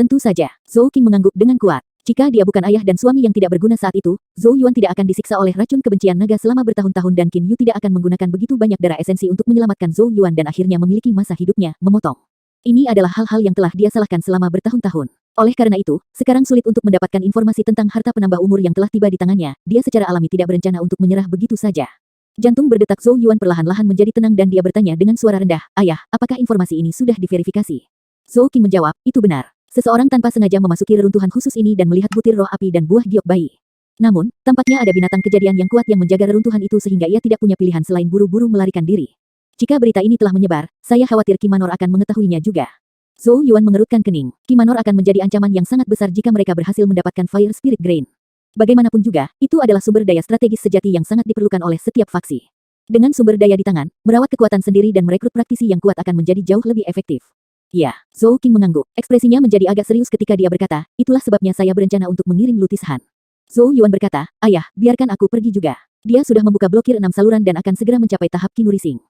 Tentu saja, Zhou Qing mengangguk dengan kuat. Jika dia bukan ayah dan suami yang tidak berguna saat itu, Zhou Yuan tidak akan disiksa oleh racun kebencian naga selama bertahun-tahun dan Qin Yu tidak akan menggunakan begitu banyak darah esensi untuk menyelamatkan Zhou Yuan dan akhirnya memiliki masa hidupnya, memotong. Ini adalah hal-hal yang telah dia salahkan selama bertahun-tahun. Oleh karena itu, sekarang sulit untuk mendapatkan informasi tentang harta penambah umur yang telah tiba di tangannya. Dia secara alami tidak berencana untuk menyerah begitu saja. Jantung berdetak Zhou Yuan perlahan-lahan menjadi tenang dan dia bertanya dengan suara rendah, "Ayah, apakah informasi ini sudah diverifikasi?" Zhou Qing menjawab, "Itu benar. Seseorang tanpa sengaja memasuki reruntuhan khusus ini dan melihat butir roh api dan buah giok bayi. Namun, tampaknya ada binatang kejadian yang kuat yang menjaga reruntuhan itu sehingga ia tidak punya pilihan selain buru-buru melarikan diri. Jika berita ini telah menyebar, saya khawatir Qi Manor akan mengetahuinya juga." Zhou Yuan mengerutkan kening. Qi Manor akan menjadi ancaman yang sangat besar jika mereka berhasil mendapatkan Fire Spirit Grain. Bagaimanapun juga, itu adalah sumber daya strategis sejati yang sangat diperlukan oleh setiap faksi. Dengan sumber daya di tangan, merawat kekuatan sendiri dan merekrut praktisi yang kuat akan menjadi jauh lebih efektif. Ya, Zhou Qing mengangguk. Ekspresinya menjadi agak serius ketika dia berkata, "Itulah sebabnya saya berencana untuk mengirim Lutis Han." Zhou Yuan berkata, "Ayah, biarkan aku pergi juga." Dia sudah membuka blokir 6 saluran dan akan segera mencapai tahap Qi Nurising.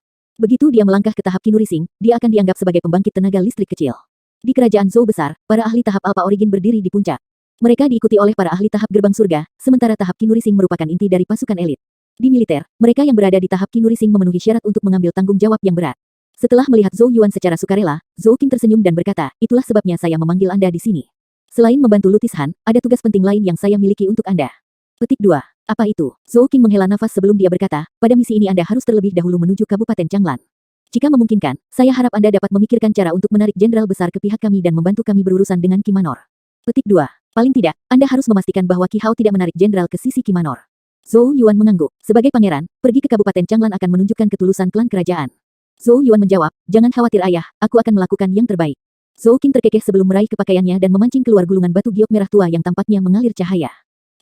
Begitu dia melangkah ke tahap Qi Nurising, dia akan dianggap sebagai pembangkit tenaga listrik kecil. Di kerajaan Zhou besar, para ahli tahap Alpha Origin berdiri di puncak. Mereka diikuti oleh para ahli tahap gerbang surga, sementara tahap Qi Nurising merupakan inti dari pasukan elit. Di militer, mereka yang berada di tahap Qi Nurising memenuhi syarat untuk mengambil tanggung jawab yang berat. Setelah melihat Zhou Yuan secara sukarela, Zhou Qing tersenyum dan berkata, "Itulah sebabnya saya memanggil Anda di sini. Selain membantu Lutis Han, ada tugas penting lain yang saya miliki untuk Anda." Petik 2. Apa itu? Zhou Qing menghela nafas sebelum dia berkata, "Pada misi ini Anda harus terlebih dahulu menuju Kabupaten Changlan. Jika memungkinkan, saya harap Anda dapat memikirkan cara untuk menarik jenderal besar ke pihak kami dan membantu kami berurusan dengan Qi Manor." Petik 2. Paling tidak, Anda harus memastikan bahwa Qi Hao tidak menarik jenderal ke sisi Qi Manor. Zhou Yuan mengangguk. Sebagai pangeran, pergi ke Kabupaten Changlan akan menunjukkan ketulusan klan kerajaan. Zhou Yuan menjawab, "Jangan khawatir ayah, aku akan melakukan yang terbaik." Zhou Qing terkekeh sebelum meraih kepakaiannya dan memancing keluar gulungan batu giok merah tua yang tampaknya mengalir cahaya.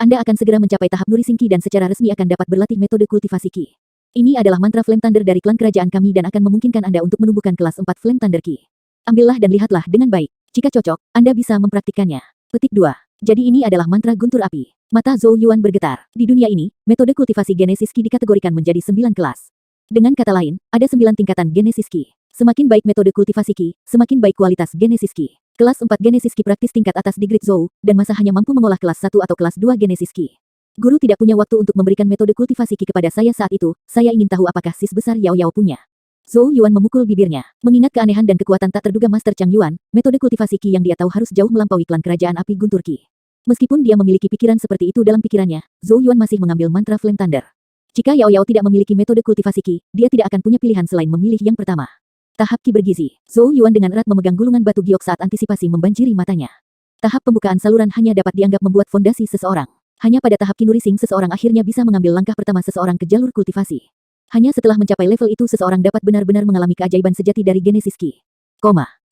"Anda akan segera mencapai tahap Nurising Qi dan secara resmi akan dapat berlatih metode kultivasi Qi. Ini adalah mantra Flame Thunder dari klan kerajaan kami dan akan memungkinkan Anda untuk menumbuhkan kelas 4 Flame Thunder Qi. Ambillah dan lihatlah dengan baik. Jika cocok, Anda bisa mempraktikkannya." Petik 2. Jadi ini adalah mantra guntur api. Mata Zhou Yuan bergetar. Di dunia ini, metode kultivasi Genesis Qi dikategorikan menjadi 9 kelas. Dengan kata lain, ada 9 tingkatan Genesis Qi. Semakin baik metode kultivasi Qi, semakin baik kualitas Genesis Qi. Kelas 4 Genesis Qi praktis tingkat atas di Grid Zhou, dan masa hanya mampu mengolah kelas 1 atau kelas 2 Genesis Qi. Guru tidak punya waktu untuk memberikan metode kultivasi Qi kepada saya saat itu, saya ingin tahu apakah sis besar Yao Yao punya. Zhou Yuan memukul bibirnya. Mengingat keanehan dan kekuatan tak terduga Master Chang Yuan, metode kultivasi Qi yang dia tahu harus jauh melampaui klan kerajaan api Guntur Qi. Meskipun dia memiliki pikiran seperti itu dalam pikirannya, Zhou Yuan masih mengambil mantra Flame Thunder. Jika Yao Yao tidak memiliki metode kultivasi Qi, dia tidak akan punya pilihan selain memilih yang pertama. Tahap Qi bergizi. Zhou Yuan dengan erat memegang gulungan batu giok saat antisipasi membanjiri matanya. Tahap pembukaan saluran hanya dapat dianggap membuat fondasi seseorang. Hanya pada tahap Qi Nurising seseorang akhirnya bisa mengambil langkah pertama seseorang ke jalur kultivasi. Hanya setelah mencapai level itu seseorang dapat benar-benar mengalami keajaiban sejati dari Genesis Qi.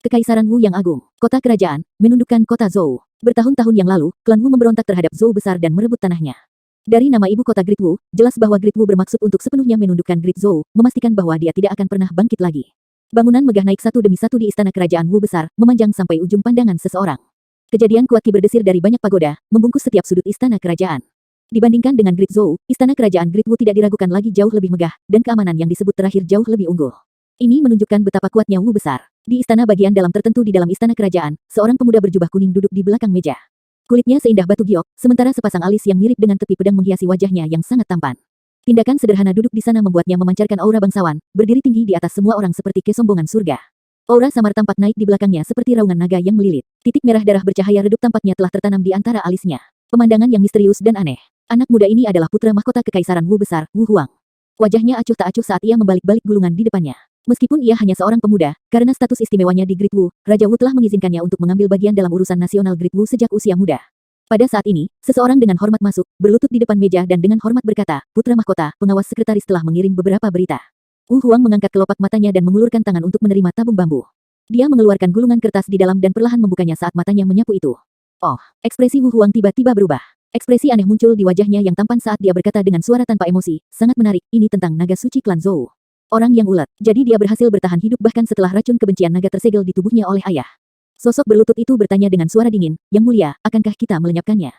Kekaisaran Wu yang agung. Kota kerajaan, menundukkan kota Zhou. Bertahun-tahun yang lalu, klan Wu memberontak terhadap Zhou besar dan merebut tanahnya. Dari nama ibu kota Great Wu, jelas bahwa Great Wu bermaksud untuk sepenuhnya menundukkan Great Zhou, memastikan bahwa dia tidak akan pernah bangkit lagi. Bangunan megah naik satu demi satu di istana kerajaan Wu besar, memanjang sampai ujung pandangan seseorang. Kejadian kuat Qi berdesir dari banyak pagoda, membungkus setiap sudut istana kerajaan. Dibandingkan dengan Great Zhou, istana kerajaan Great Wu tidak diragukan lagi jauh lebih megah, dan keamanan yang disebut terakhir jauh lebih unggul. Ini menunjukkan betapa kuatnya Wu besar. Di istana bagian dalam tertentu di dalam istana kerajaan, seorang pemuda berjubah kuning duduk di belakang meja. Kulitnya seindah batu giok, sementara sepasang alis yang mirip dengan tepi pedang menghiasi wajahnya yang sangat tampan. Tindakan sederhana duduk di sana membuatnya memancarkan aura bangsawan, berdiri tinggi di atas semua orang seperti kesombongan surga. Aura samar tampak naik di belakangnya seperti raungan naga yang melilit. Titik merah darah bercahaya redup tampaknya telah tertanam di antara alisnya. Pemandangan yang misterius dan aneh. Anak muda ini adalah putra mahkota kekaisaran Wu besar, Wu Huang. Wajahnya acuh tak acuh saat ia membalik-balik gulungan di depannya. Meskipun ia hanya seorang pemuda, karena status istimewanya di Great Wu, Raja Wu telah mengizinkannya untuk mengambil bagian dalam urusan nasional Great Wu sejak usia muda. Pada saat ini, seseorang dengan hormat masuk, berlutut di depan meja dan dengan hormat berkata, "Putra mahkota, pengawas sekretaris telah mengirim beberapa berita." Wu Huang mengangkat kelopak matanya dan mengulurkan tangan untuk menerima tabung bambu. Dia mengeluarkan gulungan kertas di dalam dan perlahan membukanya saat matanya menyapu itu. Oh, ekspresi Wu Huang tiba-tiba berubah. Ekspresi aneh muncul di wajahnya yang tampan saat dia berkata dengan suara tanpa emosi, "Sangat menarik, ini tentang naga suci klan Zhou. Orang yang ulet, jadi dia berhasil bertahan hidup bahkan setelah racun kebencian naga tersegel di tubuhnya oleh ayah." Sosok berlutut itu bertanya dengan suara dingin, "Yang mulia, akankah kita melenyapkannya?"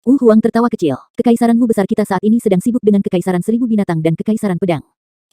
Wu Huang tertawa kecil. "Kekaisaran Wu besar kita saat ini sedang sibuk dengan kekaisaran 1000 binatang dan kekaisaran pedang.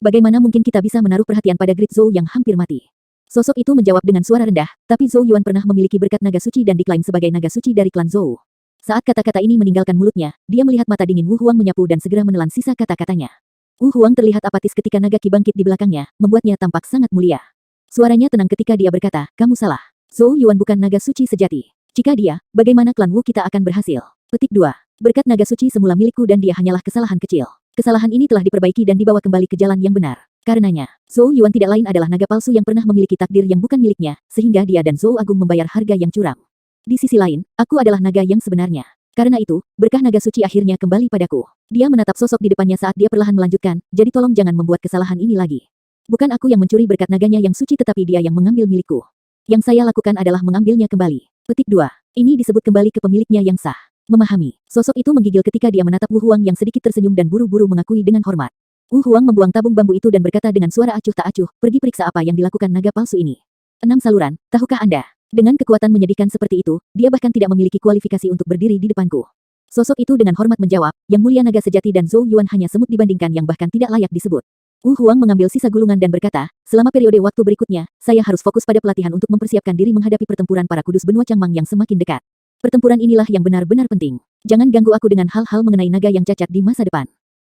Bagaimana mungkin kita bisa menaruh perhatian pada Great Zhou yang hampir mati?" Sosok itu menjawab dengan suara rendah, tapi Zhou Yuan pernah memiliki berkat naga suci dan diklaim sebagai naga suci dari klan Zhou. Saat kata-kata ini meninggalkan mulutnya, dia melihat mata dingin Wu Huang menyapu dan segera menelan sisa kata-katanya. Wu Huang terlihat apatis ketika naga ki bangkit di belakangnya, membuatnya tampak sangat mulia. Suaranya tenang ketika dia berkata, kamu salah. Zhou Yuan bukan naga suci sejati. Jika dia, bagaimana klan Wu kita akan berhasil? Petik 2. Berkat naga suci semula milikku dan dia hanyalah kesalahan kecil. Kesalahan ini telah diperbaiki dan dibawa kembali ke jalan yang benar. Karenanya, Zhou Yuan tidak lain adalah naga palsu yang pernah memiliki takdir yang bukan miliknya, sehingga dia dan Zhou Agung membayar harga yang curam. Di sisi lain, aku adalah naga yang sebenarnya. Karena itu, berkah naga suci akhirnya kembali padaku. Dia menatap sosok di depannya saat dia perlahan melanjutkan, jadi tolong jangan membuat kesalahan ini lagi. Bukan aku yang mencuri berkat naganya yang suci tetapi dia yang mengambil milikku. Yang saya lakukan adalah mengambilnya kembali. Petik 2. Ini disebut kembali ke pemiliknya yang sah. Memahami, sosok itu menggigil ketika dia menatap Wu Huang yang sedikit tersenyum dan buru-buru mengakui dengan hormat. Wu Huang membuang tabung bambu itu dan berkata dengan suara acuh tak acuh, pergi periksa apa yang dilakukan naga palsu ini. 6 saluran, tahukah Anda? Dengan kekuatan menyedihkan seperti itu, dia bahkan tidak memiliki kualifikasi untuk berdiri di depanku. Sosok itu dengan hormat menjawab, yang mulia naga sejati dan Zhou Yuan hanya semut dibandingkan yang bahkan tidak layak disebut. Wu Huang mengambil sisa gulungan dan berkata, selama periode waktu berikutnya, saya harus fokus pada pelatihan untuk mempersiapkan diri menghadapi pertempuran para kudus benua Changmang yang semakin dekat. Pertempuran inilah yang benar-benar penting. Jangan ganggu aku dengan hal-hal mengenai naga yang cacat di masa depan.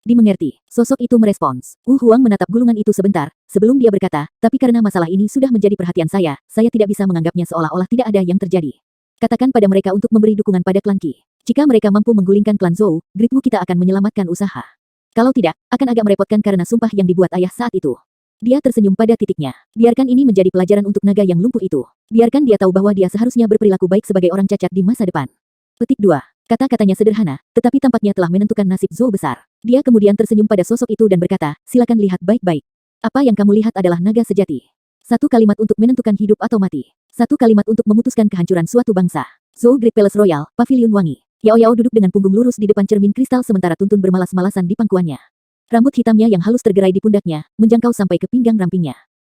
Dimengerti, sosok itu merespons. Wu Huang menatap gulungan itu sebentar, sebelum dia berkata, tapi karena masalah ini sudah menjadi perhatian saya tidak bisa menganggapnya seolah-olah tidak ada yang terjadi. Katakan pada mereka untuk memberi dukungan pada klan Qi. Jika mereka mampu menggulingkan klan Zhou, Great Wu kita akan menyelamatkan usaha. Kalau tidak, akan agak merepotkan karena sumpah yang dibuat ayah saat itu. Dia tersenyum pada titiknya. Biarkan ini menjadi pelajaran untuk naga yang lumpuh itu. Biarkan dia tahu bahwa dia seharusnya berperilaku baik sebagai orang cacat di masa depan. Petik 2. Kata-katanya sederhana, tetapi tampaknya telah menentukan nasib Zhou besar. Dia kemudian tersenyum pada sosok itu dan berkata, silakan lihat baik-baik. Apa yang kamu lihat adalah naga sejati. Satu kalimat untuk menentukan hidup atau mati. Satu kalimat untuk memutuskan kehancuran suatu bangsa. Zhou Great Palace Royal, Pavilion Wangi. Yao Yao duduk dengan punggung lurus di depan cermin kristal sementara Tuntun bermalas-malasan di pangkuannya. Rambut hitamnya yang halus tergerai di pundaknya, menjangkau sampai ke pinggang rampingnya.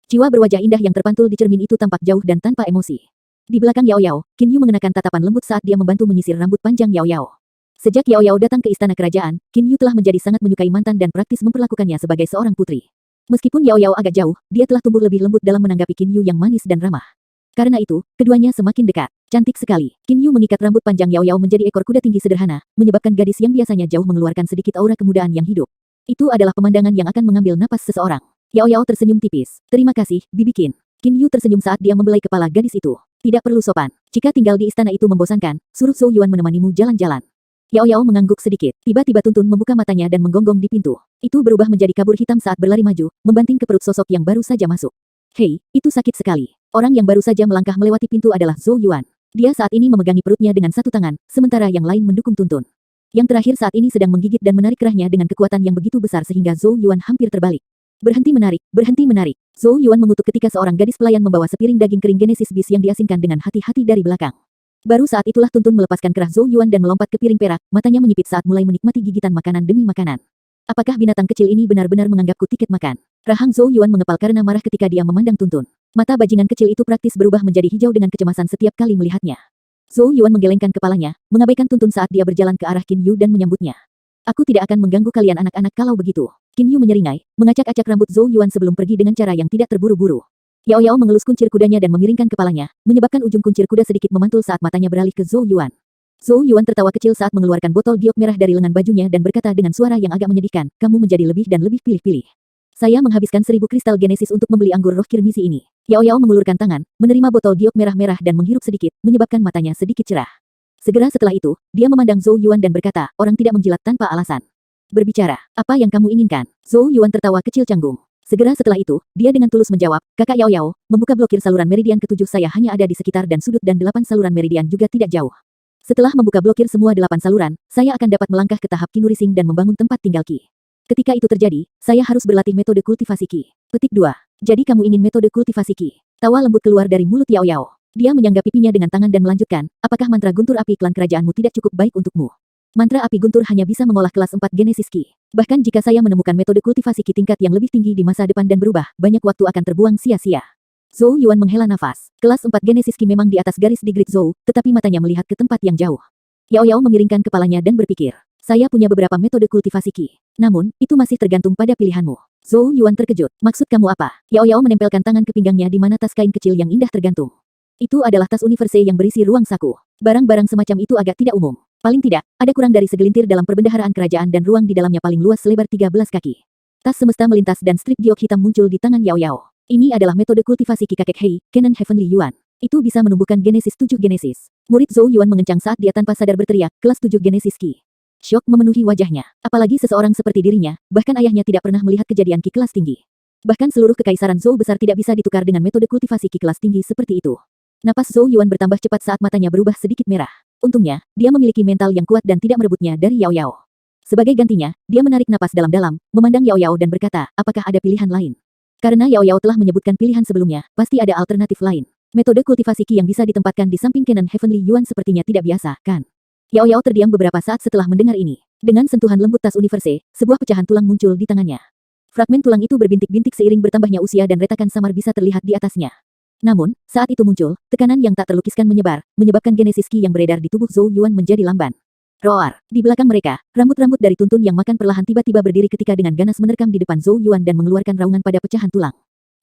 Jiwa berwajah indah yang terpantul di cermin itu tampak jauh dan tanpa emosi. Di belakang Yao Yao, Qin Yu mengenakan tatapan lembut saat dia membantu menyisir rambut panjang Yao Yao. Sejak Yao Yao datang ke istana kerajaan, Qin Yu telah menjadi sangat menyukai mantan dan praktis memperlakukannya sebagai seorang putri. Meskipun Yao Yao agak jauh, dia telah tumbuh lebih lembut dalam menanggapi Qin Yu yang manis dan ramah. Karena itu, keduanya semakin dekat. Cantik sekali. Qin Yu mengikat rambut panjang Yao Yao menjadi ekor kuda tinggi sederhana, menyebabkan gadis yang biasanya jauh mengeluarkan sedikit aura kemudaan yang hidup. Itu adalah pemandangan yang akan mengambil napas seseorang. Yao Yao tersenyum tipis. Terima kasih, Bibi Qin. Qin Yu tersenyum saat dia membelai kepala gadis itu. Tidak perlu sopan. Jika tinggal di istana itu membosankan, suruh Zhou Yuan menemanimu jalan-jalan. Yao Yao mengangguk sedikit. Tiba-tiba Tuntun membuka matanya dan menggonggong di pintu. Itu berubah menjadi kabur hitam saat berlari maju, membanting ke perut sosok yang baru saja masuk. Hei, itu sakit sekali. Orang yang baru saja melangkah melewati pintu adalah Zhou Yuan. Dia saat ini memegangi perutnya dengan satu tangan, sementara yang lain mendukung Tuntun. Yang terakhir saat ini sedang menggigit dan menarik kerahnya dengan kekuatan yang begitu besar sehingga Zhou Yuan hampir terbalik. Berhenti menarik, berhenti menarik. Zhou Yuan mengutuk ketika seorang gadis pelayan membawa sepiring daging kering Genesis Beast yang diasinkan dengan hati-hati dari belakang. Baru saat itulah Tuntun melepaskan kerah Zhou Yuan dan melompat ke piring perak, matanya menyipit saat mulai menikmati gigitan makanan demi makanan. Apakah binatang kecil ini benar-benar menganggapku tiket makan? Rahang Zhou Yuan mengepal karena marah ketika dia memandang Tuntun. Mata bajingan kecil itu praktis berubah menjadi hijau dengan kecemasan setiap kali melihatnya. Zhou Yuan menggelengkan kepalanya, mengabaikan Tuntun saat dia berjalan ke arah Qin Yu dan menyambutnya. Aku tidak akan mengganggu kalian anak-anak kalau begitu. Qin Yu menyeringai, mengacak-acak rambut Zhou Yuan sebelum pergi dengan cara yang tidak terburu-buru. Yao Yao mengelus kuncir kudanya dan memiringkan kepalanya, menyebabkan ujung kuncir kuda sedikit memantul saat matanya beralih ke Zhou Yuan. Zhou Yuan tertawa kecil saat mengeluarkan botol giok merah dari lengan bajunya dan berkata dengan suara yang agak menyedihkan, kamu menjadi lebih dan lebih pilih-pilih. Saya menghabiskan 1000 kristal Genesis untuk membeli anggur roh kirmisi ini. Yao Yao mengulurkan tangan, menerima botol giok merah-merah dan menghirup sedikit, menyebabkan matanya sedikit cerah. Segera setelah itu, dia memandang Zhou Yuan dan berkata, orang tidak menjilat tanpa alasan. Berbicara, apa yang kamu inginkan? Zhou Yuan tertawa kecil canggung. Segera setelah itu, dia dengan tulus menjawab, kakak Yao Yao, membuka blokir saluran meridian ke-7 saya hanya ada di sekitar dan sudut dan 8 saluran meridian juga tidak jauh. Setelah membuka blokir semua 8 saluran, saya akan dapat melangkah ke tahap Qi Nurising dan membangun tempat tinggal Qi. Ketika itu terjadi, saya harus berlatih metode kultivasi Qi. Petik 2. Jadi kamu ingin metode kultivasi Qi? Tawa lembut keluar dari mulut Yao Yao. Dia menyangga pipinya dengan tangan dan melanjutkan, apakah mantra guntur api klan kerajaanmu tidak cukup baik untukmu? Mantra api guntur hanya bisa mengolah kelas 4 Genesis Qi. Bahkan jika saya menemukan metode kultivasi Qi tingkat yang lebih tinggi di masa depan dan berubah, banyak waktu akan terbuang sia-sia. Zhou Yuan menghela nafas. Kelas 4 Genesis Qi memang di atas garis di grid Zhou, tetapi matanya melihat ke tempat yang jauh. Yao Yao memiringkan kepalanya dan berpikir, saya punya beberapa metode kultivasi Qi. Namun, itu masih tergantung pada pilihanmu. Zhou Yuan terkejut. Maksud kamu apa? Yao Yao menempelkan tangan ke pinggangnya di mana tas kain kecil yang indah tergantung. Itu adalah tas universe yang berisi ruang saku. Barang-barang semacam itu agak tidak umum. Paling tidak, ada kurang dari segelintir dalam perbendaharaan kerajaan dan ruang di dalamnya paling luas selebar 13 kaki. Tas semesta melintas dan strip giok hitam muncul di tangan Yao Yao. Ini adalah metode kultivasi Ki kakek Hei, Canon Heavenly Yuan. Itu bisa menumbuhkan genesis 7 genesis. Murid Zhou Yuan mengencang saat dia tanpa sadar berteriak, kelas 7 genesis Ki. Syok memenuhi wajahnya. Apalagi seseorang seperti dirinya, bahkan ayahnya tidak pernah melihat kejadian Ki kelas tinggi. Bahkan seluruh kekaisaran Zhou besar tidak bisa ditukar dengan metode kultivasi Ki kelas tinggi seperti itu. Napas Zhou Yuan bertambah cepat saat matanya berubah sedikit merah. Untungnya, dia memiliki mental yang kuat dan tidak merebutnya dari Yao Yao. Sebagai gantinya, dia menarik napas dalam-dalam, memandang Yao Yao dan berkata, apakah ada pilihan lain? Karena Yao Yao telah menyebutkan pilihan sebelumnya, pasti ada alternatif lain. Metode kultivasi Ki yang bisa ditempatkan di samping Canon Heavenly Yuan sepertinya tidak biasa, kan? Yao Yao terdiam beberapa saat setelah mendengar ini. Dengan sentuhan lembut tas universe, sebuah pecahan tulang muncul di tangannya. Fragmen tulang itu berbintik-bintik seiring bertambahnya usia dan retakan samar bisa terlihat di atasnya. Namun, saat itu muncul, tekanan yang tak terlukiskan menyebar, menyebabkan genesis Ki yang beredar di tubuh Zhou Yuan menjadi lamban. Roar. Di belakang mereka, rambut-rambut dari Tuntun yang makan perlahan tiba-tiba berdiri ketika dengan ganas menerkam di depan Zhou Yuan dan mengeluarkan raungan pada pecahan tulang.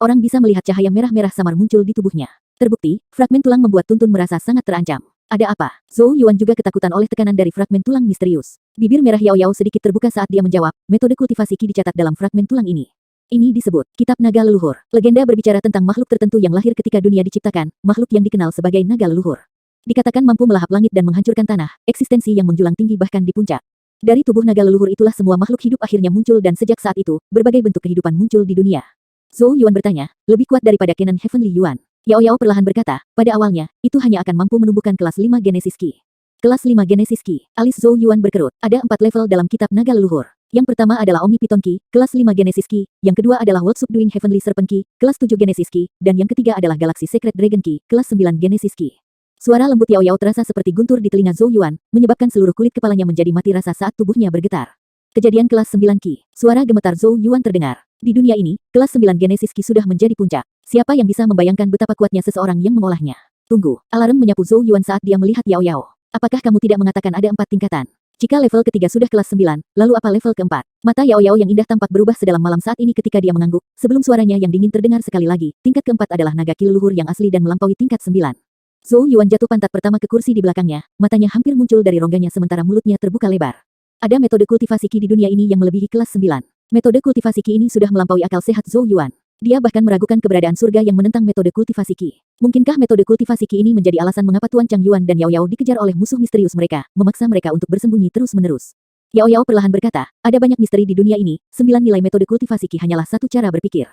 Orang bisa melihat cahaya merah-merah samar muncul di tubuhnya. Terbukti, fragmen tulang membuat Tuntun merasa sangat terancam. Ada apa? Zhou Yuan juga ketakutan oleh tekanan dari fragmen tulang misterius. Bibir merah Yao Yao sedikit terbuka saat dia menjawab, metode kultivasi Ki dicatat dalam fragmen tulang ini. Ini disebut Kitab Naga Leluhur. Legenda berbicara tentang makhluk tertentu yang lahir ketika dunia diciptakan, makhluk yang dikenal sebagai naga leluhur. Dikatakan mampu melahap langit dan menghancurkan tanah, eksistensi yang menjulang tinggi bahkan di puncak. Dari tubuh naga leluhur itulah semua makhluk hidup akhirnya muncul dan sejak saat itu, berbagai bentuk kehidupan muncul di dunia. Zhou Yuan bertanya, lebih kuat daripada Canon Heavenly Yuan. Yao Yao perlahan berkata, pada awalnya, itu hanya akan mampu menumbuhkan kelas 5 Genesis Ki. Kelas 5 Genesis Ki. Alis Zhou Yuan berkerut. Ada 4 level dalam kitab naga leluhur. Yang pertama adalah Omni Python Ki, kelas 5 Genesis Ki. Yang kedua adalah World Subduing Heavenly Serpent Ki, kelas 7 Genesis Ki. Dan yang ketiga adalah Galaxy Secret Dragon Ki, kelas 9 Genesis Ki. Suara lembut Yao Yao terasa seperti guntur di telinga Zhou Yuan, menyebabkan seluruh kulit kepalanya menjadi mati rasa saat tubuhnya bergetar. Kejadian kelas 9 Ki. Suara gemetar Zhou Yuan terdengar. Di dunia ini, kelas 9 Genesis Ki sudah menjadi puncak. Siapa yang bisa membayangkan betapa kuatnya seseorang yang mengolahnya? Tunggu, alarm menyapu Zhou Yuan saat dia melihat Yao Yao. Apakah kamu tidak mengatakan ada 4 tingkatan? Jika level ketiga sudah kelas 9, lalu apa level keempat? Mata Yao Yao yang indah tampak berubah sedalam malam saat ini ketika dia mengangguk, sebelum suaranya yang dingin terdengar sekali lagi. Tingkat keempat adalah naga ki leluhur yang asli dan melampaui tingkat 9. Zhou Yuan jatuh pantat pertama ke kursi di belakangnya, matanya hampir muncul dari rongganya sementara mulutnya terbuka lebar. Ada metode kultivasi ki di dunia ini yang melebihi kelas 9. Metode kultivasi ki ini sudah melampaui akal sehat Zhou Yuan. Dia bahkan meragukan keberadaan surga yang menentang metode kultivasi ki. Mungkinkah metode kultivasi ki ini menjadi alasan mengapa Tuan Chang Yuan dan Yao Yao dikejar oleh musuh misterius mereka, memaksa mereka untuk bersembunyi terus-menerus? Yao Yao perlahan berkata, ada banyak misteri di dunia ini, 9 nilai metode kultivasi ki hanyalah satu cara berpikir.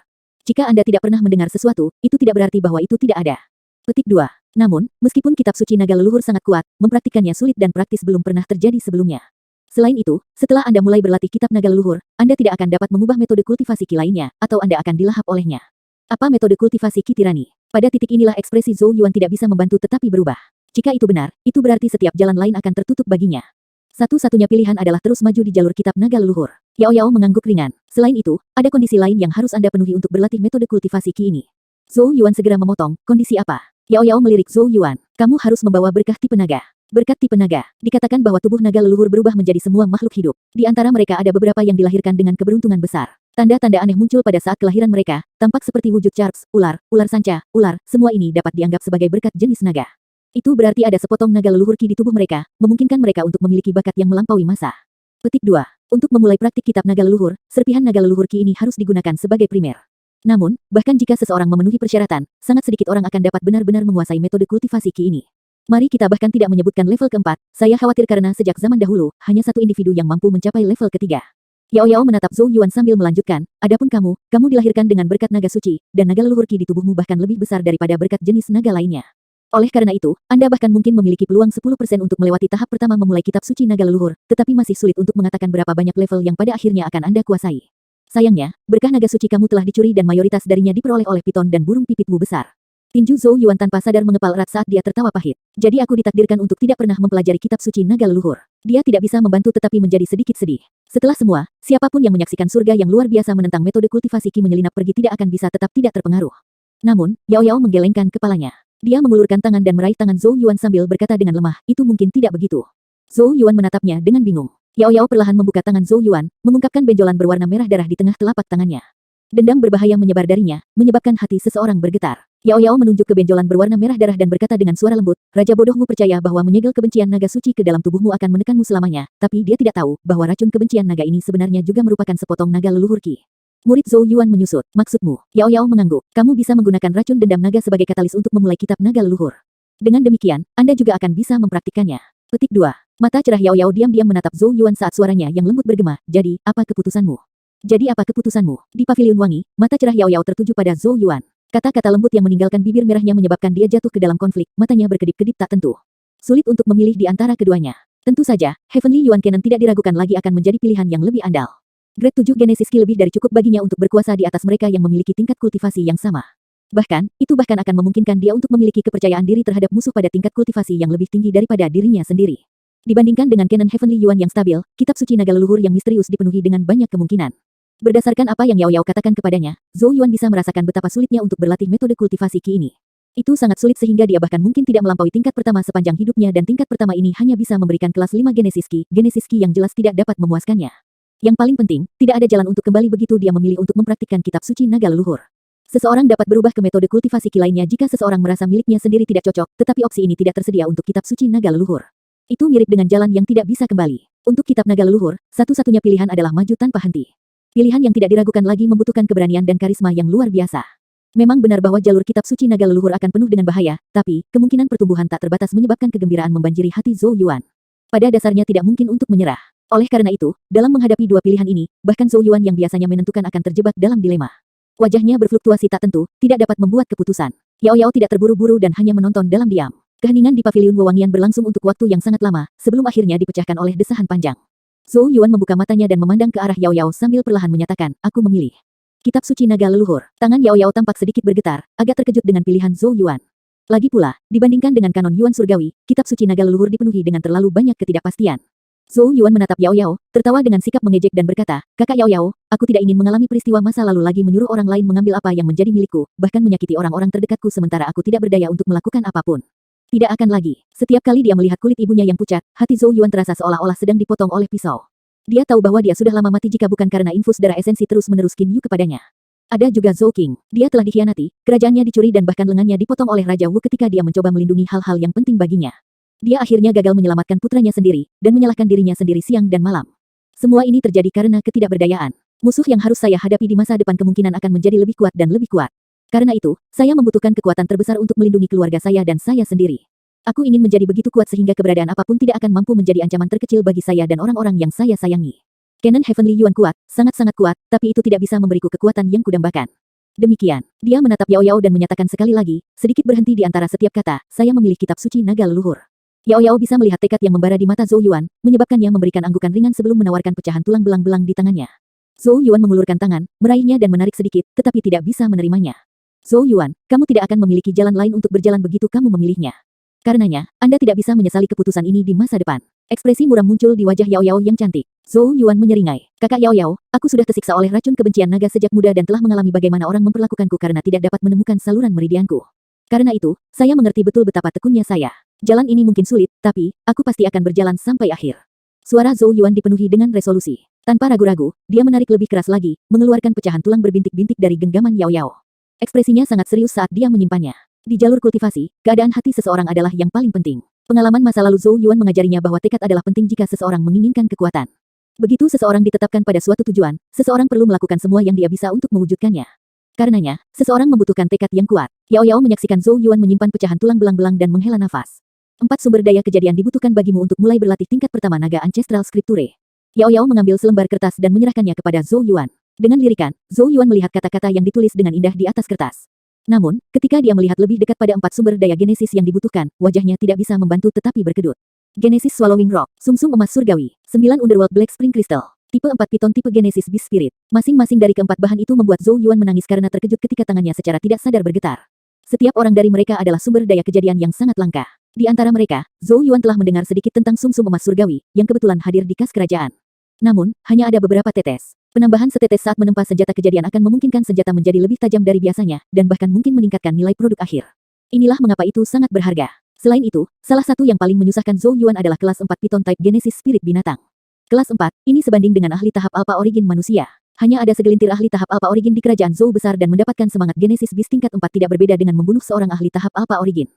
Jika Anda tidak pernah mendengar sesuatu, itu tidak berarti bahwa itu tidak ada. Petik 2. Namun, meskipun kitab suci naga leluhur sangat kuat, mempraktikkannya sulit dan praktis belum pernah terjadi sebelumnya. Selain itu, setelah Anda mulai berlatih kitab naga leluhur, Anda tidak akan dapat mengubah metode kultivasi ki lainnya, atau Anda akan dilahap olehnya. Apa metode kultivasi ki tirani? Pada titik inilah ekspresi Zhou Yuan tidak bisa membantu tetapi berubah. Jika itu benar, itu berarti setiap jalan lain akan tertutup baginya. Satu-satunya pilihan adalah terus maju di jalur kitab naga leluhur. Yao Yao mengangguk ringan. Selain itu, ada kondisi lain yang harus Anda penuhi untuk berlatih metode kultivasi ki ini. Zhou Yuan segera memotong, kondisi apa? Yao Yao melirik Zhou Yuan. Kamu harus membawa berkah tipe naga. Berkat tipe naga, dikatakan bahwa tubuh naga leluhur berubah menjadi semua makhluk hidup. Di antara mereka ada beberapa yang dilahirkan dengan keberuntungan besar. Tanda-tanda aneh muncul pada saat kelahiran mereka, tampak seperti wujud charps, ular, ular sanca, ular, semua ini dapat dianggap sebagai berkat jenis naga. Itu berarti ada sepotong naga leluhur ki di tubuh mereka, memungkinkan mereka untuk memiliki bakat yang melampaui masa. Petik 2. Untuk memulai praktik kitab naga leluhur, serpihan naga leluhur ki ini harus digunakan sebagai primer. Namun, bahkan jika seseorang memenuhi persyaratan, sangat sedikit orang akan dapat benar-benar menguasai metode kultivasi ki ini. Mari kita bahkan tidak menyebutkan level keempat, saya khawatir karena sejak zaman dahulu, hanya satu individu yang mampu mencapai level ketiga. Yao Yao menatap Zhou Yuan sambil melanjutkan, adapun kamu dilahirkan dengan berkat naga suci, dan naga leluhur ki di tubuhmu bahkan lebih besar daripada berkat jenis naga lainnya. Oleh karena itu, Anda bahkan mungkin memiliki peluang 10% untuk melewati tahap pertama memulai kitab suci naga leluhur, tetapi masih sulit untuk mengatakan berapa banyak level yang pada akhirnya akan Anda kuasai. Sayangnya, berkah naga suci kamu telah dicuri dan mayoritas darinya diperoleh oleh piton dan burung pipitmu besar. Tinju Zhou Yuan tanpa sadar mengepal erat saat dia tertawa pahit. Jadi aku ditakdirkan untuk tidak pernah mempelajari kitab suci naga leluhur. Dia tidak bisa membantu tetapi menjadi sedikit sedih. Setelah semua, siapapun yang menyaksikan surga yang luar biasa menentang metode kultivasi ki menyelinap pergi tidak akan bisa tetap tidak terpengaruh. Namun, Yao Yao menggelengkan kepalanya. Dia mengulurkan tangan dan meraih tangan Zhou Yuan sambil berkata dengan lemah, itu mungkin tidak begitu. Zhou Yuan menatapnya dengan bingung. Yao Yao perlahan membuka tangan Zhou Yuan, mengungkapkan benjolan berwarna merah darah di tengah telapak tangannya. Dendam berbahaya menyebar darinya, menyebabkan hati seseorang bergetar. Yao Yao menunjuk ke benjolan berwarna merah darah dan berkata dengan suara lembut, Raja bodohmu percaya bahwa menyegel kebencian naga suci ke dalam tubuhmu akan menekanmu selamanya, tapi dia tidak tahu bahwa racun kebencian naga ini sebenarnya juga merupakan sepotong naga leluhur Qi. Murid Zhou Yuan menyusut, maksudmu? Yao Yao mengangguk, kamu bisa menggunakan racun dendam naga sebagai katalis untuk memulai kitab naga leluhur. Dengan demikian, Anda juga akan bisa mempraktikkannya. Petik 2. Mata cerah Yao Yao diam-diam menatap Zhou Yuan saat suaranya yang lembut bergema, jadi, apa keputusanmu? Jadi apa keputusanmu? Di pavilion wangi, mata cerah Yao Yao tertuju pada Zhou Yuan. Kata-kata lembut yang meninggalkan bibir merahnya menyebabkan dia jatuh ke dalam konflik, matanya berkedip-kedip tak tentu. Sulit untuk memilih di antara keduanya. Tentu saja, Heavenly Yuan Canon tidak diragukan lagi akan menjadi pilihan yang lebih andal. Grade 7 Genesis Qi lebih dari cukup baginya untuk berkuasa di atas mereka yang memiliki tingkat kultivasi yang sama. Bahkan, itu bahkan akan memungkinkan dia untuk memiliki kepercayaan diri terhadap musuh pada tingkat kultivasi yang lebih tinggi daripada dirinya sendiri. Dibandingkan dengan Canon Heavenly Yuan yang stabil, kitab suci naga leluhur yang misterius dipenuhi dengan banyak kemungkinan. Berdasarkan apa yang Yao Yao katakan kepadanya, Zhou Yuan bisa merasakan betapa sulitnya untuk berlatih metode kultivasi Qi ini. Itu sangat sulit sehingga dia bahkan mungkin tidak melampaui tingkat pertama sepanjang hidupnya dan tingkat pertama ini hanya bisa memberikan kelas 5 Genesis Qi yang jelas tidak dapat memuaskannya. Yang paling penting, tidak ada jalan untuk kembali begitu dia memilih untuk mempraktikkan kitab suci naga leluhur. Seseorang dapat berubah ke metode kultivasi Qi lainnya jika seseorang merasa miliknya sendiri tidak cocok, tetapi opsi ini tidak tersedia untuk kitab suci naga leluhur. Itu mirip dengan jalan yang tidak bisa kembali. Untuk kitab naga leluhur, satu-satunya pilihan adalah maju tanpa henti. Pilihan yang tidak diragukan lagi membutuhkan keberanian dan karisma yang luar biasa. Memang benar bahwa jalur kitab suci naga leluhur akan penuh dengan bahaya, tapi kemungkinan pertumbuhan tak terbatas menyebabkan kegembiraan membanjiri hati Zhou Yuan. Pada dasarnya tidak mungkin untuk menyerah. Oleh karena itu, dalam menghadapi dua pilihan ini, bahkan Zhou Yuan yang biasanya menentukan akan terjebak dalam dilema. Wajahnya berfluktuasi tak tentu, tidak dapat membuat keputusan. Yao Yao tidak terburu-buru dan hanya menonton dalam diam. Keheningan di pavilion wewangian berlangsung untuk waktu yang sangat lama, sebelum akhirnya dipecahkan oleh desahan panjang. Zhou Yuan membuka matanya dan memandang ke arah Yao Yao sambil perlahan menyatakan, aku memilih. Kitab suci naga leluhur. Tangan Yao Yao tampak sedikit bergetar, agak terkejut dengan pilihan Zhou Yuan. Lagi pula, dibandingkan dengan kanon Yuan surgawi, kitab suci naga leluhur dipenuhi dengan terlalu banyak ketidakpastian. Zhou Yuan menatap Yao Yao, tertawa dengan sikap mengejek dan berkata, kakak Yao Yao, aku tidak ingin mengalami peristiwa masa lalu lagi menyuruh orang lain mengambil apa yang menjadi milikku, bahkan menyakiti orang-orang terdekatku sementara aku tidak berdaya untuk melakukan apapun. Tidak akan lagi. Setiap kali dia melihat kulit ibunya yang pucat, hati Zhou Yuan terasa seolah-olah sedang dipotong oleh pisau. Dia tahu bahwa dia sudah lama mati jika bukan karena infus darah esensi terus-menerus Qin Yu kepadanya. Ada juga Zhou King. Dia telah dikhianati, kerajaannya dicuri dan bahkan lengannya dipotong oleh Raja Wu ketika dia mencoba melindungi hal-hal yang penting baginya. Dia akhirnya gagal menyelamatkan putranya sendiri, dan menyalahkan dirinya sendiri siang dan malam. Semua ini terjadi karena ketidakberdayaan. Musuh yang harus saya hadapi di masa depan kemungkinan akan menjadi lebih kuat dan lebih kuat. Karena itu, saya membutuhkan kekuatan terbesar untuk melindungi keluarga saya dan saya sendiri. Aku ingin menjadi begitu kuat sehingga keberadaan apapun tidak akan mampu menjadi ancaman terkecil bagi saya dan orang-orang yang saya sayangi. Canon Heavenly Yuan kuat, sangat-sangat kuat, tapi itu tidak bisa memberiku kekuatan yang kudambakan. Demikian, dia menatap Yao Yao dan menyatakan sekali lagi, sedikit berhenti di antara setiap kata, saya memilih kitab suci naga leluhur. Yao Yao bisa melihat tekad yang membara di mata Zhou Yuan, menyebabkannya memberikan anggukan ringan sebelum menawarkan pecahan tulang belang-belang di tangannya. Zhou Yuan mengulurkan tangan, meraihnya dan menarik sedikit, tetapi tidak bisa menerimanya. Zhou Yuan, kamu tidak akan memiliki jalan lain untuk berjalan begitu kamu memilihnya. Karenanya, Anda tidak bisa menyesali keputusan ini di masa depan. Ekspresi muram muncul di wajah Yao Yao yang cantik. Zhou Yuan menyeringai. Kakak Yao Yao, aku sudah tersiksa oleh racun kebencian naga sejak muda dan telah mengalami bagaimana orang memperlakukanku karena tidak dapat menemukan saluran meridianku. Karena itu, saya mengerti betul betapa tekunnya saya. Jalan ini mungkin sulit, tapi, aku pasti akan berjalan sampai akhir. Suara Zhou Yuan dipenuhi dengan resolusi. Tanpa ragu-ragu, dia menarik lebih keras lagi, mengeluarkan pecahan tulang berbintik-bintik dari genggaman Yao Yao. Ekspresinya sangat serius saat dia menyimpannya. Di jalur kultivasi, keadaan hati seseorang adalah yang paling penting. Pengalaman masa lalu Zhou Yuan mengajarinya bahwa tekad adalah penting jika seseorang menginginkan kekuatan. Begitu seseorang ditetapkan pada suatu tujuan, seseorang perlu melakukan semua yang dia bisa untuk mewujudkannya. Karenanya, seseorang membutuhkan tekad yang kuat. Yao Yao menyaksikan Zhou Yuan menyimpan pecahan tulang belang-belang dan menghela nafas. 4 sumber daya kejadian dibutuhkan bagimu untuk mulai berlatih tingkat pertama naga ancestral scripture. Yao Yao mengambil selembar kertas dan menyerahkannya kepada Zhou Yuan. Dengan lirikan, Zhou Yuan melihat kata-kata yang ditulis dengan indah di atas kertas. Namun, ketika dia melihat lebih dekat pada 4 sumber daya genesis yang dibutuhkan, wajahnya tidak bisa membantu tetapi berkedut. Genesis Swallowing Rock, sumsum emas surgawi, 9 Underworld Black Spring Crystal, tipe 4 piton tipe Genesis Beast Spirit. Masing-masing dari keempat bahan itu membuat Zhou Yuan menangis karena terkejut ketika tangannya secara tidak sadar bergetar. Setiap orang dari mereka adalah sumber daya kejadian yang sangat langka. Di antara mereka, Zhou Yuan telah mendengar sedikit tentang sumsum emas surgawi, yang kebetulan hadir di kas kerajaan. Namun, hanya ada beberapa tetes. Penambahan setetes saat menempa senjata kejadian akan memungkinkan senjata menjadi lebih tajam dari biasanya, dan bahkan mungkin meningkatkan nilai produk akhir. Inilah mengapa itu sangat berharga. Selain itu, salah satu yang paling menyusahkan Zhou Yuan adalah kelas 4 piton type Genesis Spirit binatang. Kelas 4, ini sebanding dengan ahli tahap alpha origin manusia. Hanya ada segelintir ahli tahap Alpha Origin di kerajaan Zhou besar dan mendapatkan semangat Genesis Beast tingkat 4 tidak berbeda dengan membunuh seorang ahli tahap Alpha Origin.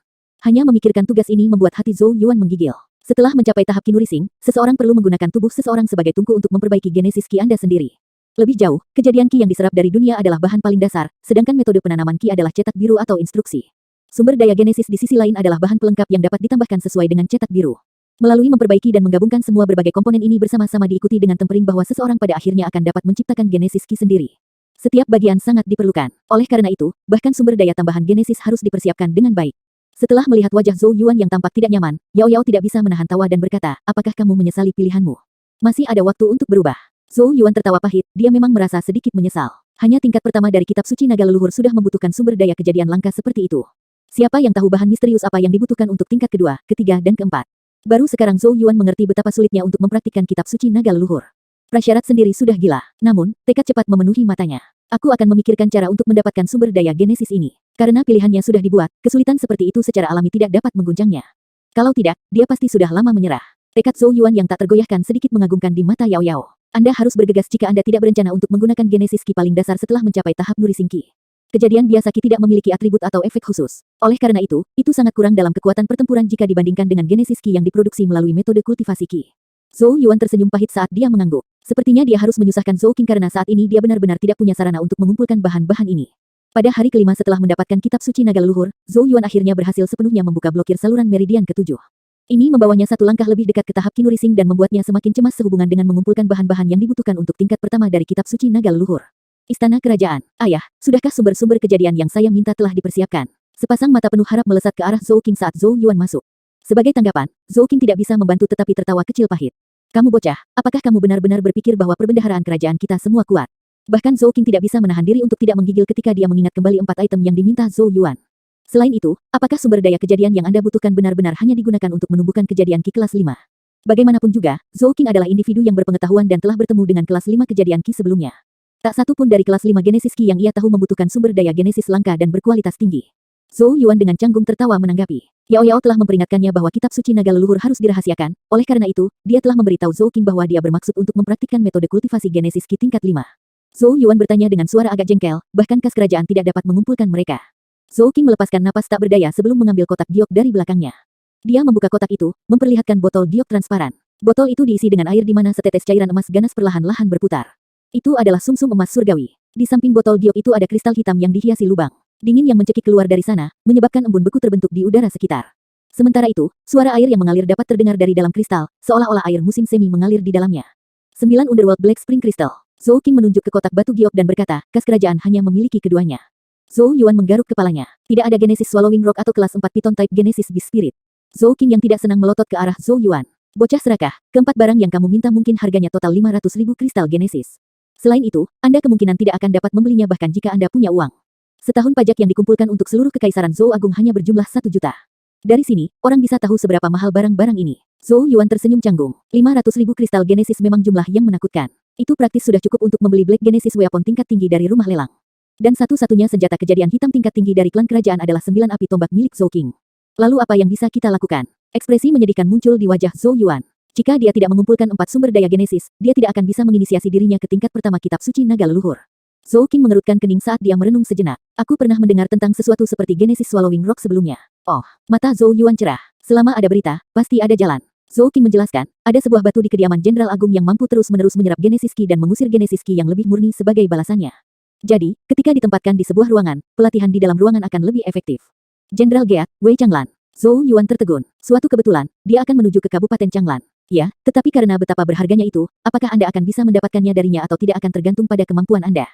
Hanya memikirkan tugas ini membuat hati Zhou Yuan menggigil. Setelah mencapai tahap Qi Rising, seseorang perlu menggunakan tubuh seseorang sebagai tungku untuk memperbaiki Genesis Qi Anda sendiri. Lebih jauh, kejadian Qi yang diserap dari dunia adalah bahan paling dasar, sedangkan metode penanaman Qi adalah cetak biru atau instruksi. Sumber daya Genesis di sisi lain adalah bahan pelengkap yang dapat ditambahkan sesuai dengan cetak biru. Melalui memperbaiki dan menggabungkan semua berbagai komponen ini bersama-sama diikuti dengan tempering bahwa seseorang pada akhirnya akan dapat menciptakan Genesis Qi sendiri. Setiap bagian sangat diperlukan. Oleh karena itu, bahkan sumber daya tambahan Genesis harus dipersiapkan dengan baik. Setelah melihat wajah Zhou Yuan yang tampak tidak nyaman, Yao Yao tidak bisa menahan tawa dan berkata, apakah kamu menyesali pilihanmu? Masih ada waktu untuk berubah. Zhou Yuan tertawa pahit, dia memang merasa sedikit menyesal. Hanya tingkat pertama dari kitab suci naga leluhur sudah membutuhkan sumber daya kejadian langka seperti itu. Siapa yang tahu bahan misterius apa yang dibutuhkan untuk tingkat kedua, ketiga, dan keempat? Baru sekarang Zhou Yuan mengerti betapa sulitnya untuk mempraktikkan kitab suci naga leluhur. Prasyarat sendiri sudah gila, namun, tekad cepat memenuhi matanya. Aku akan memikirkan cara untuk mendapatkan sumber daya Genesis ini. Karena pilihannya sudah dibuat, kesulitan seperti itu secara alami tidak dapat mengguncangnya. Kalau tidak, dia pasti sudah lama menyerah. Tekad Zhou Yuan yang tak tergoyahkan sedikit mengagumkan di mata Yao Yao. Anda harus bergegas jika Anda tidak berencana untuk menggunakan Genesis Qi paling dasar setelah mencapai tahap Nourishing Qi. Kejadian biasa Qi tidak memiliki atribut atau efek khusus. Oleh karena itu sangat kurang dalam kekuatan pertempuran jika dibandingkan dengan Genesis Qi yang diproduksi melalui metode kultivasi Qi. Zhou Yuan tersenyum pahit saat dia mengangguk. Sepertinya dia harus menyusahkan Zhou Qing karena saat ini dia benar-benar tidak punya sarana untuk mengumpulkan bahan-bahan ini. Pada hari kelima setelah mendapatkan kitab suci naga leluhur, Zhou Yuan akhirnya berhasil sepenuhnya membuka blokir saluran meridian ke-7. Ini membawanya satu langkah lebih dekat ke tahap Qi Nourishing dan membuatnya semakin cemas sehubungan dengan mengumpulkan bahan-bahan yang dibutuhkan untuk tingkat pertama dari kitab suci naga leluhur. Istana Kerajaan. Ayah, sudahkah sumber-sumber kejadian yang saya minta telah dipersiapkan? Sepasang mata penuh harap melesat ke arah Zhou Qing saat Zhou Yuan masuk. Sebagai tanggapan, Zhou Qing tidak bisa membantu tetapi tertawa kecil pahit. Kamu bocah, apakah kamu benar-benar berpikir bahwa perbendaharaan kerajaan kita semua kuat? Bahkan Zhou Qing tidak bisa menahan diri untuk tidak menggigil ketika dia mengingat kembali 4 item yang diminta Zhou Yuan. Selain itu, apakah sumber daya kejadian yang Anda butuhkan benar-benar hanya digunakan untuk menumbuhkan kejadian Qi kelas 5? Bagaimanapun juga, Zhou Qing adalah individu yang berpengetahuan dan telah bertemu dengan kelas 5 kejadian Qi sebelumnya. Tak satu pun dari kelas 5 Genesis Qi yang ia tahu membutuhkan sumber daya Genesis langka dan berkualitas tinggi. Zhou Yuan dengan canggung tertawa menanggapi. Yao Yao telah memperingatkannya bahwa kitab suci naga leluhur harus dirahasiakan, oleh karena itu, dia telah memberitahu Zhou Qing bahwa dia bermaksud untuk mempraktikkan metode kultivasi Genesis Qi tingkat 5. Zhou Yuan bertanya dengan suara agak jengkel, bahkan kas kerajaan tidak dapat mengumpulkan mereka. Zhou Qing melepaskan napas tak berdaya sebelum mengambil kotak giok dari belakangnya. Dia membuka kotak itu, memperlihatkan botol giok transparan. Botol itu diisi dengan air di mana setetes cairan emas ganas perlahan-lahan berputar. Itu adalah sumsum emas surgawi. Di samping botol giok itu ada kristal hitam yang dihiasi lubang. Dingin yang mencekik keluar dari sana, menyebabkan embun beku terbentuk di udara sekitar. Sementara itu, suara air yang mengalir dapat terdengar dari dalam kristal, seolah-olah air musim semi mengalir di dalamnya. 9 Underworld Black Spring Crystal. Zhou Qing menunjuk ke kotak batu giok dan berkata, kas kerajaan hanya memiliki keduanya. Zhou Yuan menggaruk kepalanya. Tidak ada Genesis Swallowing Rock atau kelas 4 Python Type Genesis Beast Spirit. Zhou Qing yang tidak senang melotot ke arah Zhou Yuan. Bocah serakah, keempat barang yang kamu minta mungkin harganya total 500.000 kristal Genesis. Selain itu, Anda kemungkinan tidak akan dapat membelinya bahkan jika Anda punya uang. Setahun pajak yang dikumpulkan untuk seluruh kekaisaran Zhou Agung hanya berjumlah 1 juta. Dari sini, orang bisa tahu seberapa mahal barang-barang ini. Zhou Yuan tersenyum canggung. 500.000 kristal Genesis memang jumlah yang menakutkan. Itu praktis sudah cukup untuk membeli Black Genesis Weapon tingkat tinggi dari rumah lelang. Dan satu-satunya senjata kejadian hitam tingkat tinggi dari klan kerajaan adalah 9 api tombak milik Zhou Qing. Lalu apa yang bisa kita lakukan? Ekspresi menyedihkan muncul di wajah Zhou Yuan. Jika dia tidak mengumpulkan 4 sumber daya Genesis, dia tidak akan bisa menginisiasi dirinya ke tingkat pertama kitab suci naga leluhur. Zhou Qing mengerutkan kening saat dia merenung sejenak. Aku pernah mendengar tentang sesuatu seperti Genesis Swallowing Rock sebelumnya. Oh, mata Zhou Yuan cerah. Selama ada berita, pasti ada jalan. Zhou Qing menjelaskan, ada sebuah batu di kediaman Jenderal Agung yang mampu terus-menerus menyerap Genesis Qi dan mengusir Genesis Qi yang lebih murni sebagai balasannya. Jadi, ketika ditempatkan di sebuah ruangan, pelatihan di dalam ruangan akan lebih efektif. Jenderal Geat, Wei Changlan. Zhou Yuan tertegun. Suatu kebetulan, dia akan menuju ke Kabupaten Changlan. Ya, tetapi karena betapa berharganya itu, apakah Anda akan bisa mendapatkannya darinya atau tidak akan tergantung pada kemampuan Anda.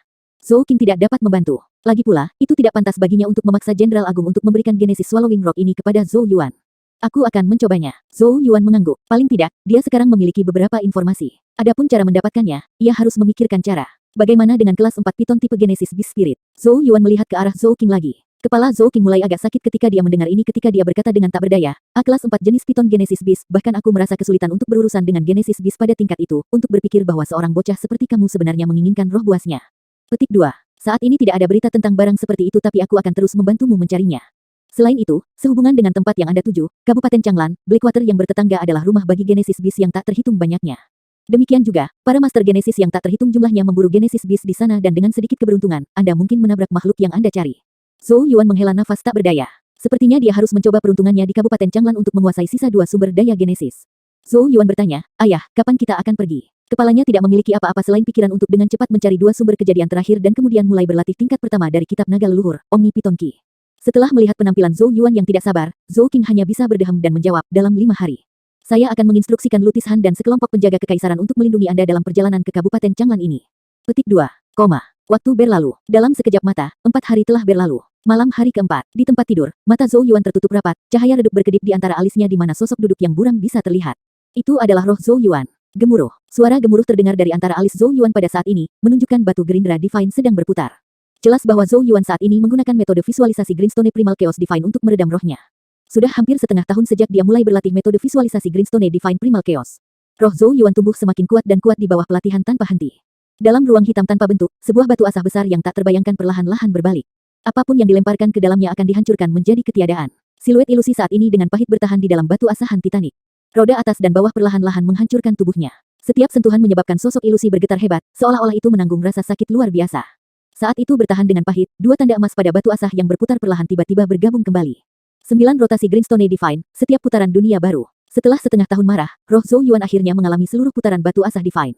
Zhou Qing tidak dapat membantu. Lagi pula, itu tidak pantas baginya untuk memaksa Jenderal Agung untuk memberikan Genesis Swallowing Rock ini kepada Zhou Yuan. Aku akan mencobanya. Zhou Yuan mengangguk. Paling tidak, dia sekarang memiliki beberapa informasi. Adapun cara mendapatkannya, ia harus memikirkan cara. Bagaimana dengan kelas 4 Python tipe Genesis Beast Spirit? Zhou Yuan melihat ke arah Zhou Qing lagi. Kepala Zhou Qing mulai agak sakit ketika dia mendengar ini ketika dia berkata dengan tak berdaya, kelas 4 jenis Python Genesis Beast, bahkan aku merasa kesulitan untuk berurusan dengan Genesis Beast pada tingkat itu, untuk berpikir bahwa seorang bocah seperti kamu sebenarnya menginginkan roh buasnya. Petik 2. Saat ini tidak ada berita tentang barang seperti itu tapi aku akan terus membantumu mencarinya. Selain itu, sehubungan dengan tempat yang Anda tuju, Kabupaten Changlan, Blackwater yang bertetangga adalah rumah bagi Genesis Beast yang tak terhitung banyaknya. Demikian juga, para Master Genesis yang tak terhitung jumlahnya memburu Genesis Beast di sana dan dengan sedikit keberuntungan, Anda mungkin menabrak makhluk yang Anda cari. Zhou Yuan menghela nafas tak berdaya. Sepertinya dia harus mencoba peruntungannya di Kabupaten Changlan untuk menguasai sisa dua sumber daya Genesis. Zhou Yuan bertanya, "Ayah, kapan kita akan pergi?" Kepalanya tidak memiliki apa-apa selain pikiran untuk dengan cepat mencari dua sumber kejadian terakhir dan kemudian mulai berlatih tingkat pertama dari kitab naga leluhur, Omni Piton Qi. Setelah melihat penampilan Zhou Yuan yang tidak sabar, Zhou Qing hanya bisa berdeham dan menjawab, "Dalam 5 hari. Saya akan menginstruksikan Lutis Han dan sekelompok penjaga kekaisaran untuk melindungi Anda dalam perjalanan ke Kabupaten Changlan ini." Petik 2, Waktu berlalu. Dalam sekejap mata, 4 hari telah berlalu. Malam hari keempat, di tempat tidur, mata Zhou Yuan tertutup rapat, cahaya redup berkedip di antara alisnya di mana sosok duduk yang buram bisa terlihat. Itu adalah roh Zhou Yuan. Gemuruh. Suara gemuruh terdengar dari antara alis Zhou Yuan pada saat ini, menunjukkan batu Gerindra Divine sedang berputar. Jelas bahwa Zhou Yuan saat ini menggunakan metode visualisasi Greenstone Primal Chaos Divine untuk meredam rohnya. Sudah hampir setengah tahun sejak dia mulai berlatih metode visualisasi Greenstone Divine Primal Chaos. Roh Zhou Yuan tumbuh semakin kuat dan kuat di bawah pelatihan tanpa henti. Dalam ruang hitam tanpa bentuk, sebuah batu asah besar yang tak terbayangkan perlahan-lahan berbalik. Apapun yang dilemparkan ke dalamnya akan dihancurkan menjadi ketiadaan. Siluet ilusi saat ini dengan pahit bertahan di dalam batu asahan Titanic. Roda atas dan bawah perlahan-lahan menghancurkan tubuhnya. Setiap sentuhan menyebabkan sosok ilusi bergetar hebat, seolah-olah itu menanggung rasa sakit luar biasa. Saat itu bertahan dengan pahit, dua tanda emas pada batu asah yang berputar perlahan tiba-tiba bergabung kembali. 9 rotasi Greenstone Divine, setiap putaran dunia baru. Setelah setengah tahun marah, roh Zhou Yuan akhirnya mengalami seluruh putaran batu asah Divine.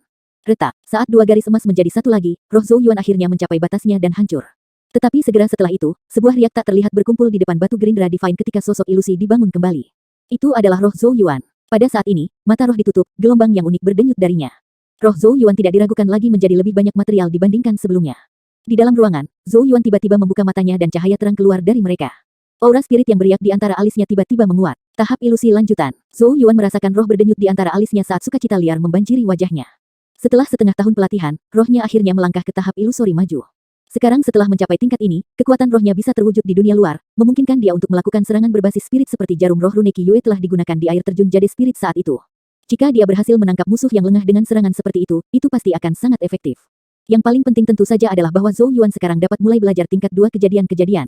Retak, saat dua garis emas menjadi satu lagi, roh Zhou Yuan akhirnya mencapai batasnya dan hancur. Tetapi segera setelah itu, sebuah riak tak terlihat berkumpul di depan batu Gerindra Divine ketika sosok ilusi dibangun kembali. Itu adalah roh Zhou Yuan. Pada saat ini, mata roh ditutup, gelombang yang unik berdenyut darinya. Roh Zhou Yuan tidak diragukan lagi menjadi lebih banyak material dibandingkan sebelumnya. Di dalam ruangan, Zhou Yuan tiba-tiba membuka matanya dan cahaya terang keluar dari mereka. Aura spirit yang beriak di antara alisnya tiba-tiba menguat. Tahap ilusi lanjutan. Zhou Yuan merasakan roh berdenyut di antara alisnya saat sukacita liar membanjiri wajahnya. Setelah setengah tahun pelatihan, rohnya akhirnya melangkah ke tahap ilusori maju. Sekarang setelah mencapai tingkat ini, kekuatan rohnya bisa terwujud di dunia luar, memungkinkan dia untuk melakukan serangan berbasis spirit seperti jarum roh rune Qiyue telah digunakan di air terjun Jade Spirit saat itu. Jika dia berhasil menangkap musuh yang lengah dengan serangan seperti itu pasti akan sangat efektif. Yang paling penting tentu saja adalah bahwa Zhou Yuan sekarang dapat mulai belajar tingkat 2 kejadian-kejadian.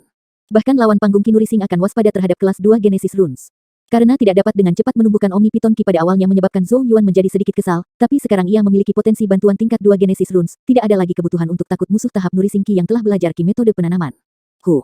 Bahkan lawan panggung Qinuri Sing akan waspada terhadap kelas 2 Genesis Runes. Karena tidak dapat dengan cepat menumbuhkan Omni Piton Qi pada awalnya menyebabkan Zhou Yuan menjadi sedikit kesal, tapi sekarang ia memiliki potensi bantuan tingkat 2 Genesis Runes, tidak ada lagi kebutuhan untuk takut musuh tahap Nurising Qi yang telah belajar Qi metode penanaman.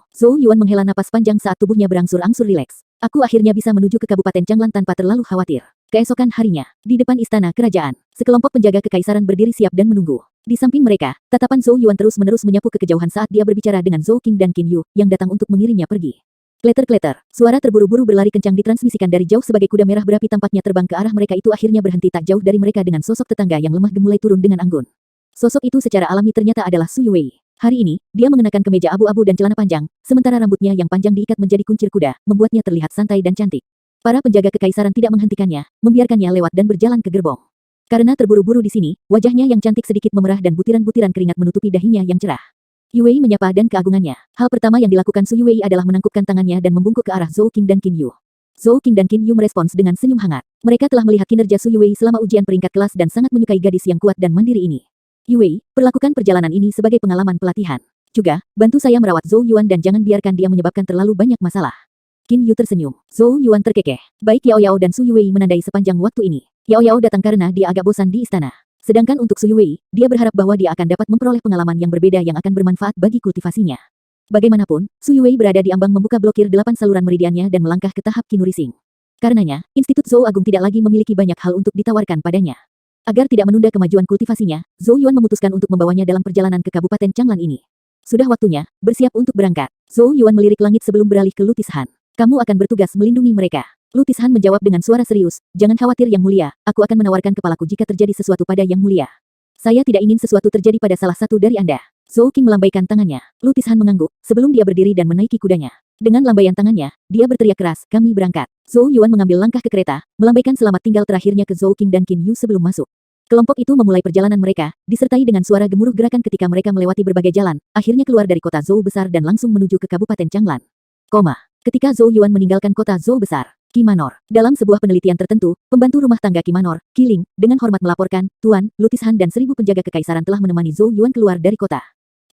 Zhou Yuan menghela napas panjang saat tubuhnya berangsur-angsur rileks. Aku akhirnya bisa menuju ke Kabupaten Changlan tanpa terlalu khawatir. Keesokan harinya, di depan istana kerajaan, sekelompok penjaga kekaisaran berdiri siap dan menunggu. Di samping mereka, tatapan Zhou Yuan terus-menerus menyapu ke kejauhan saat dia berbicara dengan Zhou Qing dan Qin Yu, yang datang untuk mengirimnya pergi. Kleter-kleter, suara terburu-buru berlari kencang ditransmisikan dari jauh sebagai kuda merah berapi tampaknya terbang ke arah mereka itu akhirnya berhenti tak jauh dari mereka dengan sosok tetangga yang lemah gemulai turun dengan anggun. Sosok itu secara alami ternyata adalah Su Yuwei. Hari ini, dia mengenakan kemeja abu-abu dan celana panjang, sementara rambutnya yang panjang diikat menjadi kuncir kuda, membuatnya terlihat santai dan cantik. Para penjaga kekaisaran tidak menghentikannya, membiarkannya lewat dan berjalan ke gerbong. Karena terburu-buru di sini, wajahnya yang cantik sedikit memerah dan butiran-butiran keringat menutupi dahinya yang cerah. Yuwei menyapa dan keagungannya. Hal pertama yang dilakukan Su Yuwei adalah menangkupkan tangannya dan membungkuk ke arah Zhou Qing dan Qin Yu. Zhou Qing dan Qin Yu merespons dengan senyum hangat. Mereka telah melihat kinerja Su Yuwei selama ujian peringkat kelas dan sangat menyukai gadis yang kuat dan mandiri ini. Yuwei, perlakukan perjalanan ini sebagai pengalaman pelatihan. Juga, bantu saya merawat Zhou Yuan dan jangan biarkan dia menyebabkan terlalu banyak masalah. Qin Yu tersenyum. Zhou Yuan terkekeh. Baik Yao Yao dan Su Yuwei menandai sepanjang waktu ini. Yao Yao datang karena dia agak bosan di istana. Sedangkan untuk Su Yuwei, dia berharap bahwa dia akan dapat memperoleh pengalaman yang berbeda yang akan bermanfaat bagi kultivasinya. Bagaimanapun, Su Yuwei berada di ambang membuka blokir 8 saluran meridiannya dan melangkah ke tahap Qinuri Sing. Karenanya, Institut Zhou Agung tidak lagi memiliki banyak hal untuk ditawarkan padanya. Agar tidak menunda kemajuan kultivasinya, Zhou Yuan memutuskan untuk membawanya dalam perjalanan ke Kabupaten Changlan ini. Sudah waktunya, bersiap untuk berangkat. Zhou Yuan melirik langit sebelum beralih ke Lutis Han. Kamu akan bertugas melindungi mereka. Lutis Han menjawab dengan suara serius, jangan khawatir Yang Mulia, aku akan menawarkan kepalaku jika terjadi sesuatu pada Yang Mulia. Saya tidak ingin sesuatu terjadi pada salah satu dari Anda. Zhou Qing melambaikan tangannya. Lutis Han mengangguk, sebelum dia berdiri dan menaiki kudanya. Dengan lambaian tangannya, dia berteriak keras, kami berangkat. Zhou Yuan mengambil langkah ke kereta, melambaikan selamat tinggal terakhirnya ke Zhou Qing dan Qin Yu sebelum masuk. Kelompok itu memulai perjalanan mereka, disertai dengan suara gemuruh gerakan ketika mereka melewati berbagai jalan, akhirnya keluar dari kota Zhou besar dan langsung menuju ke Kabupaten Changlan. Ketika Zhou Yuan meninggalkan kota Zhou besar, Qi Manor. Dalam sebuah penelitian tertentu, pembantu rumah tangga Qi Manor, Qi Ling, dengan hormat melaporkan, Tuan, Lutis Han dan 1000 penjaga kekaisaran telah menemani Zhou Yuan keluar dari kota.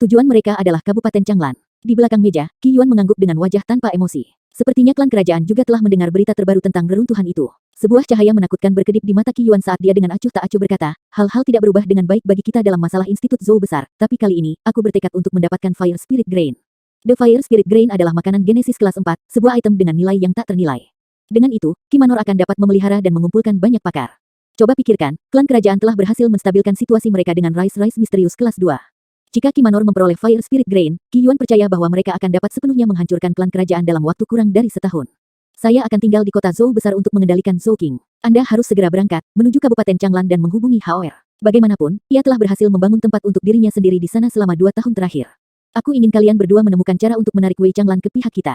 Tujuan mereka adalah Kabupaten Changlan. Di belakang meja, Qi Yuan mengangguk dengan wajah tanpa emosi. Sepertinya klan kerajaan juga telah mendengar berita terbaru tentang reruntuhan itu. Sebuah cahaya menakutkan berkedip di mata Qi Yuan saat dia dengan acuh tak acuh berkata, hal-hal tidak berubah dengan baik bagi kita dalam masalah Institut Zhou besar, tapi kali ini, aku bertekad untuk mendapatkan Fire Spirit Grain. The Fire Spirit Grain adalah makanan Genesis kelas 4, sebuah item dengan nilai yang tak ternilai. Dengan itu, Qi Manor akan dapat memelihara dan mengumpulkan banyak pakar. Coba pikirkan, klan kerajaan telah berhasil menstabilkan situasi mereka dengan Rice misterius kelas 2. Jika Qi Manor memperoleh Fire Spirit Grain, Qi Yuan percaya bahwa mereka akan dapat sepenuhnya menghancurkan klan kerajaan dalam waktu kurang dari setahun. Saya akan tinggal di kota Zhou besar untuk mengendalikan Zhou King. Anda harus segera berangkat, menuju Kabupaten Changlan dan menghubungi Haoer. Bagaimanapun, ia telah berhasil membangun tempat untuk dirinya sendiri di sana selama 2 tahun terakhir. Aku ingin kalian berdua menemukan cara untuk menarik Wei Changlan ke pihak kita.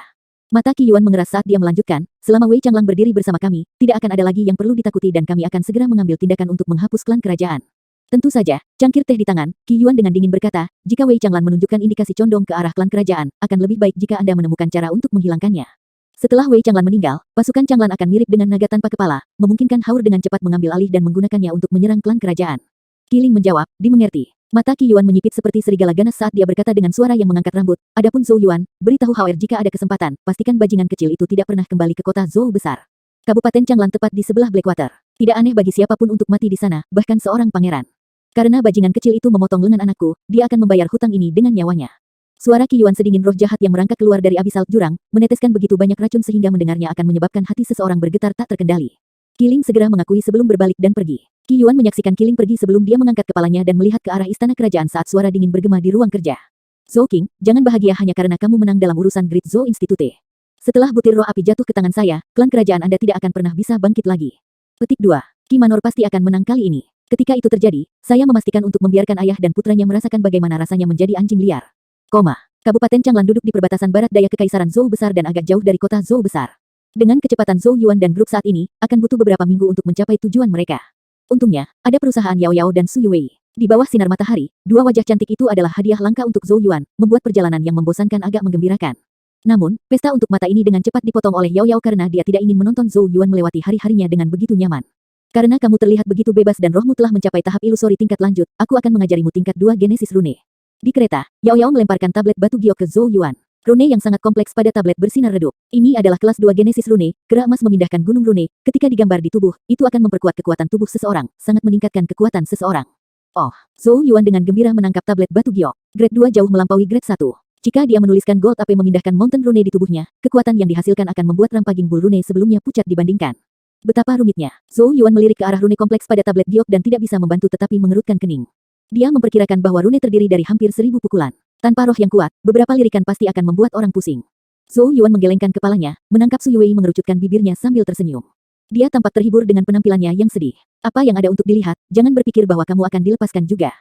Mata Qi Yuan mengeras saat dia melanjutkan, selama Wei Changlan berdiri bersama kami, tidak akan ada lagi yang perlu ditakuti dan kami akan segera mengambil tindakan untuk menghapus klan kerajaan. Tentu saja, cangkir teh di tangan, Qi Yuan dengan dingin berkata, jika Wei Changlan menunjukkan indikasi condong ke arah klan kerajaan, akan lebih baik jika Anda menemukan cara untuk menghilangkannya. Setelah Wei Changlan meninggal, pasukan Changlan akan mirip dengan naga tanpa kepala, memungkinkan Haur dengan cepat mengambil alih dan menggunakannya untuk menyerang klan kerajaan. Qiling menjawab, dimengerti. Mata Qi Yuan menyipit seperti serigala ganas saat dia berkata dengan suara yang mengangkat rambut, adapun Zhou Yuan, beritahu Haoer jika ada kesempatan, pastikan bajingan kecil itu tidak pernah kembali ke kota Zhou besar. Kabupaten Changlan tepat di sebelah Blackwater. Tidak aneh bagi siapapun untuk mati di sana, bahkan seorang pangeran. Karena bajingan kecil itu memotong lengan anakku, dia akan membayar hutang ini dengan nyawanya. Suara Qi Yuan sedingin roh jahat yang merangkak keluar dari abisal jurang, meneteskan begitu banyak racun sehingga mendengarnya akan menyebabkan hati seseorang bergetar tak terkendali. Qiling segera mengakui sebelum berbalik dan pergi. Qi Yuan menyaksikan Qiling pergi sebelum dia mengangkat kepalanya dan melihat ke arah istana kerajaan saat suara dingin bergema di ruang kerja. Zhou King, jangan bahagia hanya karena kamu menang dalam urusan Great Zhou Institute. Setelah butir roh api jatuh ke tangan saya, klan kerajaan Anda tidak akan pernah bisa bangkit lagi. Petik 2. Qi Manor pasti akan menang kali ini. Ketika itu terjadi, saya memastikan untuk membiarkan ayah dan putranya merasakan bagaimana rasanya menjadi anjing liar. Kabupaten Changlan duduk di perbatasan barat daya Kekaisaran Zhou besar dan agak jauh dari kota Zhou besar. Dengan kecepatan Zhou Yuan dan grup saat ini, akan butuh beberapa minggu untuk mencapai tujuan mereka. Untungnya, ada perusahaan Yao Yao dan Su Yuwei. Di bawah sinar matahari, dua wajah cantik itu adalah hadiah langka untuk Zhou Yuan, membuat perjalanan yang membosankan agak menggembirakan. Namun, pesta untuk mata ini dengan cepat dipotong oleh Yao Yao karena dia tidak ingin menonton Zhou Yuan melewati hari-harinya dengan begitu nyaman. Karena kamu terlihat begitu bebas dan rohmu telah mencapai tahap ilusori tingkat lanjut, aku akan mengajarimu tingkat 2 Genesis Rune. Di kereta, Yao Yao melemparkan tablet batu giok ke Zhou Yuan. Rune yang sangat kompleks pada tablet bersinar redup. Ini adalah kelas 2 Genesis Rune, kera emas memindahkan gunung rune, ketika digambar di tubuh, itu akan memperkuat kekuatan tubuh seseorang, sangat meningkatkan kekuatan seseorang. Oh, Zhou Yuan dengan gembira menangkap tablet batu giok. Grade 2 jauh melampaui grade 1. Jika dia menuliskan Gold AP memindahkan Mountain Rune di tubuhnya, kekuatan yang dihasilkan akan membuat Rampaging Bull Rune sebelumnya pucat dibandingkan. Betapa rumitnya. Zhou Yuan melirik ke arah rune kompleks pada tablet giok dan tidak bisa membantu tetapi mengerutkan kening. Dia memperkirakan bahwa rune terdiri dari hampir 1000 pukulan. Tanpa roh yang kuat, beberapa lirikan pasti akan membuat orang pusing. Zhou Yuan menggelengkan kepalanya, menangkap Su Yuwei mengerucutkan bibirnya sambil tersenyum. Dia tampak terhibur dengan penampilannya yang sedih. Apa yang ada untuk dilihat, jangan berpikir bahwa kamu akan dilepaskan juga.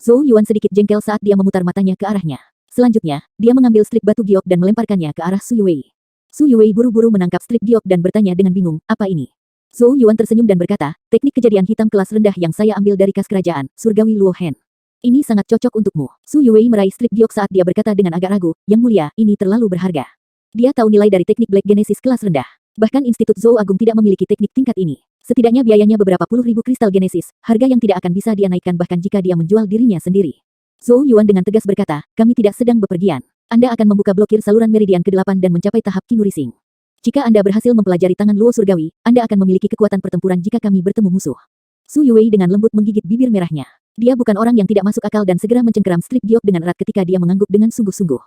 Zhou Yuan sedikit jengkel saat dia memutar matanya ke arahnya. Selanjutnya, dia mengambil strip batu giok dan melemparkannya ke arah Su Yuwei. Su Yuwei buru-buru menangkap strip giok dan bertanya dengan bingung, apa ini? Zhou Yuan tersenyum dan berkata, teknik kejadian hitam kelas rendah yang saya ambil dari kas kerajaan, Surgawi Luo Hen. Ini sangat cocok untukmu. Su Yuwei meraih strip giok saat dia berkata dengan agak ragu, yang mulia, ini terlalu berharga. Dia tahu nilai dari teknik Black Genesis kelas rendah. Bahkan Institut Zhou Agung tidak memiliki teknik tingkat ini. Setidaknya biayanya beberapa puluh ribu kristal Genesis, harga yang tidak akan bisa dia naikkan bahkan jika dia menjual dirinya sendiri. Zhou Yuan dengan tegas berkata, kami tidak sedang bepergian. Anda akan membuka blokir saluran meridian ke-8 dan mencapai tahap Qi Nurising. Jika Anda berhasil mempelajari tangan Luo Surgawi, Anda akan memiliki kekuatan pertempuran jika kami bertemu musuh. Su Yuwei dengan lembut menggigit bibir merahnya. Dia bukan orang yang tidak masuk akal dan segera mencengkeram strip giok dengan erat ketika dia mengangguk dengan sungguh-sungguh.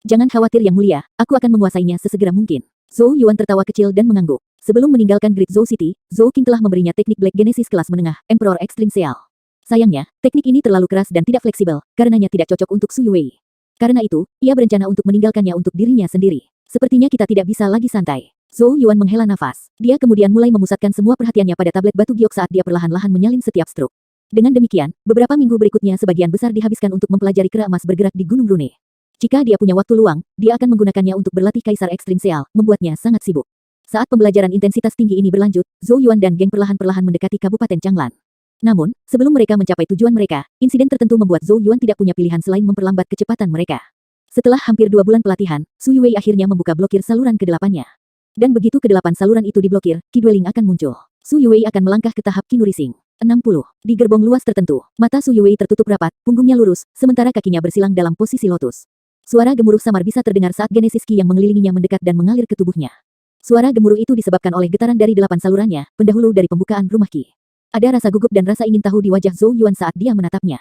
Jangan khawatir yang mulia, aku akan menguasainya sesegera mungkin. Zhou Yuan tertawa kecil dan mengangguk. Sebelum meninggalkan Great Zhou City, Zhou King telah memberinya teknik Black Genesis kelas menengah, Emperor Extreme Seal. Sayangnya, teknik ini terlalu keras dan tidak fleksibel, karenanya tidak cocok untuk Su Yuwei. Karena itu, ia berencana untuk meninggalkannya untuk dirinya sendiri. Sepertinya kita tidak bisa lagi santai. Zhou Yuan menghela nafas. Dia kemudian mulai memusatkan semua perhatiannya pada tablet batu giok saat dia perlahan-lahan menyalin setiap stroke. Dengan demikian, beberapa minggu berikutnya sebagian besar dihabiskan untuk mempelajari kera emas bergerak di Gunung Rune. Jika dia punya waktu luang, dia akan menggunakannya untuk berlatih Kaisar Extreme Seal, membuatnya sangat sibuk. Saat pembelajaran intensitas tinggi ini berlanjut, Zhou Yuan dan geng perlahan-perlahan mendekati Kabupaten Changlan. Namun, sebelum mereka mencapai tujuan mereka, insiden tertentu membuat Zhou Yuan tidak punya pilihan selain memperlambat kecepatan mereka. Setelah hampir 2 bulan pelatihan, Su Yuwei akhirnya membuka blokir saluran ke-8-nya. Dan begitu ke-8 saluran itu diblokir, Qi Dwelling akan muncul. Su Yuwei akan melangkah ke tahap Qi Nurising. 60. Di gerbong luas tertentu, mata Su Yuwei tertutup rapat, punggungnya lurus, sementara kakinya bersilang dalam posisi lotus. Suara gemuruh samar bisa terdengar saat Genesis Qi yang mengelilinginya mendekat dan mengalir ke tubuhnya. Suara gemuruh itu disebabkan oleh getaran dari 8 salurannya, pendahulu dari pembukaan rumah Qi. Ada rasa gugup dan rasa ingin tahu di wajah Zhou Yuan saat dia menatapnya.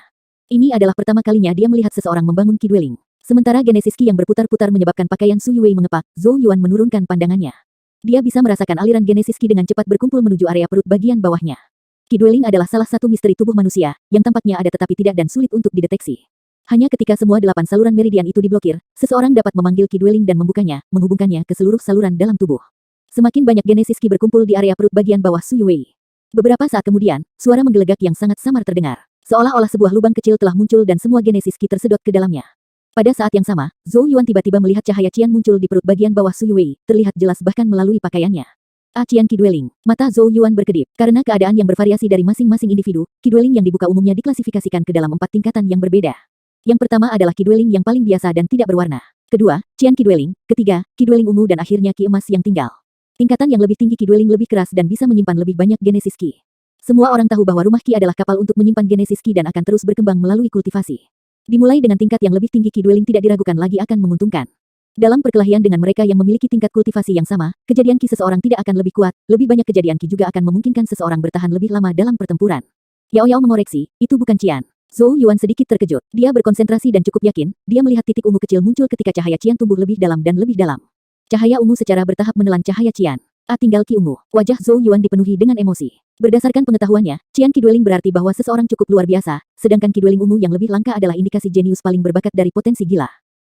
Ini adalah pertama kalinya dia melihat seseorang membangun Qi Dwelling. Sementara Genesis Qi yang berputar-putar menyebabkan pakaian Su Yuwei mengepak, Zhou Yuan menurunkan pandangannya. Dia bisa merasakan aliran Genesis Qi dengan cepat berkumpul menuju area perut bagian bawahnya. Qi Dwelling adalah salah satu misteri tubuh manusia, yang tampaknya ada tetapi tidak dan sulit untuk dideteksi. Hanya ketika semua 8 saluran meridian itu diblokir, seseorang dapat memanggil Qi Dwelling dan membukanya, menghubungkannya ke seluruh saluran dalam tubuh. Semakin banyak Genesis Qi berkumpul di area perut bagian bawah Su Yuwei. Beberapa saat kemudian, suara menggelegak yang sangat samar terdengar. Seolah-olah sebuah lubang kecil telah muncul dan semua Genesis Qi tersedot ke dalamnya. Pada saat yang sama, Zhou Yuan tiba-tiba melihat cahaya Qian muncul di perut bagian bawah Su Yuwei, terlihat jelas bahkan melalui pakaiannya. Qian Qi Dwelling. Mata Zhou Yuan berkedip. Karena keadaan yang bervariasi dari masing-masing individu, Qi Dwelling yang dibuka umumnya diklasifikasikan ke dalam 4 tingkatan yang berbeda. Yang pertama adalah Qi Dwelling yang paling biasa dan tidak berwarna. Kedua, Qian Qi Dwelling. Ketiga, Qi Dwelling ungu dan akhirnya Qi emas yang tinggal. Tingkatan yang lebih tinggi Qi Dwelling lebih keras dan bisa menyimpan lebih banyak Genesis Qi. Semua orang tahu bahwa rumah Qi adalah kapal untuk menyimpan Genesis Qi dan akan terus berkembang melalui kultivasi. Dimulai dengan tingkat yang lebih tinggi Qi Dwelling tidak diragukan lagi akan menguntungkan. Dalam perkelahian dengan mereka yang memiliki tingkat kultivasi yang sama, kejadian Qi seseorang tidak akan lebih kuat, lebih banyak kejadian Qi juga akan memungkinkan seseorang bertahan lebih lama dalam pertempuran. Yao Yao mengoreksi, itu bukan Qian. Zhou Yuan sedikit terkejut. Dia berkonsentrasi dan cukup yakin, dia melihat titik ungu kecil muncul ketika cahaya Qian tumbuh lebih dalam dan lebih dalam. Cahaya ungu secara bertahap menelan cahaya Qian. Tinggal Qi ungu. Wajah Zhou Yuan dipenuhi dengan emosi. Berdasarkan pengetahuannya, Qian Qi Dwelling berarti bahwa seseorang cukup luar biasa, sedangkan Qi Dwelling ungu yang lebih langka adalah indikasi jenius paling berbakat dari potensi gila.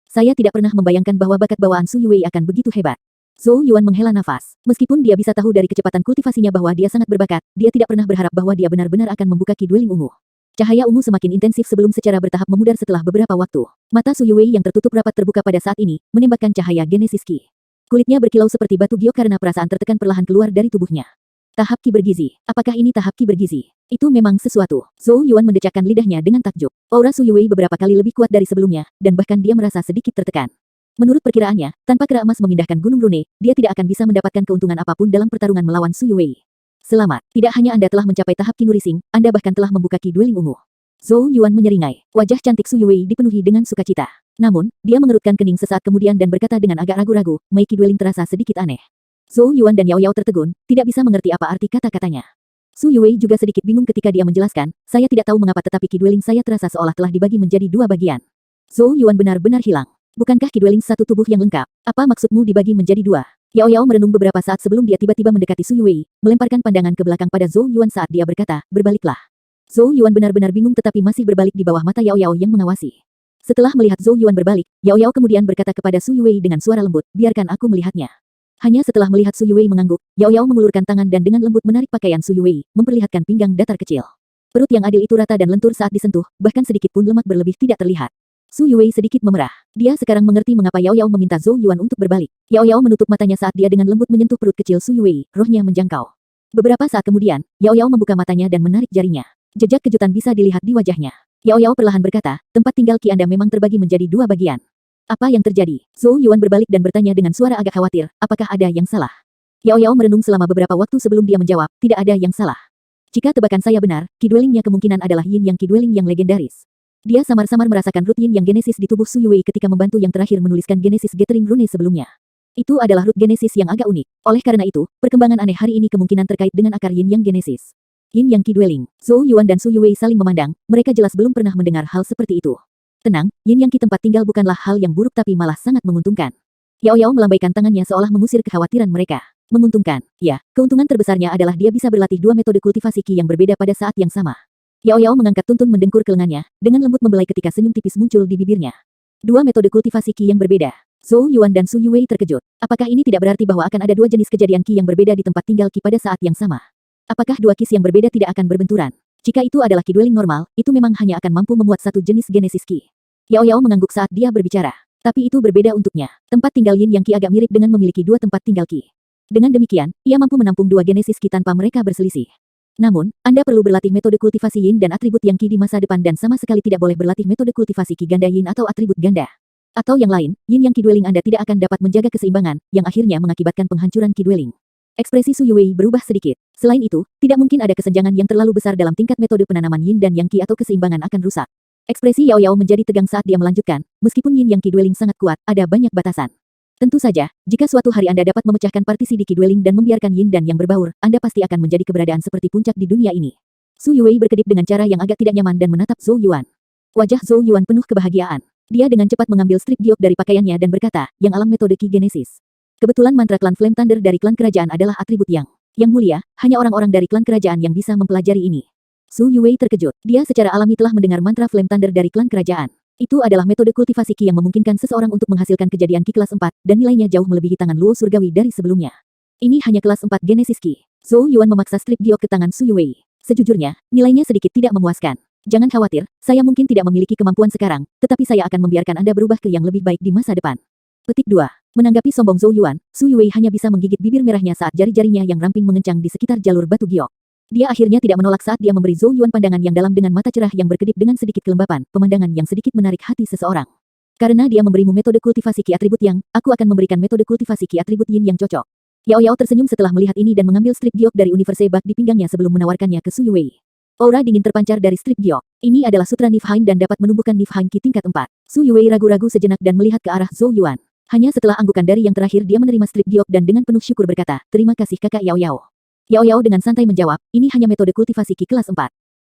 Saya tidak pernah membayangkan bahwa bakat bawaan Su Yuwei akan begitu hebat. Zhou Yuan menghela nafas. Meskipun dia bisa tahu dari kecepatan kultivasinya bahwa dia sangat berbakat, dia tidak pernah berharap bahwa dia benar-benar akan membuka Qi Dwelling ungu. Cahaya ungu semakin intensif sebelum secara bertahap memudar setelah beberapa waktu. Mata Su Yuwei yang tertutup rapat terbuka pada saat ini, menembakkan cahaya Genesis Qi. Kulitnya berkilau seperti batu giok karena perasaan tertekan perlahan keluar dari tubuhnya. Tahap Qi bergizi. Apakah ini tahap Qi bergizi? Itu memang sesuatu. Zhou Yuan mendecakkan lidahnya dengan takjub. Aura Su Yuwei beberapa kali lebih kuat dari sebelumnya, dan bahkan dia merasa sedikit tertekan. Menurut perkiraannya, tanpa kera emas memindahkan Gunung Rune, dia tidak akan bisa mendapatkan keuntungan apapun dalam pertarungan melawan Su Yuwei. Selamat. Tidak hanya Anda telah mencapai tahap Qi Nurising, Anda bahkan telah membuka Qi Dwelling ungu. Zhou Yuan menyeringai. Wajah cantik Su Yuwei dipenuhi dengan sukacita. Namun, dia mengerutkan kening sesaat kemudian dan berkata dengan agak ragu-ragu, Qi Dwelling terasa sedikit aneh. Zhou Yuan dan Yao Yao tertegun, tidak bisa mengerti apa arti kata-katanya. Su Yuwei juga sedikit bingung ketika dia menjelaskan, saya tidak tahu mengapa tetapi Qi Dwelling saya terasa seolah telah dibagi menjadi 2 bagian. Zhou Yuan benar-benar hilang. Bukankah Qi Dwelling satu tubuh yang lengkap? Apa maksudmu dibagi menjadi 2? Yao Yao merenung beberapa saat sebelum dia tiba-tiba mendekati Su Yuwei, melemparkan pandangan ke belakang pada Zhou Yuan saat dia berkata, berbaliklah. Zhou Yuan benar-benar bingung tetapi masih berbalik di bawah mata Yao Yao yang mengawasi. Setelah melihat Zhou Yuan berbalik, Yao Yao kemudian berkata kepada Su Yuwei dengan suara lembut, biarkan aku melihatnya. Hanya setelah melihat Su Yuwei mengangguk, Yao Yao mengulurkan tangan dan dengan lembut menarik pakaian Su Yuwei, memperlihatkan pinggang datar kecil. Perut yang adil itu rata dan lentur saat disentuh, bahkan sedikit pun lemak berlebih tidak terlihat. Su Yuwei sedikit memerah. Dia sekarang mengerti mengapa Yao Yao meminta Zhou Yuan untuk berbalik. Yao Yao menutup matanya saat dia dengan lembut menyentuh perut kecil Su Yuwei, rohnya menjangkau. Beberapa saat kemudian, Yao Yao membuka matanya dan menarik jarinya. Jejak kejutan bisa dilihat di wajahnya. Yao Yao perlahan berkata, tempat tinggal Qi Anda memang terbagi menjadi 2 bagian. Apa yang terjadi? Zhou Yuan berbalik dan bertanya dengan suara agak khawatir, apakah ada yang salah? Yao Yao merenung selama beberapa waktu sebelum dia menjawab, tidak ada yang salah. Jika tebakan saya benar, Qi Dwellingnya kemungkinan adalah Yin Yang Qi Dwelling yang legendaris. Dia samar-samar merasakan root Yin Yang Genesis di tubuh Su Yuwei ketika membantu yang terakhir menuliskan Genesis Gathering Rune sebelumnya. Itu adalah root Genesis yang agak unik. Oleh karena itu, perkembangan aneh hari ini kemungkinan terkait dengan akar Yin Yang Genesis. Yin Yang Qi Dwelling. Zhou Yuan dan Su Yuwei saling memandang, mereka jelas belum pernah mendengar hal seperti itu. Tenang, Yin Yang Qi tempat tinggal bukanlah hal yang buruk tapi malah sangat menguntungkan. Yao Yao melambaikan tangannya seolah mengusir kekhawatiran mereka. Menguntungkan, ya, keuntungan terbesarnya adalah dia bisa berlatih 2 metode kultivasi Qi yang berbeda pada saat yang sama. Yao Yao mengangkat tuntun mendengkur ke lengannya, dengan lembut membelai ketika senyum tipis muncul di bibirnya. 2 metode kultivasi Qi yang berbeda. Zhou Yuan dan Su Yuwei terkejut. Apakah ini tidak berarti bahwa akan ada 2 jenis kejadian Qi yang berbeda di tempat tinggal Qi pada saat yang sama? Apakah 2 Qi yang berbeda tidak akan berbenturan? Jika itu adalah Qi Dwelling normal, itu memang hanya akan mampu memuat satu jenis Genesis Qi. Yao Yao mengangguk saat dia berbicara. Tapi itu berbeda untuknya. Tempat tinggal Yin Yang Qi agak mirip dengan memiliki 2 tempat tinggal Qi. Dengan demikian, ia mampu menampung 2 Genesis Qi tanpa mereka berselisih. Namun, Anda perlu berlatih metode kultivasi Yin dan atribut Yang Qi di masa depan dan sama sekali tidak boleh berlatih metode kultivasi Qi ganda Yin atau atribut ganda. Atau yang lain, Yin Yang Qi Dwelling Anda tidak akan dapat menjaga keseimbangan, yang akhirnya mengakibatkan penghancuran Qi Dwelling. Ekspresi Su Yuwei berubah sedikit. Selain itu, tidak mungkin ada kesenjangan yang terlalu besar dalam tingkat metode penanaman Yin dan Yang Qi atau keseimbangan akan rusak. Ekspresi Yao Yao menjadi tegang saat dia melanjutkan, meskipun Yin Yang Qi Dwelling sangat kuat, ada banyak batasan. Tentu saja, jika suatu hari Anda dapat memecahkan partisi di Qi Dwelling dan membiarkan Yin dan Yang berbaur, Anda pasti akan menjadi keberadaan seperti puncak di dunia ini. Su Yuwei berkedip dengan cara yang agak tidak nyaman dan menatap Zhou Yuan. Wajah Zhou Yuan penuh kebahagiaan. Dia dengan cepat mengambil strip giok dari pakaiannya dan berkata, yang alam metode Qi Genesis. Kebetulan mantra klan Flame Thunder dari klan kerajaan adalah atribut yang mulia, hanya orang-orang dari klan kerajaan yang bisa mempelajari ini. Su Yuwei terkejut. Dia secara alami telah mendengar mantra Flame Thunder dari klan kerajaan. Itu adalah metode kultivasi Qi yang memungkinkan seseorang untuk menghasilkan kejadian Qi kelas 4, dan nilainya jauh melebihi tangan Luo surgawi dari sebelumnya. Ini hanya kelas 4 Genesis Qi. Zhou Yuan memaksa strip giok ke tangan Su Yuwei. Sejujurnya, nilainya sedikit tidak memuaskan. Jangan khawatir, saya mungkin tidak memiliki kemampuan sekarang, tetapi saya akan membiarkan Anda berubah ke yang lebih baik di masa depan. Petik 2. Menanggapi sombong Zhou Yuan, Su Yuwei hanya bisa menggigit bibir merahnya saat jari-jarinya yang ramping mengencang di sekitar jalur batu giok. Dia akhirnya tidak menolak saat dia memberi Zhou Yuan pandangan yang dalam dengan mata cerah yang berkedip dengan sedikit kelembapan, pemandangan yang sedikit menarik hati seseorang. Karena dia memberimu metode kultivasi Qi atribut Yang, aku akan memberikan metode kultivasi Qi atribut Yin yang cocok. Yao Yao tersenyum setelah melihat ini dan mengambil strip giok dari Universe Bak di pinggangnya sebelum menawarkannya ke Su Yuwei. Aura dingin terpancar dari strip giok. Ini adalah sutra Niflheim dan dapat menumbuhkan Niflheim Qi tingkat 4. Su Yuwei ragu-ragu sejenak dan melihat ke arah Zhou Yuan. Hanya setelah anggukan dari yang terakhir dia menerima strip giok dan dengan penuh syukur berkata, terima kasih kakak Yao Yao. Yao Yao dengan santai menjawab, ini hanya metode kultivasi Qi kelas 4.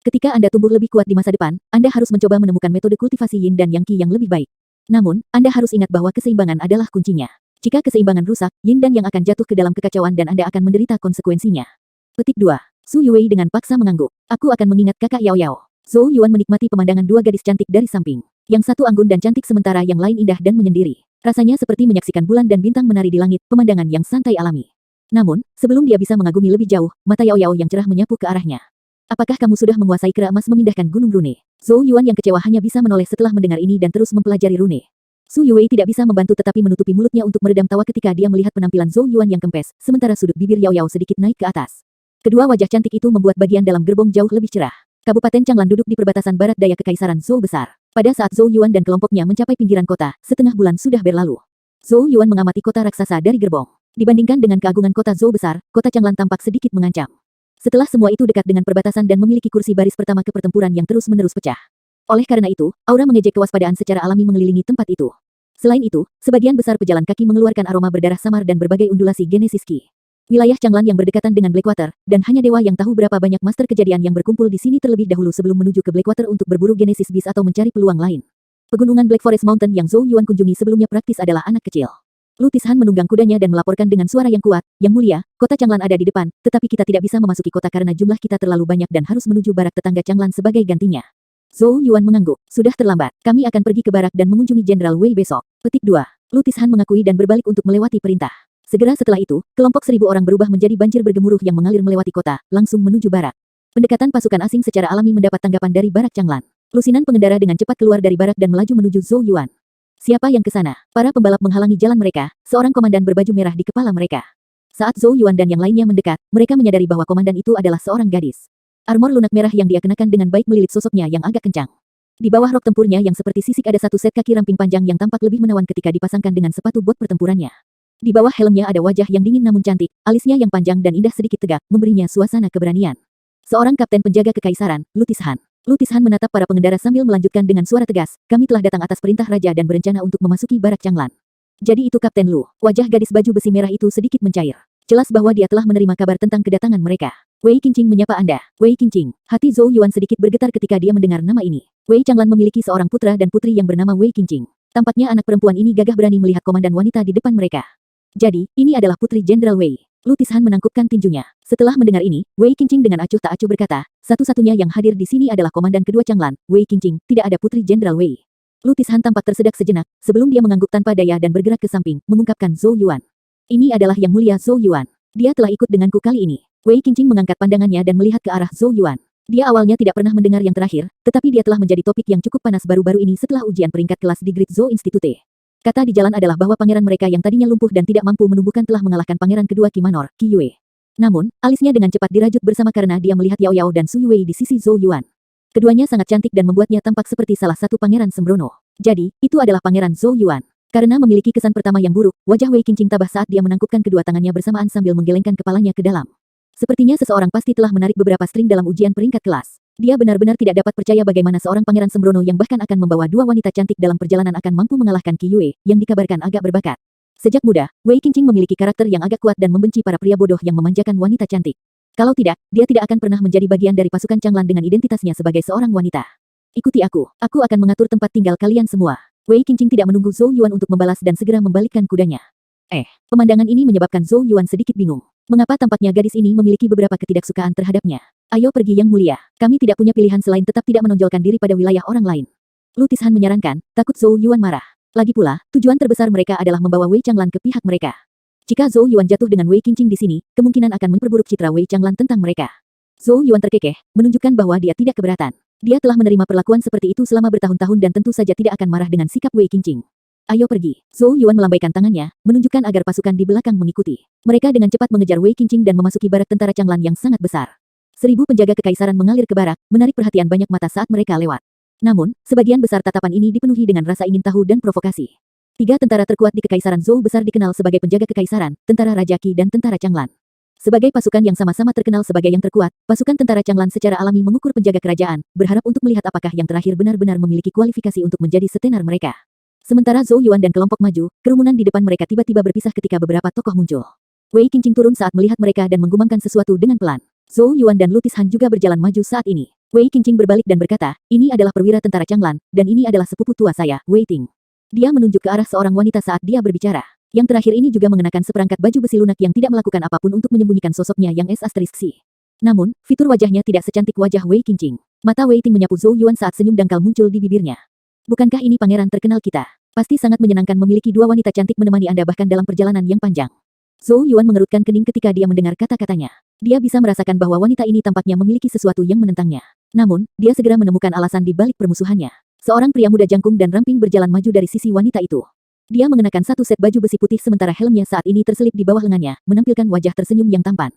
Ketika Anda tumbuh lebih kuat di masa depan, Anda harus mencoba menemukan metode kultivasi Yin dan Yang Qi yang lebih baik. Namun, Anda harus ingat bahwa keseimbangan adalah kuncinya. Jika keseimbangan rusak, Yin dan Yang akan jatuh ke dalam kekacauan dan Anda akan menderita konsekuensinya. Petik 2. Su Yuwei dengan paksa mengangguk. Aku akan mengingat kakak Yao Yao. Zhou Yuan menikmati pemandangan dua gadis cantik dari samping. Yang satu anggun dan cantik sementara yang lain indah dan menyendiri. Rasanya seperti menyaksikan bulan dan bintang menari di langit, pemandangan yang santai alami. Namun, sebelum dia bisa mengagumi lebih jauh, mata Yao Yao yang cerah menyapu ke arahnya. Apakah kamu sudah menguasai kera emas memindahkan gunung rune? Zhou Yuan yang kecewa hanya bisa menoleh setelah mendengar ini dan terus mempelajari rune. Su Yuwei tidak bisa membantu tetapi menutupi mulutnya untuk meredam tawa ketika dia melihat penampilan Zhou Yuan yang kempes, sementara sudut bibir Yao Yao sedikit naik ke atas. Kedua wajah cantik itu membuat bagian dalam gerbong jauh lebih cerah. Kabupaten Changlan duduk di perbatasan barat daya Kekaisaran Zhou besar. Pada saat Zhou Yuan dan kelompoknya mencapai pinggiran kota, setengah bulan sudah berlalu. Zhou Yuan mengamati kota raksasa dari gerbong. Dibandingkan dengan keagungan kota Zhou besar, kota Changlan tampak sedikit mengancam. Setelah semua itu dekat dengan perbatasan dan memiliki kursi baris pertama ke pertempuran yang terus-menerus pecah. Oleh karena itu, aura mengejek kewaspadaan secara alami mengelilingi tempat itu. Selain itu, sebagian besar pejalan kaki mengeluarkan aroma berdarah samar dan berbagai undulasi Genesis Qi. Wilayah Changlan yang berdekatan dengan Blackwater, dan hanya dewa yang tahu berapa banyak master kejadian yang berkumpul di sini terlebih dahulu sebelum menuju ke Blackwater untuk berburu Genesis Beast atau mencari peluang lain. Pegunungan Black Forest Mountain yang Zhou Yuan kunjungi sebelumnya praktis adalah anak kecil. Lutis Han menunggang kudanya dan melaporkan dengan suara yang kuat, yang mulia, kota Changlan ada di depan, tetapi kita tidak bisa memasuki kota karena jumlah kita terlalu banyak dan harus menuju barak tetangga Changlan sebagai gantinya. Zhou Yuan mengangguk, sudah terlambat, kami akan pergi ke barak dan mengunjungi Jenderal Wei besok. Petik 2. Lutis Han mengakui dan berbalik untuk melewati perintah. Segera setelah itu, kelompok 1000 orang berubah menjadi banjir bergemuruh yang mengalir melewati kota, langsung menuju barak. Pendekatan pasukan asing secara alami mendapat tanggapan dari barak Changlan. Lusinan pengendara dengan cepat keluar dari barak dan melaju menuju Zhou Yuan. Siapa yang ke sana? Para pembalap menghalangi jalan mereka, seorang komandan berbaju merah di kepala mereka. Saat Zhou Yuan dan yang lainnya mendekat, mereka menyadari bahwa komandan itu adalah seorang gadis. Armor lunak merah yang dia kenakan dengan baik melilit sosoknya yang agak kencang. Di bawah rok tempurnya yang seperti sisik ada satu set kaki ramping panjang yang tampak lebih menawan ketika dipasangkan dengan sepatu bot pertempurannya. Di bawah helmnya ada wajah yang dingin namun cantik, alisnya yang panjang dan indah sedikit tegak, memberinya suasana keberanian. Seorang kapten penjaga kekaisaran, Lutis Han. Lutis Han menatap para pengendara sambil melanjutkan dengan suara tegas, kami telah datang atas perintah raja dan berencana untuk memasuki barak Changlan. Jadi itu Kapten Lu. Wajah gadis baju besi merah itu sedikit mencair. Jelas bahwa dia telah menerima kabar tentang kedatangan mereka. Wei Qingqing menyapa Anda. Wei Qingqing. Hati Zhou Yuan sedikit bergetar ketika dia mendengar nama ini. Wei Changlan memiliki seorang putra dan putri yang bernama Wei Qingqing. Tampaknya anak perempuan ini gagah berani melihat komandan wanita di depan mereka. Jadi, ini adalah putri Jenderal Wei. Lutis Han menangkupkan tinjunya. Setelah mendengar ini, Wei Qingqing dengan acuh tak acuh berkata, satu-satunya yang hadir di sini adalah komandan kedua Changlan, Wei Qingqing, tidak ada putri Jenderal Wei. Lutis Han tampak tersedak sejenak, sebelum dia mengangguk tanpa daya dan bergerak ke samping, mengungkapkan Zhou Yuan. Ini adalah yang mulia Zhou Yuan. Dia telah ikut denganku kali ini. Wei Qingqing mengangkat pandangannya dan melihat ke arah Zhou Yuan. Dia awalnya tidak pernah mendengar yang terakhir, tetapi dia telah menjadi topik yang cukup panas baru-baru ini setelah ujian peringkat kelas di Great Zhou Institute. Kata di jalan adalah bahwa pangeran mereka yang tadinya lumpuh dan tidak mampu menumbuhkan telah mengalahkan pangeran kedua Qi Manor, Qi Yue. Namun, alisnya dengan cepat dirajut bersama karena dia melihat Yao Yao dan Su Yuwei di sisi Zhou Yuan. Keduanya sangat cantik dan membuatnya tampak seperti salah satu pangeran sembrono. Jadi, itu adalah pangeran Zhou Yuan. Karena memiliki kesan pertama yang buruk, wajah Wei Qingqing tabah saat dia menangkupkan kedua tangannya bersamaan sambil menggelengkan kepalanya ke dalam. Sepertinya seseorang pasti telah menarik beberapa string dalam ujian peringkat kelas. Dia benar-benar tidak dapat percaya bagaimana seorang pangeran sembrono yang bahkan akan membawa dua wanita cantik dalam perjalanan akan mampu mengalahkan Qi Yue, yang dikabarkan agak berbakat. Sejak muda, Wei Qingqing memiliki karakter yang agak kuat dan membenci para pria bodoh yang memanjakan wanita cantik. Kalau tidak, dia tidak akan pernah menjadi bagian dari pasukan Changlan dengan identitasnya sebagai seorang wanita. Ikuti aku akan mengatur tempat tinggal kalian semua. Wei Qingqing tidak menunggu Zhou Yuan untuk membalas dan segera membalikkan kudanya. Pemandangan ini menyebabkan Zhou Yuan sedikit bingung. Mengapa tampaknya gadis ini memiliki beberapa ketidaksukaan terhadapnya? Ayo pergi yang mulia, kami tidak punya pilihan selain tetap tidak menonjolkan diri pada wilayah orang lain. Lu Tishan menyarankan, takut Zhou Yuan marah. Lagi pula, tujuan terbesar mereka adalah membawa Wei Changlan ke pihak mereka. Jika Zhou Yuan jatuh dengan Wei Qingqing di sini, kemungkinan akan memperburuk citra Wei Changlan tentang mereka. Zhou Yuan terkekeh, menunjukkan bahwa dia tidak keberatan. Dia telah menerima perlakuan seperti itu selama bertahun-tahun dan tentu saja tidak akan marah dengan sikap Wei Qingqing. Ayo pergi. Zhou Yuan melambaikan tangannya, menunjukkan agar pasukan di belakang mengikuti. Mereka dengan cepat mengejar Wei Qingqing dan memasuki barak tentara Changlan yang sangat besar. 1000 penjaga kekaisaran mengalir ke barak, menarik perhatian banyak mata saat mereka lewat. Namun, sebagian besar tatapan ini dipenuhi dengan rasa ingin tahu dan provokasi. 3 tentara terkuat di kekaisaran Zhou besar dikenal sebagai penjaga kekaisaran, tentara Raja Qi dan tentara Changlan. Sebagai pasukan yang sama-sama terkenal sebagai yang terkuat, pasukan tentara Changlan secara alami mengukur penjaga kerajaan, berharap untuk melihat apakah yang terakhir benar-benar memiliki kualifikasi untuk menjadi setenar mereka. Sementara Zhou Yuan dan kelompok maju, kerumunan di depan mereka tiba-tiba berpisah ketika beberapa tokoh muncul. Wei Qingqing turun saat melihat mereka dan menggumamkan sesuatu dengan pelan. Zhou Yuan dan Lu Tishan juga berjalan maju saat ini. Wei Qingqing berbalik dan berkata, ini adalah perwira tentara Changlan, dan ini adalah sepupu tua saya, Wei Ting. Dia menunjuk ke arah seorang wanita saat dia berbicara. Yang terakhir ini juga mengenakan seperangkat baju besi lunak yang tidak melakukan apapun untuk menyembunyikan sosoknya yang S**. Namun, fitur wajahnya tidak secantik wajah Wei Qingqing. Mata Wei Ting menyapu Zhou Yuan saat senyum dangkal muncul di bibirnya. Bukankah ini pangeran terkenal kita? Pasti sangat menyenangkan memiliki 2 wanita cantik menemani Anda bahkan dalam perjalanan yang panjang. Zhou Yuan mengerutkan kening ketika dia mendengar kata-katanya. Dia bisa merasakan bahwa wanita ini tampaknya memiliki sesuatu yang menentangnya. Namun, dia segera menemukan alasan di balik permusuhannya. Seorang pria muda jangkung dan ramping berjalan maju dari sisi wanita itu. Dia mengenakan satu set baju besi putih sementara helmnya saat ini terselip di bawah lengannya, menampilkan wajah tersenyum yang tampan.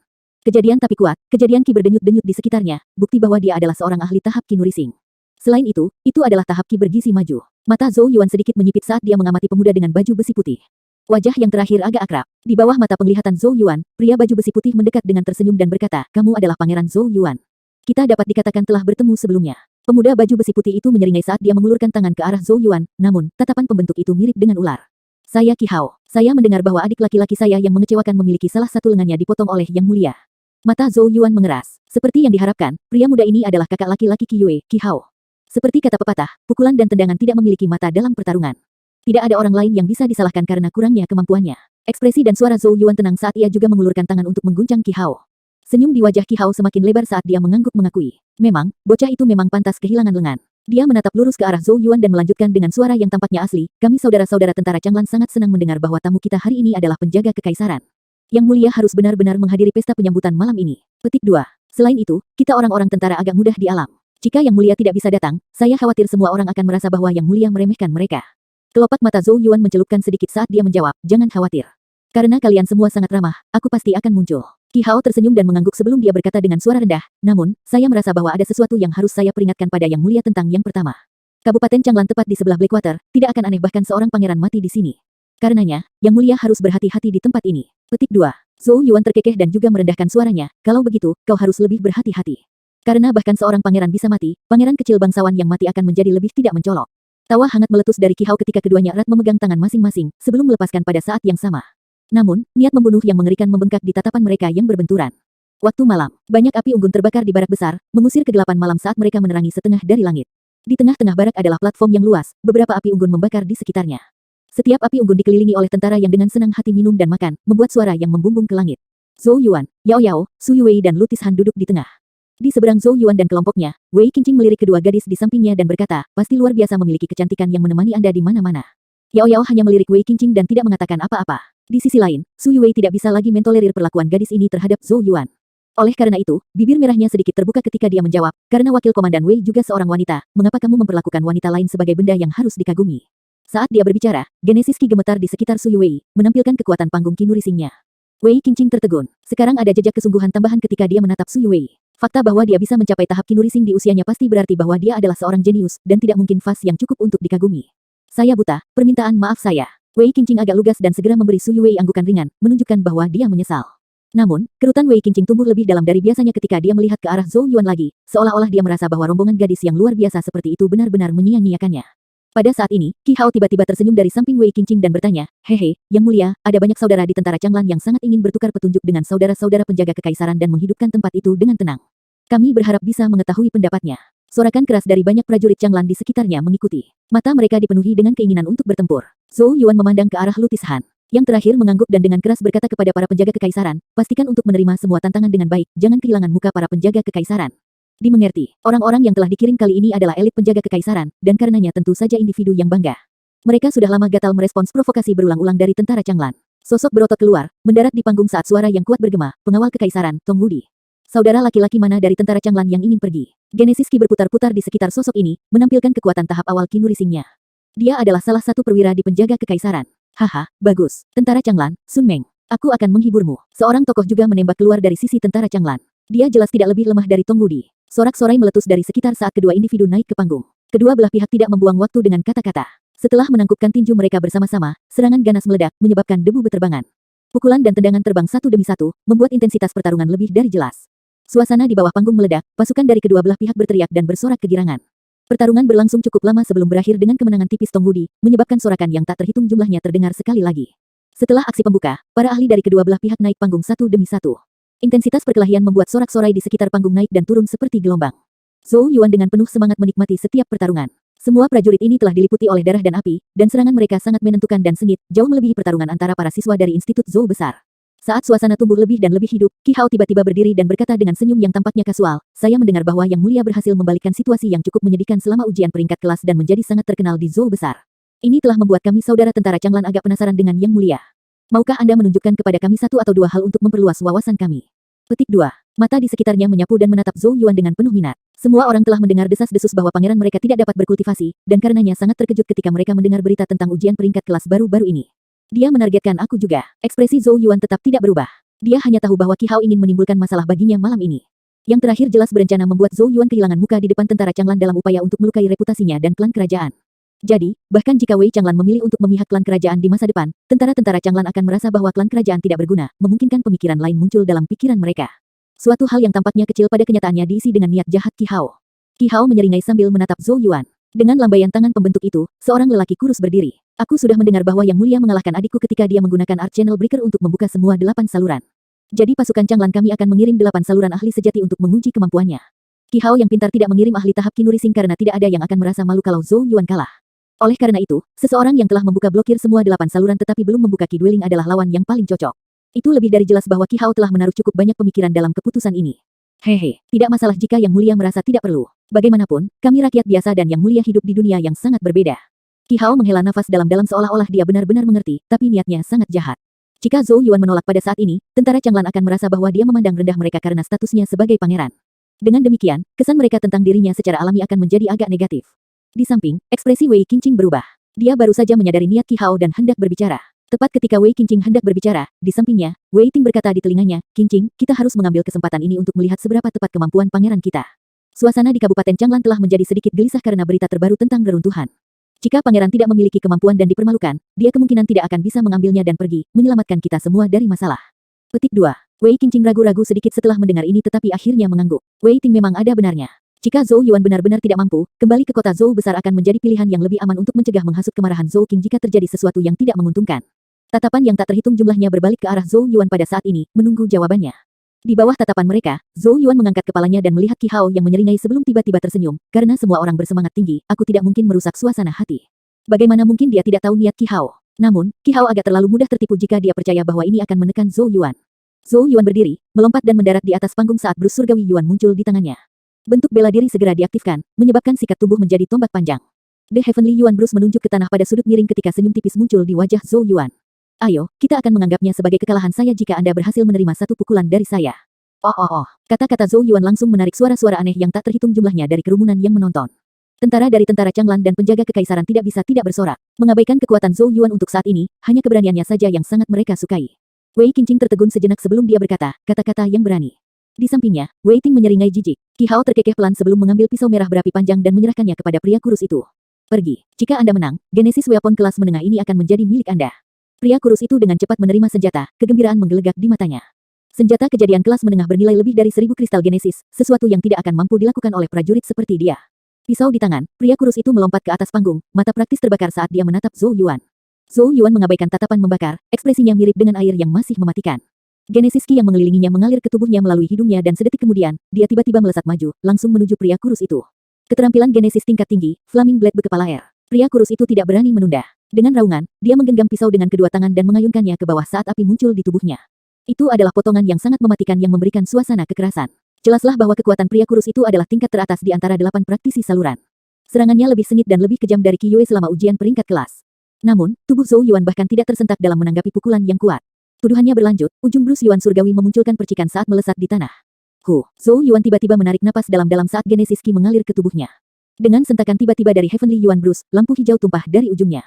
Kejadian tapi kuat, kejadian Ki berdenyut-denyut di sekitarnya, bukti bahwa dia adalah seorang ahli tahap Ki Nurising. Selain itu adalah tahap Ki bergizi maju. Mata Zhou Yuan sedikit menyipit saat dia mengamati pemuda dengan baju besi putih. Wajah yang terakhir agak akrab. Di bawah mata penglihatan Zhou Yuan, pria baju besi putih mendekat dengan tersenyum dan berkata, kamu adalah Pangeran Zhou Yuan. Kita dapat dikatakan telah bertemu sebelumnya. Pemuda baju besi putih itu menyeringai saat dia mengulurkan tangan ke arah Zhou Yuan, namun, tatapan pembentuk itu mirip dengan ular. Saya Qi Hao. Saya mendengar bahwa adik laki-laki saya yang mengecewakan memiliki salah satu lengannya dipotong oleh Yang Mulia. Mata Zhou Yuan mengeras. Seperti yang diharapkan, pria muda ini adalah kakak laki-laki Qi Yue, Qi Hao. Seperti kata pepatah, pukulan dan tendangan tidak memiliki mata dalam pertarungan. Tidak ada orang lain yang bisa disalahkan karena kurangnya kemampuannya. Ekspresi dan suara Zhou Yuan tenang saat ia juga mengulurkan tangan untuk mengguncang Qi Hao. Senyum di wajah Qi Hao semakin lebar saat dia mengangguk mengakui. Memang, bocah itu memang pantas kehilangan lengan. Dia menatap lurus ke arah Zhou Yuan dan melanjutkan dengan suara yang tampaknya asli, kami saudara-saudara tentara Changlan sangat senang mendengar bahwa tamu kita hari ini adalah penjaga kekaisaran. Yang Mulia harus benar-benar menghadiri pesta penyambutan malam ini. Petik 2. Selain itu, kita orang-orang tentara agak mudah di alam. Jika Yang Mulia tidak bisa datang, saya khawatir semua orang akan merasa bahwa Yang Mulia meremehkan mereka. Kelopak mata Zhou Yuan mencelupkan sedikit saat dia menjawab, jangan khawatir. Karena kalian semua sangat ramah, aku pasti akan muncul. Qi Hao tersenyum dan mengangguk sebelum dia berkata dengan suara rendah, namun, saya merasa bahwa ada sesuatu yang harus saya peringatkan pada Yang Mulia tentang yang pertama. Kabupaten Changlan tepat di sebelah Blackwater, tidak akan aneh bahkan seorang pangeran mati di sini. Karenanya, Yang Mulia harus berhati-hati di tempat ini. Petik 2. Zhou Yuan terkekeh dan juga merendahkan suaranya, kalau begitu, kau harus lebih berhati-hati. Karena bahkan seorang pangeran bisa mati, pangeran kecil bangsawan yang mati akan menjadi lebih tidak mencolok. Tawa hangat meletus dari Qi Hao ketika keduanya erat memegang tangan masing-masing, sebelum melepaskan pada saat yang sama. Namun, niat membunuh yang mengerikan membengkak di tatapan mereka yang berbenturan. Waktu malam, banyak api unggun terbakar di barak besar, mengusir kegelapan malam saat mereka menerangi setengah dari langit. Di tengah-tengah barak adalah platform yang luas, beberapa api unggun membakar di sekitarnya. Setiap api unggun dikelilingi oleh tentara yang dengan senang hati minum dan makan, membuat suara yang membumbung ke langit. Zhou Yuan, Yao Yao, Su Yuwei dan Lu Tishan duduk di tengah. Di seberang Zhou Yuan dan kelompoknya, Wei Qingqing melirik kedua gadis di sampingnya dan berkata, pasti luar biasa memiliki kecantikan yang menemani Anda di mana-mana. Yao Yao hanya melirik Wei Qingqing dan tidak mengatakan apa-apa. Di sisi lain, Su Yuwei tidak bisa lagi mentolerir perlakuan gadis ini terhadap Zhou Yuan. Oleh karena itu, bibir merahnya sedikit terbuka ketika dia menjawab, karena wakil komandan Wei juga seorang wanita, mengapa kamu memperlakukan wanita lain sebagai benda yang harus dikagumi? Saat dia berbicara, genesis Qi gemetar di sekitar Su Yuwei, menampilkan kekuatan panggung Qi Nurisingnya. Wei Qingqing tertegun. Sekarang ada jejak kesungguhan tambahan ketika dia menatap Su Yuwei. Fakta bahwa dia bisa mencapai tahap Qi Nurising di usianya pasti berarti bahwa dia adalah seorang jenius, dan tidak mungkin fase yang cukup untuk dikagumi. Saya buta, permintaan maaf saya. Wei Qingqing agak lugas dan segera memberi Su Yuwei anggukan ringan, menunjukkan bahwa dia menyesal. Namun, kerutan Wei Qingqing tumbuh lebih dalam dari biasanya ketika dia melihat ke arah Zhou Yuan lagi, seolah-olah dia merasa bahwa rombongan gadis yang luar biasa seperti itu benar-benar menyia-nyiakannya. Pada saat ini, Qi Hao tiba-tiba tersenyum dari samping Wei Qingqing dan bertanya, "Hehe, Yang Mulia, ada banyak saudara di tentara Changlan yang sangat ingin bertukar petunjuk dengan saudara-saudara penjaga kekaisaran dan menghidupkan tempat itu dengan tenang. Kami berharap bisa mengetahui pendapatnya." Sorakan keras dari banyak prajurit Changlan di sekitarnya mengikuti. Mata mereka dipenuhi dengan keinginan untuk bertempur. Zhou Yuan memandang ke arah Lutis Han. Yang terakhir mengangguk dan dengan keras berkata kepada para penjaga kekaisaran, "Pastikan untuk menerima semua tantangan dengan baik, jangan kehilangan muka para penjaga kekaisaran." Dimengerti, orang-orang yang telah dikirim kali ini adalah elit penjaga kekaisaran, dan karenanya tentu saja individu yang bangga. Mereka sudah lama gatal merespons provokasi berulang-ulang dari tentara Changlan. Sosok berotot keluar, mendarat di panggung saat suara yang kuat bergema, "Pengawal kekaisaran, Tong Wudi. Saudara laki-laki mana dari tentara Changlan yang ingin pergi?" Genesis Qi berputar-putar di sekitar sosok ini, menampilkan kekuatan tahap awal Qi Nurisingnya. Dia adalah salah satu perwira di penjaga kekaisaran. "Haha, bagus. Tentara Changlan, Sun Meng. Aku akan menghiburmu." Seorang tokoh juga menembak keluar dari sisi tentara Changlan. Dia jelas tidak lebih lemah dari Tong Wudi. Sorak-sorai meletus dari sekitar saat kedua individu naik ke panggung. Kedua belah pihak tidak membuang waktu dengan kata-kata. Setelah menangkupkan tinju mereka bersama-sama, serangan ganas meledak, menyebabkan debu beterbangan. Pukulan dan tendangan terbang satu demi satu, membuat intensitas pertarungan lebih dari jelas. Suasana di bawah panggung meledak, pasukan dari kedua belah pihak berteriak dan bersorak kegirangan. Pertarungan berlangsung cukup lama sebelum berakhir dengan kemenangan tipis Tong Wudi, menyebabkan sorakan yang tak terhitung jumlahnya terdengar sekali lagi. Setelah aksi pembuka, para ahli dari kedua belah pihak naik panggung satu demi satu. Intensitas perkelahian membuat sorak-sorai di sekitar panggung naik dan turun seperti gelombang. Zhou Yuan dengan penuh semangat menikmati setiap pertarungan. Semua prajurit ini telah diliputi oleh darah dan api, dan serangan mereka sangat menentukan dan sengit, jauh melebihi pertarungan antara para siswa dari Institut Zhou besar. Saat suasana tumbuh lebih dan lebih hidup, Qi Hao tiba-tiba berdiri dan berkata dengan senyum yang tampaknya kasual, "Saya mendengar bahwa Yang Mulia berhasil membalikkan situasi yang cukup menyedihkan selama ujian peringkat kelas dan menjadi sangat terkenal di Zhou besar. Ini telah membuat kami saudara tentara Changlan agak penasaran dengan Yang Mulia. Maukah Anda menunjukkan kepada kami satu atau dua hal untuk memperluas wawasan kami?" Petik 2. Mata di sekitarnya menyapu dan menatap Zhou Yuan dengan penuh minat. Semua orang telah mendengar desas-desus bahwa pangeran mereka tidak dapat berkultivasi, dan karenanya sangat terkejut ketika mereka mendengar berita tentang ujian peringkat kelas baru-baru ini. "Dia menargetkan aku juga." Ekspresi Zhou Yuan tetap tidak berubah. Dia hanya tahu bahwa Qi Hao ingin menimbulkan masalah baginya malam ini. Yang terakhir jelas berencana membuat Zhou Yuan kehilangan muka di depan tentara Changlan dalam upaya untuk melukai reputasinya dan klan kerajaan. Jadi, bahkan jika Wei Changlan memilih untuk memihak klan kerajaan di masa depan, tentara-tentara Changlan akan merasa bahwa klan kerajaan tidak berguna, memungkinkan pemikiran lain muncul dalam pikiran mereka. Suatu hal yang tampaknya kecil pada kenyataannya diisi dengan niat jahat Qi Hao. Qi Hao menyeringai sambil menatap Zhou Yuan. Dengan lambaian tangan pembentuk itu, seorang lelaki kurus berdiri. "Aku sudah mendengar bahwa Yang Mulia mengalahkan adikku ketika dia menggunakan Art Channel Breaker untuk membuka semua 8 saluran. Jadi pasukan Changlan kami akan mengirim 8 saluran ahli sejati untuk menguji kemampuannya." Qi Hao yang pintar tidak mengirim ahli tahap Qi Nurising karena tidak ada yang akan merasa malu kalau Zhou Yuan kalah. Oleh karena itu, seseorang yang telah membuka blokir semua 8 saluran tetapi belum membuka Qi Dwelling adalah lawan yang paling cocok. Itu lebih dari jelas bahwa Qi Hao telah menaruh cukup banyak pemikiran dalam keputusan ini. "Hehe, tidak masalah jika Yang Mulia merasa tidak perlu. Bagaimanapun, kami rakyat biasa dan Yang Mulia hidup di dunia yang sangat berbeda." Qi Hao menghela nafas dalam-dalam seolah-olah dia benar-benar mengerti, tapi niatnya sangat jahat. Jika Zhou Yuan menolak pada saat ini, tentara Changlan akan merasa bahwa dia memandang rendah mereka karena statusnya sebagai pangeran. Dengan demikian, kesan mereka tentang dirinya secara alami akan menjadi agak negatif. Di samping, ekspresi Wei Qingqing berubah. Dia baru saja menyadari niat Qi Hao dan hendak berbicara. Tepat ketika Wei Qingqing hendak berbicara, di sampingnya, Wei Ting berkata di telinganya, "Qingqing, kita harus mengambil kesempatan ini untuk melihat seberapa tepat kemampuan pangeran kita." Suasana di Kabupaten Changlan telah menjadi sedikit gelisah karena berita terbaru tentang reruntuhan. Jika pangeran tidak memiliki kemampuan dan dipermalukan, dia kemungkinan tidak akan bisa mengambilnya dan pergi, menyelamatkan kita semua dari masalah. Petik 2. Wei Qingqing ragu-ragu sedikit setelah mendengar ini tetapi akhirnya mengangguk. Wei Ting memang ada benarnya. Jika Zhou Yuan benar-benar tidak mampu, kembali ke kota Zhou besar akan menjadi pilihan yang lebih aman untuk mencegah menghasut kemarahan Zhou Qing jika terjadi sesuatu yang tidak menguntungkan. Tatapan yang tak terhitung jumlahnya berbalik ke arah Zhou Yuan pada saat ini, menunggu jawabannya. Di bawah tatapan mereka, Zhou Yuan mengangkat kepalanya dan melihat Qi Hao yang menyeringai sebelum tiba-tiba tersenyum, karena semua orang bersemangat tinggi, aku tidak mungkin merusak suasana hati. Bagaimana mungkin dia tidak tahu niat Qi Hao? Namun, Qi Hao agak terlalu mudah tertipu jika dia percaya bahwa ini akan menekan Zhou Yuan. Zhou Yuan berdiri, melompat dan mendarat di atas panggung saat brus surgawi Yuan muncul di tangannya. Bentuk bela diri segera diaktifkan, menyebabkan sikat tubuh menjadi tombak panjang. The Heavenly Yuan Bruce menunjuk ke tanah pada sudut miring ketika senyum tipis muncul di wajah Zhou Yuan. "Ayo, kita akan menganggapnya sebagai kekalahan saya jika Anda berhasil menerima satu pukulan dari saya." Oh. Kata-kata Zhou Yuan langsung menarik suara-suara aneh yang tak terhitung jumlahnya dari kerumunan yang menonton. Tentara dari tentara Changlan dan penjaga kekaisaran tidak bisa tidak bersorak. Mengabaikan kekuatan Zhou Yuan untuk saat ini, hanya keberaniannya saja yang sangat mereka sukai. Wei Qingqing tertegun sejenak sebelum dia berkata, kata-kata yang berani. Di sampingnya, Wei Ting menyeringai jijik. Qi Hao terkekeh pelan sebelum mengambil pisau merah berapi panjang dan menyerahkannya kepada pria kurus itu. "Pergi. Jika Anda menang, Genesis Weapon kelas menengah ini akan menjadi milik Anda." Pria kurus itu dengan cepat menerima senjata, kegembiraan menggelegak di matanya. Senjata kejadian kelas menengah bernilai lebih dari 1000 kristal Genesis, sesuatu yang tidak akan mampu dilakukan oleh prajurit seperti dia. Pisau di tangan, pria kurus itu melompat ke atas panggung, mata praktis terbakar saat dia menatap Zhou Yuan. Zhou Yuan mengabaikan tatapan membakar, ekspresinya mirip dengan air yang masih mematikan. Genesis Qi yang mengelilinginya mengalir ke tubuhnya melalui hidungnya dan sedetik kemudian, dia tiba-tiba melesat maju, langsung menuju pria kurus itu. Keterampilan Genesis tingkat tinggi, Flaming Blade berkepala air. Pria kurus itu tidak berani menunda. Dengan raungan, dia menggenggam pisau dengan kedua tangan dan mengayunkannya ke bawah saat api muncul di tubuhnya. Itu adalah potongan yang sangat mematikan yang memberikan suasana kekerasan. Jelaslah bahwa kekuatan pria kurus itu adalah tingkat teratas di antara 8 praktisi saluran. Serangannya lebih sengit dan lebih kejam dari Qi Yue selama ujian peringkat kelas. Namun, tubuh Zhou Yuan bahkan tidak tersentak dalam menanggapi pukulan yang kuat. Tuduhannya berlanjut, ujung Bruce Yuan surgawi memunculkan percikan saat melesat di tanah. Zhou Yuan tiba-tiba menarik napas dalam-dalam saat Genesis Qi mengalir ke tubuhnya. Dengan sentakan tiba-tiba dari Heavenly Yuan Bruce, lampu hijau tumpah dari ujungnya.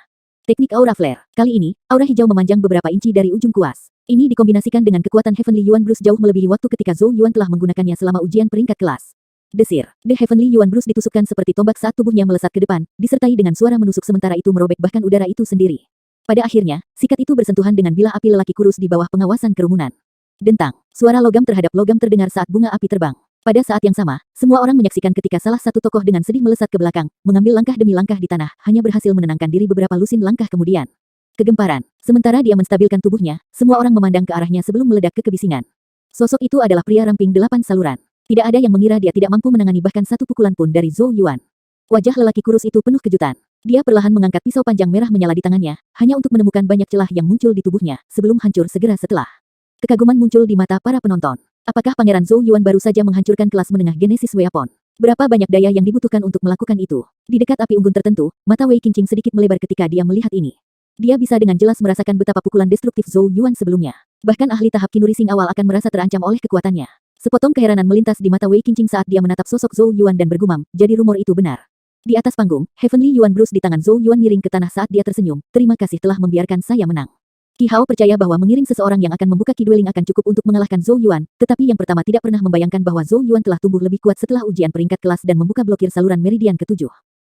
Teknik Aura Flare. Kali ini, aura hijau memanjang beberapa inci dari ujung kuas. Ini dikombinasikan dengan kekuatan Heavenly Yuan Bruce jauh melebihi waktu ketika Zhou Yuan telah menggunakannya selama ujian peringkat kelas. Desir. The Heavenly Yuan Bruce ditusukkan seperti tombak saat tubuhnya melesat ke depan, disertai dengan suara menusuk sementara itu merobek bahkan udara itu sendiri. Pada akhirnya, sikat itu bersentuhan dengan bilah api lelaki kurus di bawah pengawasan kerumunan. Dentang. Suara logam terhadap logam terdengar saat bunga api terbang. Pada saat yang sama, semua orang menyaksikan ketika salah satu tokoh dengan sedih melesat ke belakang, mengambil langkah demi langkah di tanah, hanya berhasil menenangkan diri beberapa lusin langkah kemudian. Kegemparan. Sementara dia menstabilkan tubuhnya, semua orang memandang ke arahnya sebelum meledak ke kebisingan. Sosok itu adalah pria ramping 8 saluran. Tidak ada yang mengira dia tidak mampu menangani bahkan satu pukulan pun dari Zhou Yuan. Wajah lelaki kurus itu penuh kejutan. Dia perlahan mengangkat pisau panjang merah menyala di tangannya, hanya untuk menemukan banyak celah yang muncul di tubuhnya, sebelum hancur segera setelah. Kekaguman muncul di mata para penonton. Apakah Pangeran Zhou Yuan baru saja menghancurkan kelas menengah Genesis Weapon? Berapa banyak daya yang dibutuhkan untuk melakukan itu? Di dekat api unggun tertentu, mata Wei Qingqing sedikit melebar ketika dia melihat ini. Dia bisa dengan jelas merasakan betapa pukulan destruktif Zhou Yuan sebelumnya. Bahkan ahli tahap Qi Rising awal akan merasa terancam oleh kekuatannya. Sepotong keheranan melintas di mata Wei Qingqing saat dia menatap sosok Zhou Yuan dan bergumam, jadi rumor itu benar. Di atas panggung, Heavenly Yuan Bruce di tangan Zhou Yuan miring ke tanah saat dia tersenyum, terima kasih telah membiarkan saya menang. Qi Hao percaya bahwa mengiring seseorang yang akan membuka Qi Dueling akan cukup untuk mengalahkan Zhou Yuan, tetapi yang pertama tidak pernah membayangkan bahwa Zhou Yuan telah tumbuh lebih kuat setelah ujian peringkat kelas dan membuka blokir saluran meridian ke-7.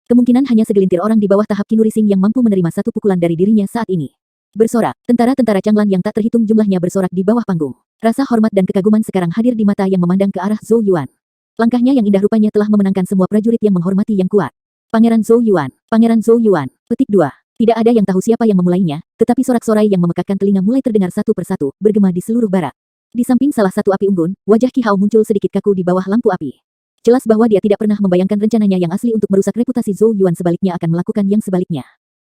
Kemungkinan hanya segelintir orang di bawah tahap Qi Rising yang mampu menerima satu pukulan dari dirinya saat ini. Bersorak, tentara-tentara Changlan yang tak terhitung jumlahnya bersorak di bawah panggung. Rasa hormat dan kekaguman sekarang hadir di mata yang memandang ke arah Zhou Yuan. Langkahnya yang indah rupanya telah memenangkan semua prajurit yang menghormati yang kuat. Pangeran Zhou Yuan, Pangeran Zhou Yuan. Petik 2. Tidak ada yang tahu siapa yang memulainya, tetapi sorak-sorai yang memekakkan telinga mulai terdengar satu persatu, bergema di seluruh barak. Di samping salah satu api unggun, wajah Qi Hao muncul sedikit kaku di bawah lampu api. Jelas bahwa dia tidak pernah membayangkan rencananya yang asli untuk merusak reputasi Zhou Yuan sebaliknya akan melakukan yang sebaliknya.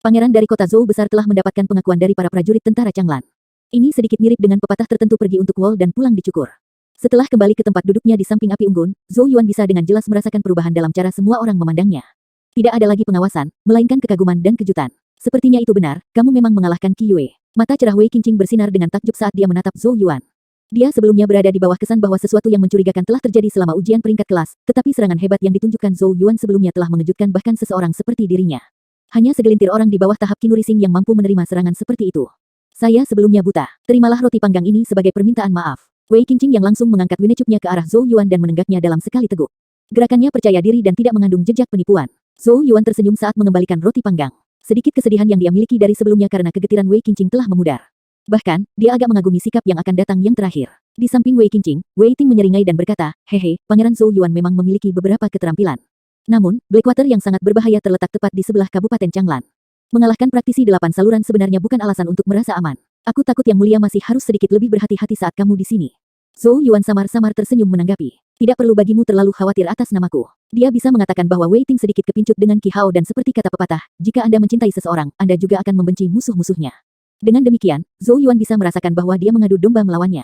Pangeran dari kota Zhou besar telah mendapatkan pengakuan dari para prajurit tentara Changlan. Ini sedikit mirip dengan pepatah tertentu pergi untuk wol dan pulang dicukur. Setelah kembali ke tempat duduknya di samping api unggun, Zhou Yuan bisa dengan jelas merasakan perubahan dalam cara semua orang memandangnya. Tidak ada lagi pengawasan, melainkan kekaguman dan kejutan. Sepertinya itu benar, kamu memang mengalahkan Qi Yue. Mata cerah Wei Qingqing bersinar dengan takjub saat dia menatap Zhou Yuan. Dia sebelumnya berada di bawah kesan bahwa sesuatu yang mencurigakan telah terjadi selama ujian peringkat kelas, tetapi serangan hebat yang ditunjukkan Zhou Yuan sebelumnya telah mengejutkan bahkan seseorang seperti dirinya. Hanya segelintir orang di bawah tahap Qi Rising yang mampu menerima serangan seperti itu. Saya sebelumnya buta. Terimalah roti panggang ini sebagai permintaan maaf. Wei Qingqing yang langsung mengangkat winecupnya ke arah Zhou Yuan dan menenggaknya dalam sekali teguk. Gerakannya percaya diri dan tidak mengandung jejak penipuan. Zhou Yuan tersenyum saat mengembalikan roti panggang. Sedikit kesedihan yang dia miliki dari sebelumnya karena kegetiran Wei Qingqing telah memudar. Bahkan, dia agak mengagumi sikap yang akan datang yang terakhir. Di samping Wei Qingqing, Wei Ting menyeringai dan berkata, hehe, Pangeran Zhou Yuan memang memiliki beberapa keterampilan. Namun, Blackwater yang sangat berbahaya terletak tepat di sebelah Kabupaten Changlan. Mengalahkan praktisi 8 saluran sebenarnya bukan alasan untuk merasa aman. Aku takut Yang Mulia masih harus sedikit lebih berhati-hati saat kamu di sini. Zhou Yuan samar-samar tersenyum menanggapi. Tidak perlu bagimu terlalu khawatir atas namaku. Dia bisa mengatakan bahwa Wei Ting sedikit kepincut dengan Qi Hao dan seperti kata pepatah, jika Anda mencintai seseorang, Anda juga akan membenci musuh-musuhnya. Dengan demikian, Zhou Yuan bisa merasakan bahwa dia mengadu domba melawannya.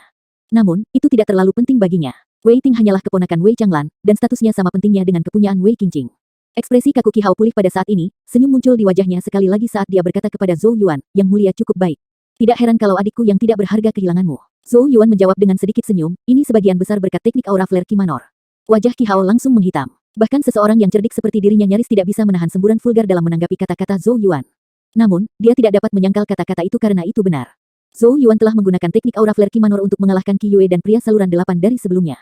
Namun, itu tidak terlalu penting baginya. Wei Ting hanyalah keponakan Wei Changlan, dan statusnya sama pentingnya dengan kepunyaan Wei Qingqing. Ekspresi kaku Qi Hao pulih pada saat ini, senyum muncul di wajahnya sekali lagi saat dia berkata kepada Zhou Yuan, Yang Mulia cukup baik. Tidak heran kalau adikku yang tidak berharga kehilanganmu. Zhou Yuan menjawab dengan sedikit senyum, ini sebagian besar berkat teknik Aura Flare Qi Manor. Wajah Qi Hao langsung menghitam. Bahkan seseorang yang cerdik seperti dirinya nyaris tidak bisa menahan semburan vulgar dalam menanggapi kata-kata Zhou Yuan. Namun, dia tidak dapat menyangkal kata-kata itu karena itu benar. Zhou Yuan telah menggunakan teknik Aura Flare Qi Manor untuk mengalahkan Qi Yue dan pria saluran 8 dari sebelumnya.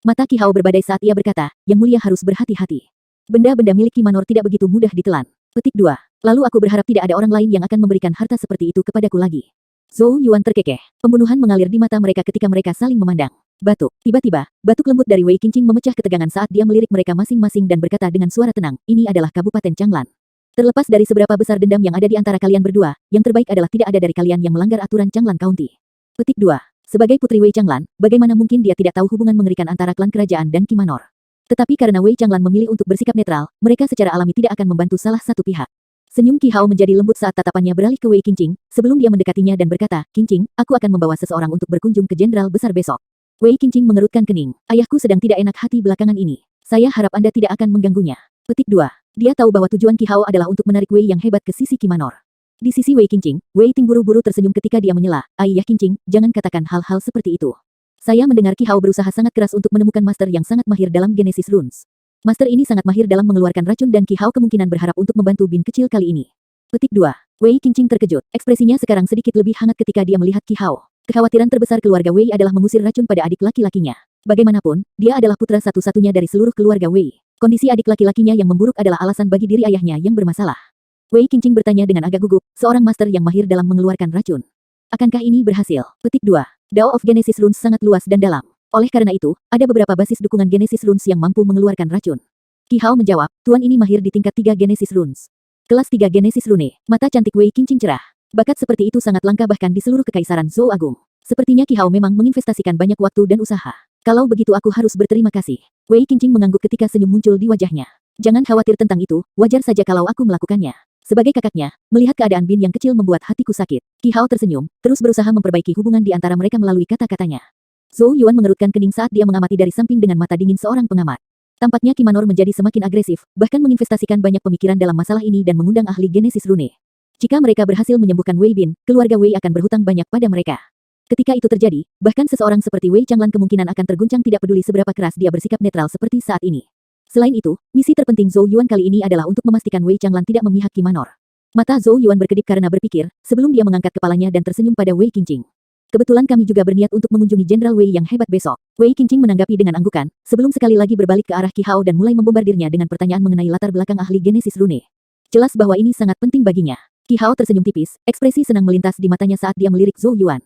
Mata Qi Hao berbadai saat ia berkata, Yang Mulia harus berhati-hati. Benda-benda milik Qi Manor tidak begitu mudah ditelan. Petik 2. Lalu aku berharap tidak ada orang lain yang akan memberikan harta seperti itu kepadaku lagi. Zhou Yuan terkekeh. Pembunuhan mengalir di mata mereka ketika mereka saling memandang. Batuk. Tiba-tiba, batuk lembut dari Wei Qingqing memecah ketegangan saat dia melirik mereka masing-masing dan berkata dengan suara tenang, ini adalah Kabupaten Changlan. Terlepas dari seberapa besar dendam yang ada di antara kalian berdua, yang terbaik adalah tidak ada dari kalian yang melanggar aturan Changlan County. Petik 2. Sebagai putri Wei Changlan, bagaimana mungkin dia tidak tahu hubungan mengerikan antara klan kerajaan dan Qi Manor. Tetapi karena Wei Changlan memilih untuk bersikap netral, mereka secara alami tidak akan membantu salah satu pihak. Senyum Qi Hao menjadi lembut saat tatapannya beralih ke Wei Qingqing, sebelum dia mendekatinya dan berkata, Qingqing, aku akan membawa seseorang untuk berkunjung ke Jenderal Besar besok. Wei Qingqing mengerutkan kening. Ayahku sedang tidak enak hati belakangan ini. Saya harap Anda tidak akan mengganggunya. Petik 2. Dia tahu bahwa tujuan Qi Hao adalah untuk menarik Wei yang hebat ke sisi Qi Manor. Di sisi Wei Qingqing, Wei Ting buru-buru tersenyum ketika dia menyela, Ayah Qingqing, jangan katakan hal-hal seperti itu. Saya mendengar Qi Hao berusaha sangat keras untuk menemukan master yang sangat mahir dalam Genesis Runes. Master ini sangat mahir dalam mengeluarkan racun dan Qi Hao kemungkinan berharap untuk membantu Bin kecil kali ini. Petik 2. Wei Qingqing terkejut. Ekspresinya sekarang sedikit lebih hangat ketika dia melihat Qi Hao. Kekhawatiran terbesar keluarga Wei adalah mengusir racun pada adik laki-lakinya. Bagaimanapun, dia adalah putra satu-satunya dari seluruh keluarga Wei. Kondisi adik laki-lakinya yang memburuk adalah alasan bagi diri ayahnya yang bermasalah. Wei Qingqing bertanya dengan agak gugup, seorang master yang mahir dalam mengeluarkan racun. Akankah ini berhasil? Petik 2. Dao of Genesis Runes sangat luas dan dalam. Oleh karena itu, ada beberapa basis dukungan Genesis Runes yang mampu mengeluarkan racun. Qi Hao menjawab, tuan ini mahir di tingkat 3 Genesis Runes. Kelas 3 Genesis Rune. Mata cantik Wei Qingqing cerah. Bakat seperti itu sangat langka bahkan di seluruh kekaisaran Zhou Agung. Sepertinya Qi Hao memang menginvestasikan banyak waktu dan usaha. Kalau begitu aku harus berterima kasih. Wei Qingqing mengangguk ketika senyum muncul di wajahnya. Jangan khawatir tentang itu, wajar saja kalau aku melakukannya. Sebagai kakaknya, melihat keadaan Bin yang kecil membuat hatiku sakit. Qi Hao tersenyum, terus berusaha memperbaiki hubungan di antara mereka melalui kata-katanya. Zhou Yuan mengerutkan kening saat dia mengamati dari samping dengan mata dingin seorang pengamat. Tampaknya Qi Manor menjadi semakin agresif, bahkan menginvestasikan banyak pemikiran dalam masalah ini dan mengundang ahli Genesis Rune. Jika mereka berhasil menyembuhkan Wei Bin, keluarga Wei akan berhutang banyak pada mereka. Ketika itu terjadi, bahkan seseorang seperti Wei Changlan kemungkinan akan terguncang tidak peduli seberapa keras dia bersikap netral seperti saat ini. Selain itu, misi terpenting Zhou Yuan kali ini adalah untuk memastikan Wei Changlan tidak memihak Qi Manor. Mata Zhou Yuan berkedip karena berpikir, sebelum dia mengangkat kepalanya dan tersenyum pada Wei Qingqing. Kebetulan kami juga berniat untuk mengunjungi Jenderal Wei yang hebat besok. Wei Qingqing menanggapi dengan anggukan, sebelum sekali lagi berbalik ke arah Qi Hao dan mulai membombardirnya dengan pertanyaan mengenai latar belakang ahli Genesis Rune. Jelas bahwa ini sangat penting baginya. Qi Hao tersenyum tipis, ekspresi senang melintas di matanya saat dia melirik Zhou Yuan.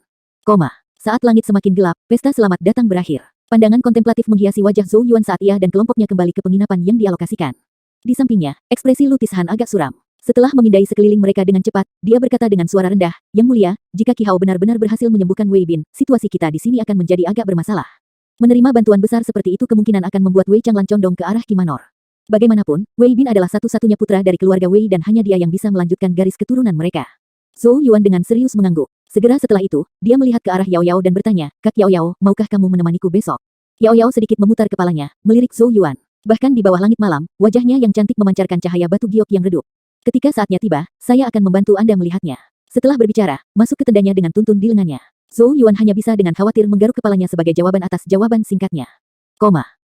Saat langit semakin gelap, pesta selamat datang berakhir. Pandangan kontemplatif menghiasi wajah Zhou Yuan saat ia dan kelompoknya kembali ke penginapan yang dialokasikan. Di sampingnya, ekspresi Lutis Han agak suram. Setelah memindai sekeliling mereka dengan cepat, dia berkata dengan suara rendah, Yang Mulia, jika Qi Hao benar-benar berhasil menyembuhkan Wei Bin, situasi kita di sini akan menjadi agak bermasalah. Menerima bantuan besar seperti itu kemungkinan akan membuat Wei Changlan condong ke arah Qi Manor. Bagaimanapun, Wei Bin adalah satu-satunya putra dari keluarga Wei dan hanya dia yang bisa melanjutkan garis keturunan mereka. Zhou Yuan dengan serius mengangguk. Segera setelah itu, dia melihat ke arah Yao Yao dan bertanya, Kak Yao Yao, maukah kamu menemaniku besok? Yao Yao sedikit memutar kepalanya, melirik Zhou Yuan. Bahkan di bawah langit malam, wajahnya yang cantik memancarkan cahaya batu giok yang redup. Ketika saatnya tiba, saya akan membantu Anda melihatnya. Setelah berbicara, masuk ke tendanya dengan tuntun di lengannya. Zhou Yuan hanya bisa dengan khawatir menggaruk kepalanya sebagai jawaban atas jawaban singkatnya.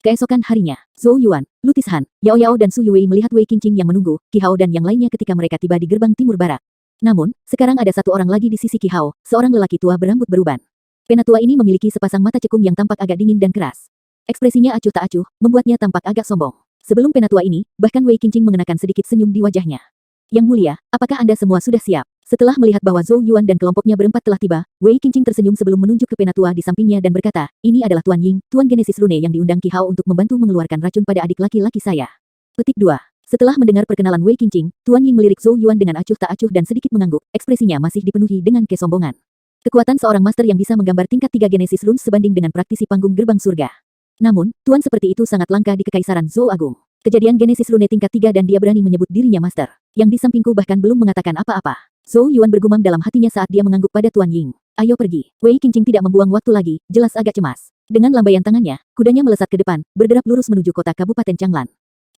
Keesokan harinya, Zhou Yuan, Lutis Han, Yao Yao dan Su Yue melihat Wei Qingqing yang menunggu, Qi Hao dan yang lainnya ketika mereka tiba di gerbang timur barat. Namun, sekarang ada satu orang lagi di sisi Qi Hao, seorang lelaki tua berambut beruban. Penatua ini memiliki sepasang mata cekung yang tampak agak dingin dan keras. Ekspresinya acuh tak acuh, membuatnya tampak agak sombong. Sebelum penatua ini, bahkan Wei Qingqing mengenakan sedikit senyum di wajahnya. Yang Mulia, apakah Anda semua sudah siap? Setelah melihat bahwa Zhou Yuan dan kelompoknya berempat telah tiba, Wei Qingqing tersenyum sebelum menunjuk ke penatua di sampingnya dan berkata, ini adalah Tuan Ying, Tuan Genesis Rune yang diundang Qi Hao untuk membantu mengeluarkan racun pada adik laki-laki saya. Petik 2. Setelah mendengar perkenalan Wei Qingqing, Tuan Ying melirik Zhou Yuan dengan acuh tak acuh dan sedikit mengangguk, ekspresinya masih dipenuhi dengan kesombongan. Kekuatan seorang master yang bisa menggambar tingkat 3 Genesis Runes sebanding dengan praktisi panggung gerbang surga. Namun, tuan seperti itu sangat langka di kekaisaran Zhou Agung. Kejadian Genesis Rune tingkat 3 dan dia berani menyebut dirinya master. Yang di sampingku bahkan belum mengatakan apa-apa. Zhou Yuan bergumam dalam hatinya saat dia mengangguk pada Tuan Ying. Ayo pergi. Wei Qingqing tidak membuang waktu lagi, jelas agak cemas. Dengan lambaian tangannya, kudanya melesat ke depan, berderap lurus menuju kota Kabupaten Changlan.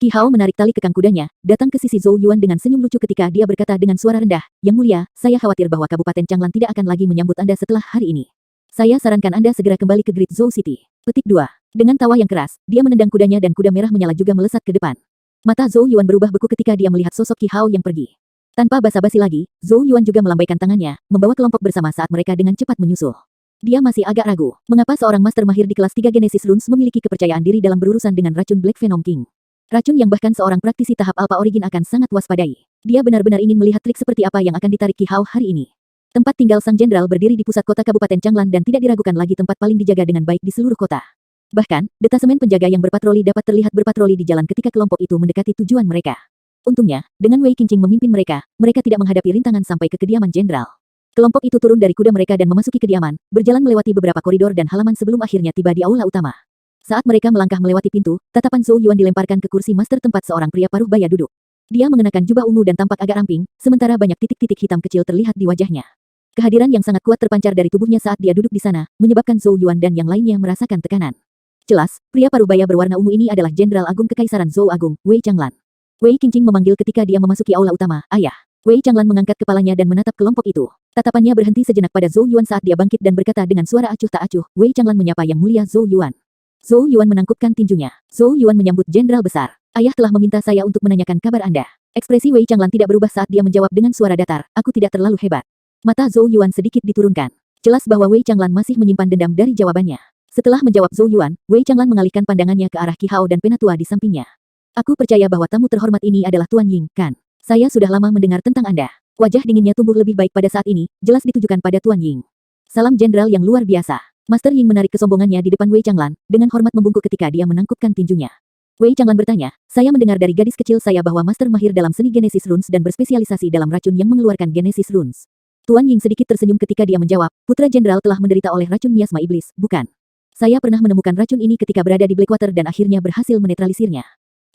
Qi Hao menarik tali kekang kudanya, datang ke sisi Zhou Yuan dengan senyum lucu ketika dia berkata dengan suara rendah, Yang Mulia, saya khawatir bahwa Kabupaten Changlan tidak akan lagi menyambut Anda setelah hari ini. Saya sarankan Anda segera kembali ke Great Zhou City. Petik 2. Dengan tawa yang keras, dia menendang kudanya dan kuda merah menyala juga melesat ke depan. Mata Zhou Yuan berubah beku ketika dia melihat sosok Qi Hao yang pergi. Tanpa basa-basi lagi, Zhou Yuan juga melambaikan tangannya, membawa kelompok bersama saat mereka dengan cepat menyusul. Dia masih agak ragu, mengapa seorang master mahir di kelas 3 Genesis Runes memiliki kepercayaan diri dalam berurusan dengan racun Black Venom King. Racun yang bahkan seorang praktisi tahap Alpha Origin akan sangat waspadai. Dia benar-benar ingin melihat trik seperti apa yang akan ditarik Qi Hao hari ini. Tempat tinggal sang jenderal berdiri di pusat kota Kabupaten Changlan dan tidak diragukan lagi tempat paling dijaga dengan baik di seluruh kota. Bahkan, detasemen penjaga yang berpatroli dapat terlihat berpatroli di jalan ketika kelompok itu mendekati tujuan mereka. Untungnya, dengan Wei Qingqing memimpin mereka tidak menghadapi rintangan sampai ke kediaman jenderal. Kelompok itu turun dari kuda mereka dan memasuki kediaman, berjalan melewati beberapa koridor dan halaman sebelum akhirnya tiba di aula utama. Saat mereka melangkah melewati pintu, tatapan Zhou Yuan dilemparkan ke kursi master tempat seorang pria paruh baya duduk. Dia mengenakan jubah ungu dan tampak agak ramping, sementara banyak titik-titik hitam kecil terlihat di wajahnya. Kehadiran yang sangat kuat terpancar dari tubuhnya saat dia duduk di sana, menyebabkan Zhou Yuan dan yang lainnya merasakan tekanan. Jelas, pria parubaya berwarna ungu ini adalah Jenderal Agung Kekaisaran Zhou Agung, Wei Changlan. Wei Qingqing memanggil ketika dia memasuki aula utama, "Ayah." Wei Changlan mengangkat kepalanya dan menatap kelompok itu. Tatapannya berhenti sejenak pada Zhou Yuan saat dia bangkit dan berkata dengan suara acuh tak acuh, "Wei Changlan menyapa Yang Mulia Zhou Yuan." Zhou Yuan menangkupkan tinjunya. Zhou Yuan menyambut Jenderal Besar. "Ayah telah meminta saya untuk menanyakan kabar Anda." Ekspresi Wei Changlan tidak berubah saat dia menjawab dengan suara datar, "Aku tidak terlalu hebat." Mata Zhou Yuan sedikit diturunkan. Jelas bahwa Wei Changlan masih menyimpan dendam dari jawabannya. Setelah menjawab Zhou Yuan, Wei Changlan mengalihkan pandangannya ke arah Qi Hao dan penatua di sampingnya. "Aku percaya bahwa tamu terhormat ini adalah Tuan Ying, kan? Saya sudah lama mendengar tentang Anda." Wajah dinginnya tumbuh lebih baik pada saat ini, jelas ditujukan pada Tuan Ying. "Salam jenderal yang luar biasa." Master Ying menarik kesombongannya di depan Wei Changlan, dengan hormat membungkuk ketika dia menangkupkan tinjunya. Wei Changlan bertanya, "Saya mendengar dari gadis kecil saya bahwa Master mahir dalam seni Genesis Runes dan berspesialisasi dalam racun yang mengeluarkan Genesis Runes." Tuan Ying sedikit tersenyum ketika dia menjawab, "Putra jenderal telah menderita oleh racun miasma iblis, bukan? Saya pernah menemukan racun ini ketika berada di Blackwater dan akhirnya berhasil menetralisirnya."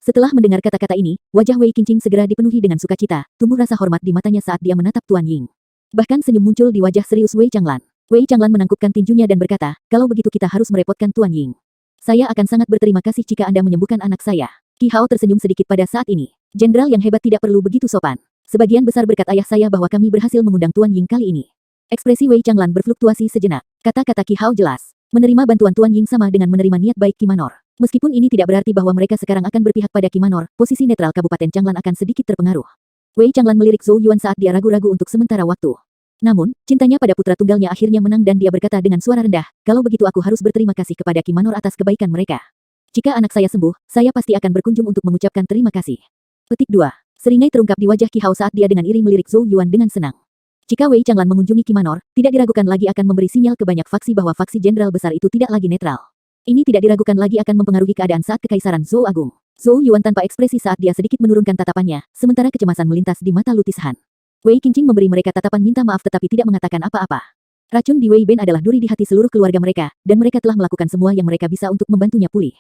Setelah mendengar kata-kata ini, wajah Wei Qingqing segera dipenuhi dengan sukacita, tumbuh rasa hormat di matanya saat dia menatap Tuan Ying. Bahkan senyum muncul di wajah serius Wei Changlan. Wei Changlan menangkupkan tinjunya dan berkata, "Kalau begitu kita harus merepotkan Tuan Ying. Saya akan sangat berterima kasih jika Anda menyembuhkan anak saya." Qi Hao tersenyum sedikit pada saat ini. "Jenderal yang hebat tidak perlu begitu sopan. Sebagian besar berkat ayah saya bahwa kami berhasil mengundang Tuan Ying kali ini." Ekspresi Wei Changlan berfluktuasi sejenak. Kata-kata Qi Hao jelas. Menerima bantuan Tuan Ying sama dengan menerima niat baik Qi Manor. Meskipun ini tidak berarti bahwa mereka sekarang akan berpihak pada Qi Manor, posisi netral Kabupaten Changlan akan sedikit terpengaruh. Wei Changlan melirik Zhou Yuan saat dia ragu-ragu untuk sementara waktu. Namun, cintanya pada putra tunggalnya akhirnya menang dan dia berkata dengan suara rendah, "Kalau begitu aku harus berterima kasih kepada Qi Manor atas kebaikan mereka. Jika anak saya sembuh, saya pasti akan berkunjung untuk mengucapkan terima kasih." Petik 2. Seringai terungkap di wajah Qi Hao saat dia dengan iri melirik Zhou Yuan dengan senang. Jika Wei Changlan mengunjungi Qi Manor, tidak diragukan lagi akan memberi sinyal ke banyak faksi bahwa faksi jenderal besar itu tidak lagi netral. Ini tidak diragukan lagi akan mempengaruhi keadaan saat Kekaisaran Zhou Agung. Zhou Yuan tanpa ekspresi saat dia sedikit menurunkan tatapannya, sementara kecemasan melintas di mata Lutis Han. Wei Qingqing memberi mereka tatapan minta maaf tetapi tidak mengatakan apa-apa. Racun di Wei Ben adalah duri di hati seluruh keluarga mereka, dan mereka telah melakukan semua yang mereka bisa untuk membantunya pulih.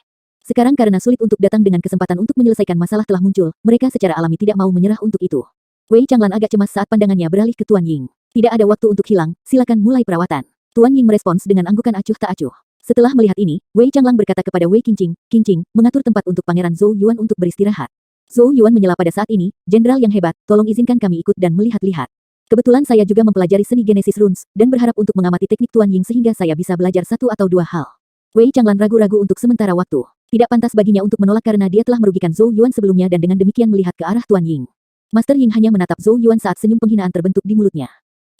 Sekarang karena sulit untuk datang dengan kesempatan untuk menyelesaikan masalah telah muncul, mereka secara alami tidak mau menyerah untuk itu. Wei Changlan agak cemas saat pandangannya beralih ke Tuan Ying. "Tidak ada waktu untuk hilang, silakan mulai perawatan." Tuan Ying merespons dengan anggukan acuh tak acuh. Setelah melihat ini, Wei Changlan berkata kepada Wei Qingqing, "Qingqing, mengatur tempat untuk Pangeran Zhou Yuan untuk beristirahat." Zhou Yuan menyela pada saat ini, "Jenderal yang hebat, tolong izinkan kami ikut dan melihat-lihat. Kebetulan saya juga mempelajari seni Genesis Runes, dan berharap untuk mengamati teknik Tuan Ying sehingga saya bisa belajar satu atau dua hal." Wei Changlan ragu-ragu untuk sementara waktu. Tidak pantas baginya untuk menolak karena dia telah merugikan Zhou Yuan sebelumnya dan dengan demikian melihat ke arah Tuan Ying. Master Ying hanya menatap Zhou Yuan saat senyum penghinaan terbentuk di mulutnya.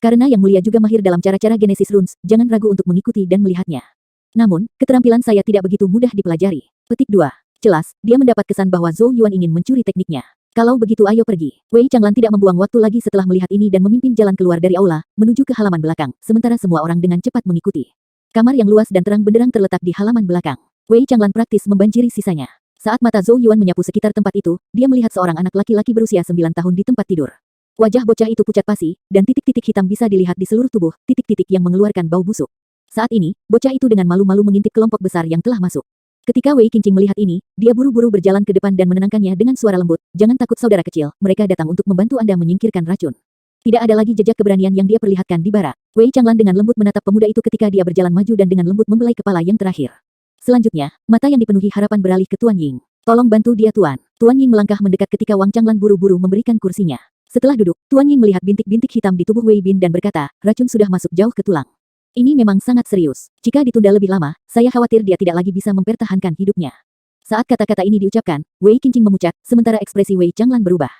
Karena Yang Mulia juga mahir dalam cara-cara Genesis Runes, jangan ragu untuk mengikuti dan melihatnya. Namun, keterampilan saya tidak begitu mudah dipelajari. Petik 2. Jelas, dia mendapat kesan bahwa Zhou Yuan ingin mencuri tekniknya. "Kalau begitu ayo pergi." Wei Changlan tidak membuang waktu lagi setelah melihat ini dan memimpin jalan keluar dari aula, menuju ke halaman belakang, sementara semua orang dengan cepat mengikuti. Kamar yang luas dan terang benderang terletak di halaman belakang. Wei Changlan praktis membanjiri sisanya. Saat mata Zhou Yuan menyapu sekitar tempat itu, dia melihat seorang anak laki-laki berusia 9 tahun di tempat tidur. Wajah bocah itu pucat pasi, dan titik-titik hitam bisa dilihat di seluruh tubuh, titik-titik yang mengeluarkan bau busuk. Saat ini, bocah itu dengan malu-malu mengintip kelompok besar yang telah masuk. Ketika Wei Qingqing melihat ini, dia buru-buru berjalan ke depan dan menenangkannya dengan suara lembut, "Jangan takut saudara kecil, mereka datang untuk membantu Anda menyingkirkan racun." Tidak ada lagi jejak keberanian yang dia perlihatkan di barak. Wei Changlan dengan lembut menatap pemuda itu ketika dia berjalan maju dan dengan lembut membelai kepala yang terakhir. Selanjutnya, mata yang dipenuhi harapan beralih ke Tuan Ying. "Tolong bantu dia Tuan." Tuan Ying melangkah mendekat ketika Wang Changlan buru-buru memberikan kursinya. Setelah duduk, Tuan Ying melihat bintik-bintik hitam di tubuh Wei Bin dan berkata, "Racun sudah masuk jauh ke tulang. Ini memang sangat serius. Jika ditunda lebih lama, saya khawatir dia tidak lagi bisa mempertahankan hidupnya." Saat kata-kata ini diucapkan, Wei Qingqing memucat, sementara ekspresi Wei Changlan berubah.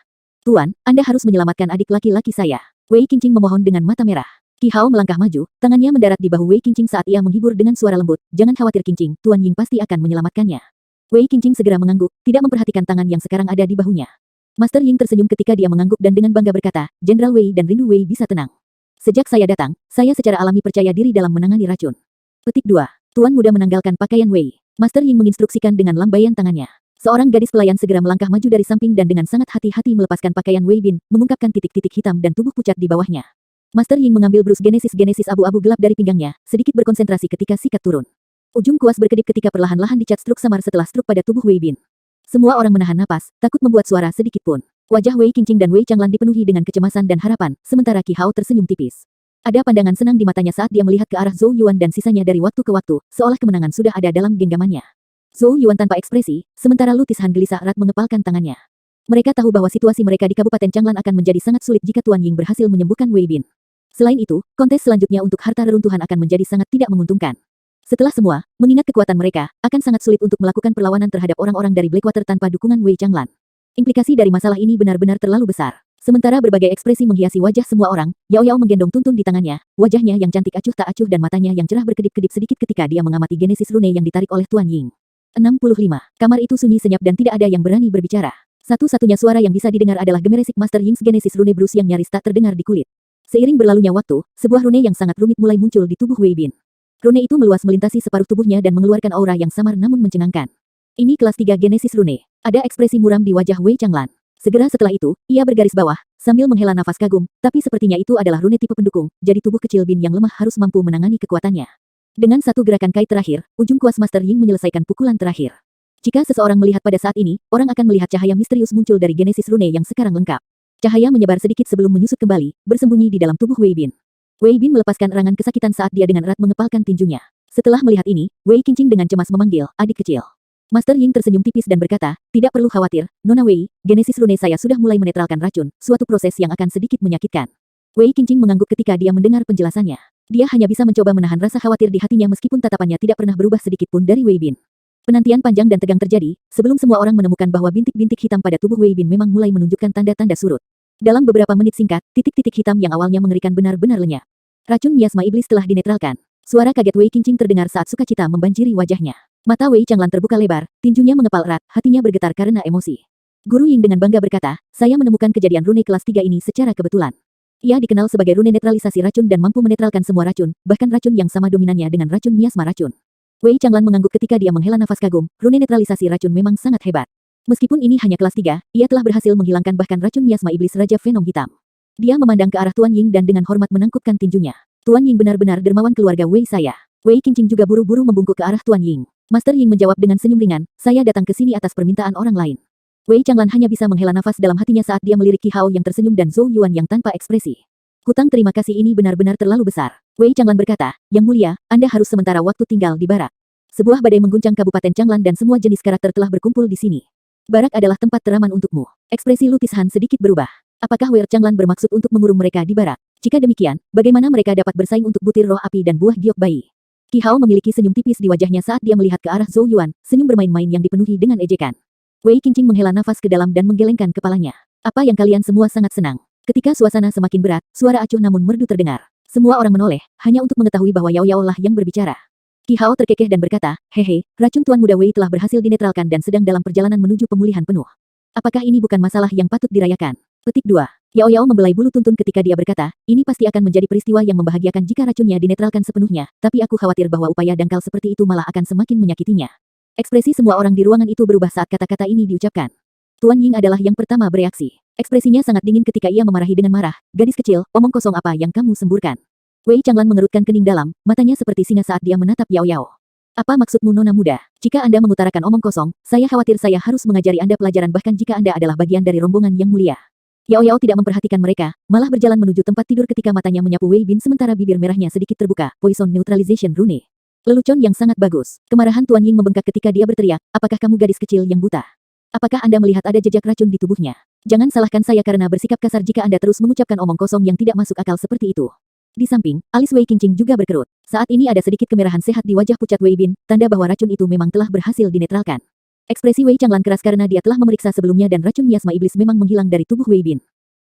"Tuan, Anda harus menyelamatkan adik laki-laki saya." Wei Qingqing memohon dengan mata merah. Qi Hao melangkah maju, tangannya mendarat di bahu Wei Qingqing saat ia menghibur dengan suara lembut, "Jangan khawatir Qingqing, Tuan Ying pasti akan menyelamatkannya." Wei Qingqing segera mengangguk, tidak memperhatikan tangan yang sekarang ada di bahunya. Master Ying tersenyum ketika dia mengangguk dan dengan bangga berkata, "Jenderal Wei dan Rindu Wei bisa tenang. Sejak saya datang, saya secara alami percaya diri dalam menangani racun. Petik 2. Tuan muda menanggalkan pakaian Wei. Master Ying menginstruksikan dengan lambaian tangannya. Seorang gadis pelayan segera melangkah maju dari samping dan dengan sangat hati-hati melepaskan pakaian Wei Bin, mengungkapkan titik-titik hitam dan tubuh pucat di bawahnya. Master Ying mengambil brus genesis abu-abu gelap dari pinggangnya, sedikit berkonsentrasi ketika sikat turun. Ujung kuas berkedip ketika perlahan-lahan dicat struk samar setelah struk pada tubuh Wei Bin. Semua orang menahan napas, takut membuat suara sedikit pun. Wajah Wei Qingqing dan Wei Changlan dipenuhi dengan kecemasan dan harapan, sementara Qi Hao tersenyum tipis. Ada pandangan senang di matanya saat dia melihat ke arah Zhou Yuan dan sisanya dari waktu ke waktu, seolah kemenangan sudah ada dalam genggamannya. Zhou Yuan tanpa ekspresi, sementara Lu Tishan gelisah erat mengepalkan tangannya. Mereka tahu bahwa situasi mereka di Kabupaten Changlan akan menjadi sangat sulit jika Tuan Ying berhasil menyembuhkan Wei Bin. Selain itu, kontes selanjutnya untuk harta reruntuhan akan menjadi sangat tidak menguntungkan. Setelah semua, mengingat kekuatan mereka, akan sangat sulit untuk melakukan perlawanan terhadap orang-orang dari Blackwater tanpa dukungan Wei Changlan. Implikasi dari masalah ini benar-benar terlalu besar. Sementara berbagai ekspresi menghiasi wajah semua orang, Yao Yao menggendong Tuntun di tangannya, wajahnya yang cantik acuh tak acuh dan matanya yang cerah berkedip-kedip sedikit ketika dia mengamati genesis rune yang ditarik oleh Tuan Ying. 65. Kamar itu sunyi senyap dan tidak ada yang berani berbicara. Satu-satunya suara yang bisa didengar adalah gemeresik Master Ying's genesis rune Bruce yang nyaris tak terdengar di kulit. Seiring berlalunya waktu, sebuah rune yang sangat rumit mulai muncul di tubuh Wei Bin. Rune itu meluas melintasi separuh tubuhnya dan mengeluarkan aura yang samar namun mencengangkan. Ini kelas 3 genesis rune. Ada ekspresi muram di wajah Wei Changlan. Segera setelah itu, ia bergaris bawah, sambil menghela nafas kagum, tapi sepertinya itu adalah rune tipe pendukung, jadi tubuh kecil Bin yang lemah harus mampu menangani kekuatannya. Dengan satu gerakan kait terakhir, ujung kuas Master Ying menyelesaikan pukulan terakhir. Jika seseorang melihat pada saat ini, orang akan melihat cahaya misterius muncul dari genesis rune yang sekarang lengkap. Cahaya menyebar sedikit sebelum menyusut kembali, bersembunyi di dalam tubuh Wei Bin. Wei Bin melepaskan erangan kesakitan saat dia dengan erat mengepalkan tinjunya. Setelah melihat ini, Wei Qingqing dengan cemas memanggil, adik kecil. Master Ying tersenyum tipis dan berkata, tidak perlu khawatir, Nona Wei, genesis rune saya sudah mulai menetralkan racun, suatu proses yang akan sedikit menyakitkan. Wei Qingqing mengangguk ketika dia mendengar penjelasannya. Dia hanya bisa mencoba menahan rasa khawatir di hatinya meskipun tatapannya tidak pernah berubah sedikit pun dari Wei Bin. Penantian panjang dan tegang terjadi, sebelum semua orang menemukan bahwa bintik-bintik hitam pada tubuh Wei Bin memang mulai menunjukkan tanda-tanda surut. Dalam beberapa menit singkat, titik-titik hitam yang awalnya mengerikan benar-benar lenyap. Racun miasma iblis telah dinetralkan. Suara kaget Wei Qingqing terdengar saat sukacita membanjiri wajahnya. Mata Wei Changlan terbuka lebar, tinjunya mengepal erat, hatinya bergetar karena emosi. Guru Ying dengan bangga berkata, saya menemukan kejadian rune kelas 3 ini secara kebetulan. Ia dikenal sebagai rune netralisasi racun dan mampu menetralkan semua racun, bahkan racun yang sama dominannya dengan racun miasma racun. Wei Changlan mengangguk ketika dia menghela nafas kagum, rune netralisasi racun memang sangat hebat. Meskipun ini hanya kelas 3, ia telah berhasil menghilangkan bahkan racun miasma iblis Raja Venom Hitam. Dia memandang ke arah Tuan Ying dan dengan hormat menangkupkan tinjunya. Tuan Ying benar-benar dermawan keluarga Wei saya. Wei Qingqing juga buru-buru membungkuk ke arah Tuan Ying. Master Ying menjawab dengan senyum ringan, saya datang ke sini atas permintaan orang lain. Wei Changlan hanya bisa menghela nafas dalam hatinya saat dia melirik Qi Hao yang tersenyum dan Zhou Yuan yang tanpa ekspresi. Hutang terima kasih ini benar-benar terlalu besar. Wei Changlan berkata, Yang Mulia, Anda harus sementara waktu tinggal di barak. Sebuah badai mengguncang Kabupaten Changlan dan semua jenis karakter telah berkumpul di sini. Barak adalah tempat teraman untukmu. Ekspresi Lu Tishan sedikit berubah. Apakah Wei Changlan bermaksud untuk mengurung mereka di barak? Jika demikian, bagaimana mereka dapat bersaing untuk butir roh api dan buah giok bayi? Qi Hao memiliki senyum tipis di wajahnya saat dia melihat ke arah Zhou Yuan, senyum bermain-main yang dipenuhi dengan ejekan. Wei Qingqing menghela nafas ke dalam dan menggelengkan kepalanya. Apa yang kalian semua sangat senang? Ketika suasana semakin berat, suara acuh namun merdu terdengar. Semua orang menoleh, hanya untuk mengetahui bahwa Yao Yao lah yang berbicara. Qi Hao terkekeh dan berkata, hehe, racun Tuan Muda Wei telah berhasil dinetralkan dan sedang dalam perjalanan menuju pemulihan penuh. Apakah ini bukan masalah yang patut dirayakan? Petik 2. Yao Yao membelai bulu Tuntun ketika dia berkata, ini pasti akan menjadi peristiwa yang membahagiakan jika racunnya dinetralkan sepenuhnya, tapi aku khawatir bahwa upaya dangkal seperti itu malah akan semakin menyakitinya. Ekspresi semua orang di ruangan itu berubah saat kata-kata ini diucapkan. Tuan Ying adalah yang pertama bereaksi. Ekspresinya sangat dingin ketika ia memarahi dengan marah, gadis kecil, omong kosong apa yang kamu semburkan. Wei Changlan mengerutkan kening dalam, matanya seperti singa saat dia menatap Yao Yao. Apa maksudmu nona muda? Jika Anda mengutarakan omong kosong, saya khawatir saya harus mengajari Anda pelajaran bahkan jika Anda adalah bagian dari rombongan yang mulia. Yao Yao tidak memperhatikan mereka, malah berjalan menuju tempat tidur ketika matanya menyapu Wei Bin sementara bibir merahnya sedikit terbuka, Poison Neutralization Rune. Lelucon yang sangat bagus. Kemarahan Tuan Ying membengkak ketika dia berteriak, apakah kamu gadis kecil yang buta? Apakah Anda melihat ada jejak racun di tubuhnya? Jangan salahkan saya karena bersikap kasar jika Anda terus mengucapkan omong kosong yang tidak masuk akal seperti itu. Di samping, alis Wei Qingqing juga berkerut. Saat ini ada sedikit kemerahan sehat di wajah pucat Wei Bin, tanda bahwa racun itu memang telah berhasil dinetralkan. Ekspresi Wei Changlan keras karena dia telah memeriksa sebelumnya dan racun miasma iblis memang menghilang dari tubuh Wei Bin.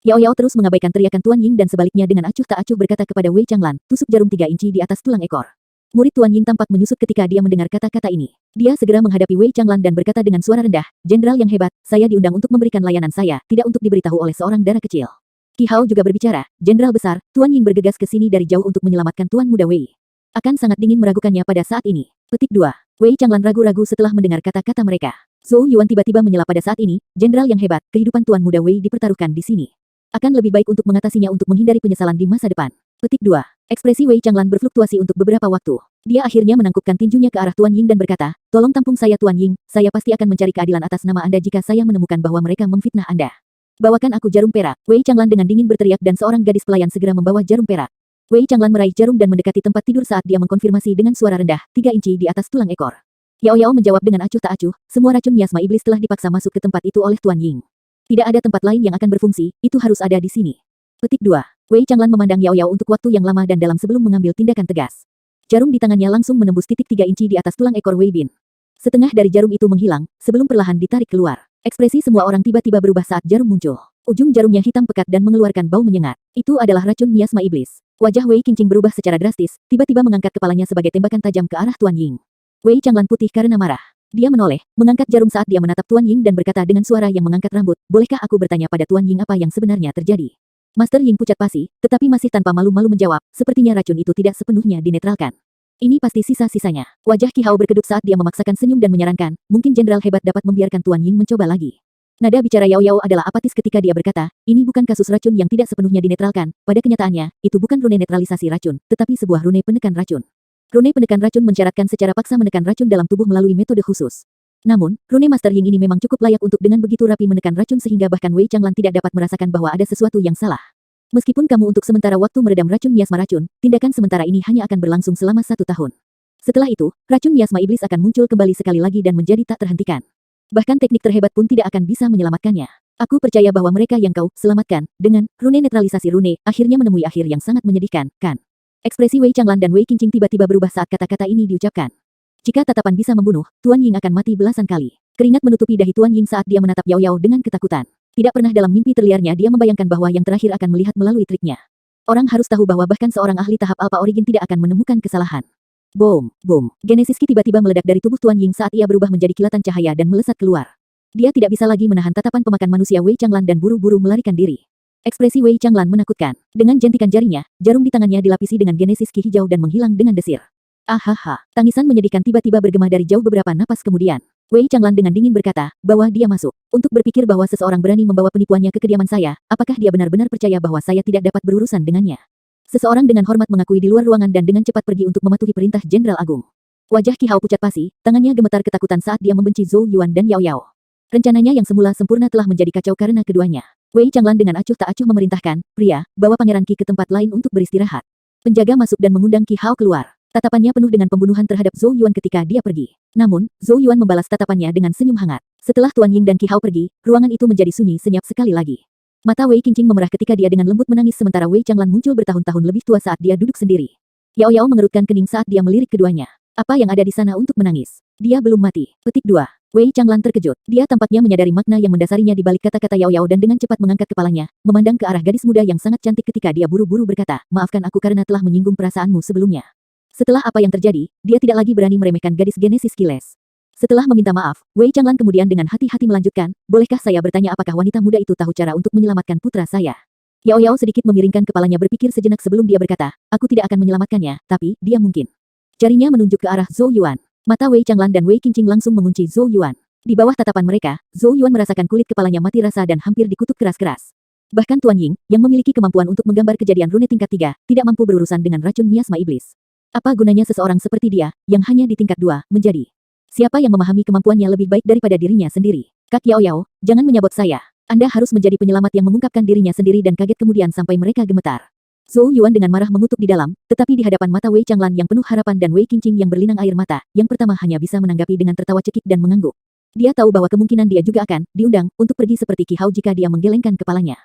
Yao Yao terus mengabaikan teriakan Tuan Ying dan sebaliknya dengan acuh tak acuh berkata kepada Wei Changlan, tusuk jarum 3 inci di atas tulang ekor. Murid Tuan Ying tampak menyusut ketika dia mendengar kata-kata ini. Dia segera menghadapi Wei Changlan dan berkata dengan suara rendah, Jenderal yang hebat, saya diundang untuk memberikan layanan saya, tidak untuk diberitahu oleh seorang dara kecil. Qi Hao juga berbicara, Jenderal Besar, Tuan Ying bergegas ke sini dari jauh untuk menyelamatkan Tuan Muda Wei. Akan sangat dingin meragukannya pada saat ini. Petik 2. Wei Changlan ragu-ragu setelah mendengar kata-kata mereka. Zhou Yuan tiba-tiba menyela pada saat ini, Jenderal yang hebat, kehidupan Tuan Muda Wei dipertaruhkan di sini. Akan lebih baik untuk mengatasinya untuk menghindari penyesalan di masa depan. Petik 2. Ekspresi Wei Changlan berfluktuasi untuk beberapa waktu. Dia akhirnya menangkupkan tinjunya ke arah Tuan Ying dan berkata, tolong tampung saya Tuan Ying, saya pasti akan mencari keadilan atas nama Anda jika saya menemukan bahwa mereka memfitnah Anda. Bawakan aku jarum perak. Wei Changlan dengan dingin berteriak dan seorang gadis pelayan segera membawa jarum perak. Wei Changlan meraih jarum dan mendekati tempat tidur saat dia mengkonfirmasi dengan suara rendah, 3 inci di atas tulang ekor. Yao Yao menjawab dengan acuh tak acuh, semua racun miasma iblis telah dipaksa masuk ke tempat itu oleh Tuan Ying. Tidak ada tempat lain yang akan berfungsi, itu harus ada di sini. Petik 2. Wei Changlan memandang Yao Yao untuk waktu yang lama dan dalam sebelum mengambil tindakan tegas. Jarum di tangannya langsung menembus titik 3 inci di atas tulang ekor Wei Bin. Setengah dari jarum itu menghilang, sebelum perlahan ditarik keluar. Ekspresi semua orang tiba-tiba berubah saat jarum muncul. Ujung jarumnya hitam pekat dan mengeluarkan bau menyengat. Itu adalah racun miasma iblis. Wajah Wei Qingqing berubah secara drastis, tiba-tiba mengangkat kepalanya sebagai tembakan tajam ke arah Tuan Ying. Wei Changlan putih karena marah. Dia menoleh, mengangkat jarum saat dia menatap Tuan Ying dan berkata dengan suara yang mengangkat rambut, bolehkah aku bertanya pada Tuan Ying apa yang sebenarnya terjadi? Master Ying pucat pasi, tetapi masih tanpa malu-malu menjawab, sepertinya racun itu tidak sepenuhnya dinetralkan. Ini pasti sisa-sisanya. Wajah Qi Hao berkedut saat dia memaksakan senyum dan menyarankan, mungkin jenderal hebat dapat membiarkan Tuan Ying mencoba lagi. Nada bicara Yao Yao adalah apatis ketika dia berkata, ini bukan kasus racun yang tidak sepenuhnya dinetralkan, pada kenyataannya, itu bukan rune netralisasi racun, tetapi sebuah rune penekan racun. Rune penekan racun mensyaratkan secara paksa menekan racun dalam tubuh melalui metode khusus. Namun, rune Master Ying ini memang cukup layak untuk dengan begitu rapi menekan racun sehingga bahkan Wei Changlan tidak dapat merasakan bahwa ada sesuatu yang salah. Meskipun kamu untuk sementara waktu meredam racun miasma racun, tindakan sementara ini hanya akan berlangsung selama 1 tahun. Setelah itu, racun miasma iblis akan muncul kembali sekali lagi dan menjadi tak terhentikan. Bahkan teknik terhebat pun tidak akan bisa menyelamatkannya. Aku percaya bahwa mereka yang kau selamatkan, dengan rune netralisasi rune, akhirnya menemui akhir yang sangat menyedihkan, kan? Ekspresi Wei Changlan dan Wei Qingqing tiba-tiba berubah saat kata-kata ini diucapkan. Jika tatapan bisa membunuh, Tuan Ying akan mati belasan kali. Keringat menutupi dahi Tuan Ying saat dia menatap Yao Yao dengan ketakutan. Tidak pernah dalam mimpi terliarnya dia membayangkan bahwa yang terakhir akan melihat melalui triknya. Orang harus tahu bahwa bahkan seorang ahli tahap Alpha Origin tidak akan menemukan kesalahan. Boom, boom. Genesis Ki tiba-tiba meledak dari tubuh Tuan Ying saat ia berubah menjadi kilatan cahaya dan melesat keluar. Dia tidak bisa lagi menahan tatapan pemakan manusia Wei Changlan dan buru-buru melarikan diri. Ekspresi Wei Changlan menakutkan. Dengan jentikan jarinya, jarum di tangannya dilapisi dengan Genesis Ki hijau dan menghilang dengan desir. Ahaha. Tangisan menyedihkan tiba-tiba bergema dari jauh beberapa napas kemudian. Wei Changlan dengan dingin berkata, bahwa dia masuk. Untuk berpikir bahwa seseorang berani membawa penipuannya ke kediaman saya, apakah dia benar-benar percaya bahwa saya tidak dapat berurusan dengannya? Seseorang dengan hormat mengakui di luar ruangan dan dengan cepat pergi untuk mematuhi perintah Jenderal Agung. Wajah Qi Hao pucat pasi, tangannya gemetar ketakutan saat dia membenci Zhou Yuan dan Yao Yao. Rencananya yang semula sempurna telah menjadi kacau karena keduanya. Wei Changlan dengan acuh tak acuh memerintahkan, pria, bawa Pangeran Qi ke tempat lain untuk beristirahat. Penjaga masuk dan mengundang Qi Hao keluar. Tatapannya penuh dengan pembunuhan terhadap Zhou Yuan ketika dia pergi. Namun, Zhou Yuan membalas tatapannya dengan senyum hangat. Setelah Tuan Ying dan Qi Hao pergi, ruangan itu menjadi sunyi senyap sekali lagi. Mata Wei Qingqing memerah ketika dia dengan lembut menangis sementara Wei Changlan muncul bertahun-tahun lebih tua saat dia duduk sendiri. Yao Yao mengerutkan kening saat dia melirik keduanya. Apa yang ada di sana untuk menangis? Dia belum mati. Petik 2. Wei Changlan terkejut. Dia tampaknya menyadari makna yang mendasarinya di balik kata-kata Yao Yao dan dengan cepat mengangkat kepalanya, memandang ke arah gadis muda yang sangat cantik ketika dia buru-buru berkata, maafkan aku karena telah menyinggung perasaanmu sebelumnya. Setelah apa yang terjadi, dia tidak lagi berani meremehkan gadis Genesis Kiles. Setelah meminta maaf, Wei Changlan kemudian dengan hati-hati melanjutkan, bolehkah saya bertanya apakah wanita muda itu tahu cara untuk menyelamatkan putra saya? Yao Yao sedikit memiringkan kepalanya berpikir sejenak sebelum dia berkata, aku tidak akan menyelamatkannya, tapi dia mungkin. Jarinya menunjuk ke arah Zhou Yuan. Mata Wei Changlan dan Wei Qingqing langsung mengunci Zhou Yuan. Di bawah tatapan mereka, Zhou Yuan merasakan kulit kepalanya mati rasa dan hampir dikutuk keras-keras. Bahkan Tuan Ying, yang memiliki kemampuan untuk menggambar kejadian rune tingkat 3, tidak mampu berurusan dengan racun miasma iblis. Apa gunanya seseorang seperti dia, yang hanya di tingkat 2, menjadi? Siapa yang memahami kemampuannya lebih baik daripada dirinya sendiri? Kak Yao Yao, jangan menyabot saya. Anda harus menjadi penyelamat yang mengungkapkan dirinya sendiri dan kaget kemudian sampai mereka gemetar. Zhou Yuan dengan marah mengutuk di dalam, tetapi di hadapan mata Wei Changlan yang penuh harapan dan Wei Qingqing yang berlinang air mata, yang pertama hanya bisa menanggapi dengan tertawa cekik dan mengangguk. Dia tahu bahwa kemungkinan dia juga akan diundang untuk pergi seperti Qi Hao jika dia menggelengkan kepalanya.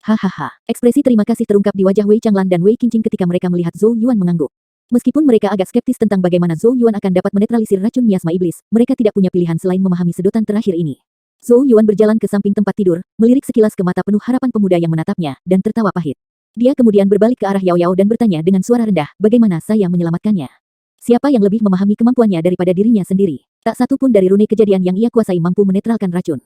Hahaha. Ekspresi terima kasih terungkap di wajah Wei Changlan dan Wei Qingqing ketika mereka melihat Zhou Yuan mengangguk. Meskipun mereka agak skeptis tentang bagaimana Zhou Yuan akan dapat menetralisir racun miasma iblis, mereka tidak punya pilihan selain memahami sedotan terakhir ini. Zhou Yuan berjalan ke samping tempat tidur, melirik sekilas ke mata penuh harapan pemuda yang menatapnya, dan tertawa pahit. Dia kemudian berbalik ke arah Yao Yao dan bertanya dengan suara rendah, bagaimana saya menyelamatkannya? Siapa yang lebih memahami kemampuannya daripada dirinya sendiri? Tak satu pun dari rune kejadian yang ia kuasai mampu menetralkan racun.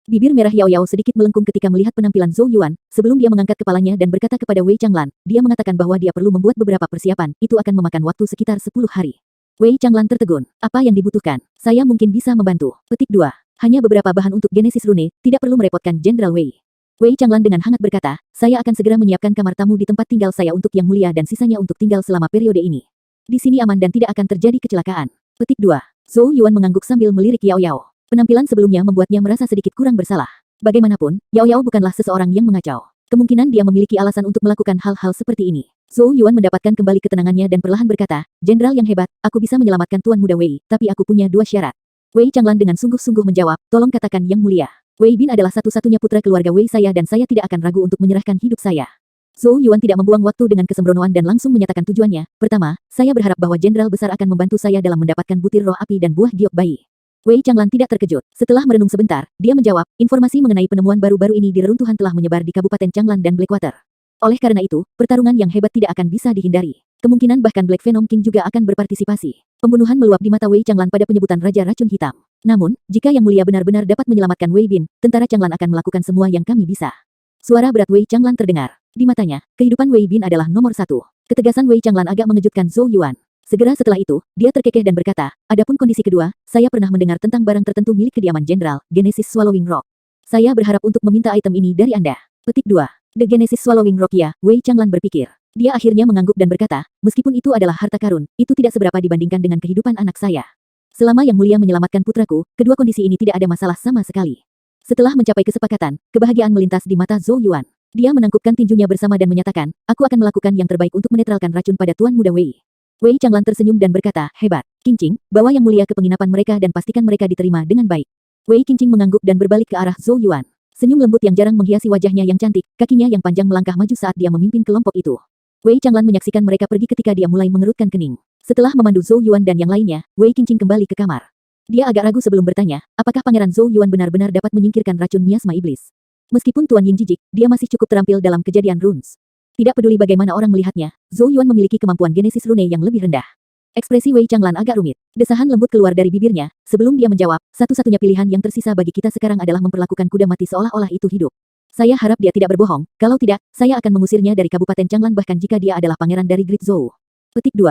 Bibir merah Yao Yao sedikit melengkung ketika melihat penampilan Zhou Yuan, sebelum dia mengangkat kepalanya dan berkata kepada Wei Changlan, dia mengatakan bahwa dia perlu membuat beberapa persiapan, itu akan memakan waktu sekitar 10 hari. Wei Changlan tertegun. Apa yang dibutuhkan? Saya mungkin bisa membantu. Petik 2. Hanya beberapa bahan untuk Genesis Rune, tidak perlu merepotkan Jenderal Wei. Wei Changlan dengan hangat berkata, saya akan segera menyiapkan kamar tamu di tempat tinggal saya untuk Yang Mulia dan sisanya untuk tinggal selama periode ini. Di sini aman dan tidak akan terjadi kecelakaan. Petik 2. Zhou Yuan mengangguk sambil melirik Yao Yao. Penampilan sebelumnya membuatnya merasa sedikit kurang bersalah. Bagaimanapun, Yao Yao bukanlah seseorang yang mengacau. Kemungkinan dia memiliki alasan untuk melakukan hal-hal seperti ini. Zhou Yuan mendapatkan kembali ketenangannya dan perlahan berkata, Jenderal yang hebat, aku bisa menyelamatkan Tuan Muda Wei, tapi aku punya 2 syarat. Wei Changlan dengan sungguh-sungguh menjawab, tolong katakan Yang Mulia. Wei Bin adalah satu-satunya putra keluarga Wei saya dan saya tidak akan ragu untuk menyerahkan hidup saya. Zhou Yuan tidak membuang waktu dengan kesembronoan dan langsung menyatakan tujuannya. Pertama, saya berharap bahwa Jenderal Besar akan membantu saya dalam mendapatkan butir roh api dan buah giok bayi. Wei Changlan tidak terkejut. Setelah merenung sebentar, dia menjawab, informasi mengenai penemuan baru-baru ini di reruntuhan telah menyebar di Kabupaten Changlan dan Blackwater. Oleh karena itu, pertarungan yang hebat tidak akan bisa dihindari. Kemungkinan bahkan Black Venom King juga akan berpartisipasi. Pembunuhan meluap di mata Wei Changlan pada penyebutan Raja Racun Hitam. Namun, jika Yang Mulia benar-benar dapat menyelamatkan Wei Bin, tentara Changlan akan melakukan semua yang kami bisa. Suara berat Wei Changlan terdengar. Di matanya, kehidupan Wei Bin adalah nomor 1. Ketegasan Wei Changlan agak mengejutkan Zhou Yuan. Segera setelah itu, dia terkekeh dan berkata, adapun kondisi kedua, saya pernah mendengar tentang barang tertentu milik kediaman Jenderal, Genesis Swallowing Rock. Saya berharap untuk meminta item ini dari Anda. Petik 2. The Genesis Swallowing Rock ya, Wei Changlan berpikir. Dia akhirnya mengangguk dan berkata, meskipun itu adalah harta karun, itu tidak seberapa dibandingkan dengan kehidupan anak saya. Selama Yang Mulia menyelamatkan putraku, kedua kondisi ini tidak ada masalah sama sekali. Setelah mencapai kesepakatan, kebahagiaan melintas di mata Zhou Yuan. Dia menangkupkan tinjunya bersama dan menyatakan, aku akan melakukan yang terbaik untuk menetralkan racun pada Tuan Muda Wei. Wei Changlan tersenyum dan berkata, hebat. Qingqing, bawa Yang Mulia ke penginapan mereka dan pastikan mereka diterima dengan baik. Wei Qingqing mengangguk dan berbalik ke arah Zhou Yuan. Senyum lembut yang jarang menghiasi wajahnya yang cantik, kakinya yang panjang melangkah maju saat dia memimpin kelompok itu. Wei Changlan menyaksikan mereka pergi ketika dia mulai mengerutkan kening. Setelah memandu Zhou Yuan dan yang lainnya, Wei Qingqing kembali ke kamar. Dia agak ragu sebelum bertanya, apakah Pangeran Zhou Yuan benar-benar dapat menyingkirkan racun miasma iblis. Meskipun Tuan Ying jijik, dia masih cukup terampil dalam kejadian runes. Tidak peduli bagaimana orang melihatnya, Zhou Yuan memiliki kemampuan Genesis Rune yang lebih rendah. Ekspresi Wei Changlan agak rumit. Desahan lembut keluar dari bibirnya, sebelum dia menjawab, satu-satunya pilihan yang tersisa bagi kita sekarang adalah memperlakukan kuda mati seolah-olah itu hidup. Saya harap dia tidak berbohong, kalau tidak, saya akan mengusirnya dari Kabupaten Changlan bahkan jika dia adalah pangeran dari Great Zhou. Petik 2.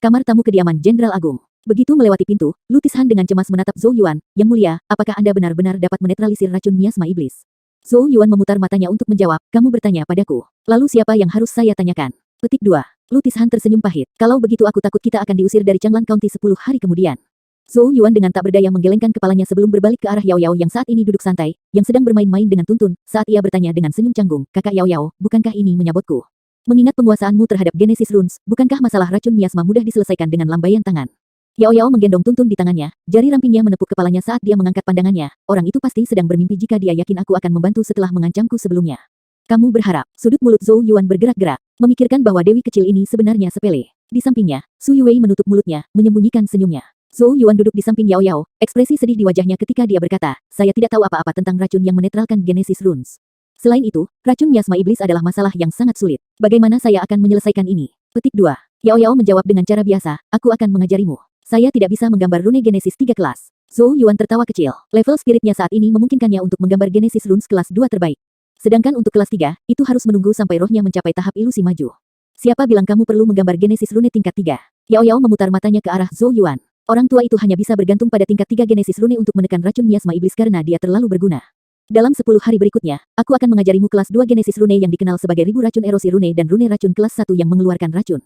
Kamar tamu kediaman Jenderal Agung. Begitu melewati pintu, Lutis Han dengan cemas menatap Zhou Yuan, Yang Mulia, apakah Anda benar-benar dapat menetralisir racun miasma iblis? Zhou Yuan memutar matanya untuk menjawab, kamu bertanya padaku. Lalu siapa yang harus saya tanyakan? Petik 2. Lutis Han tersenyum pahit. Kalau begitu aku takut kita akan diusir dari Changlan County 10 hari kemudian. Zhou Yuan dengan tak berdaya menggelengkan kepalanya sebelum berbalik ke arah Yao Yao yang saat ini duduk santai, yang sedang bermain-main dengan Tuntun, saat ia bertanya dengan senyum canggung, kakak Yao Yao, bukankah ini menyabotku? Mengingat penguasaanmu terhadap Genesis Runes, bukankah masalah racun miasma mudah diselesaikan dengan lambaian tangan? Yao Yao menggendong Tuntun di tangannya, jari rampingnya menepuk kepalanya saat dia mengangkat pandangannya, orang itu pasti sedang bermimpi jika dia yakin aku akan membantu setelah mengancamku sebelumnya. Kamu berharap, sudut mulut Zhou Yuan bergerak-gerak, memikirkan bahwa dewi kecil ini sebenarnya sepele. Di sampingnya, Su Yuwei menutup mulutnya, menyembunyikan senyumnya. Zhou Yuan duduk di samping Yao Yao, ekspresi sedih di wajahnya ketika dia berkata, saya tidak tahu apa-apa tentang racun yang menetralkan Genesis Runes. Selain itu, racun miasma iblis adalah masalah yang sangat sulit. Bagaimana saya akan menyelesaikan ini? Petik 2. Yao Yao menjawab dengan cara biasa, aku akan mengajarimu. Saya tidak bisa menggambar rune Genesis 3 kelas. Zhou Yuan tertawa kecil. Level spiritnya saat ini memungkinkannya untuk menggambar Genesis Runes kelas 2 terbaik. Sedangkan untuk kelas 3, itu harus menunggu sampai rohnya mencapai tahap ilusi maju. Siapa bilang kamu perlu menggambar Genesis Rune tingkat 3? Yao Yao memutar matanya ke arah Zhou Yuan. Orang tua itu hanya bisa bergantung pada tingkat 3 Genesis Rune untuk menekan racun miasma iblis karena dia terlalu berguna. Dalam 10 hari berikutnya, aku akan mengajarimu kelas 2 Genesis Rune yang dikenal sebagai ribu racun erosi rune dan rune racun kelas 1 yang mengeluarkan racun.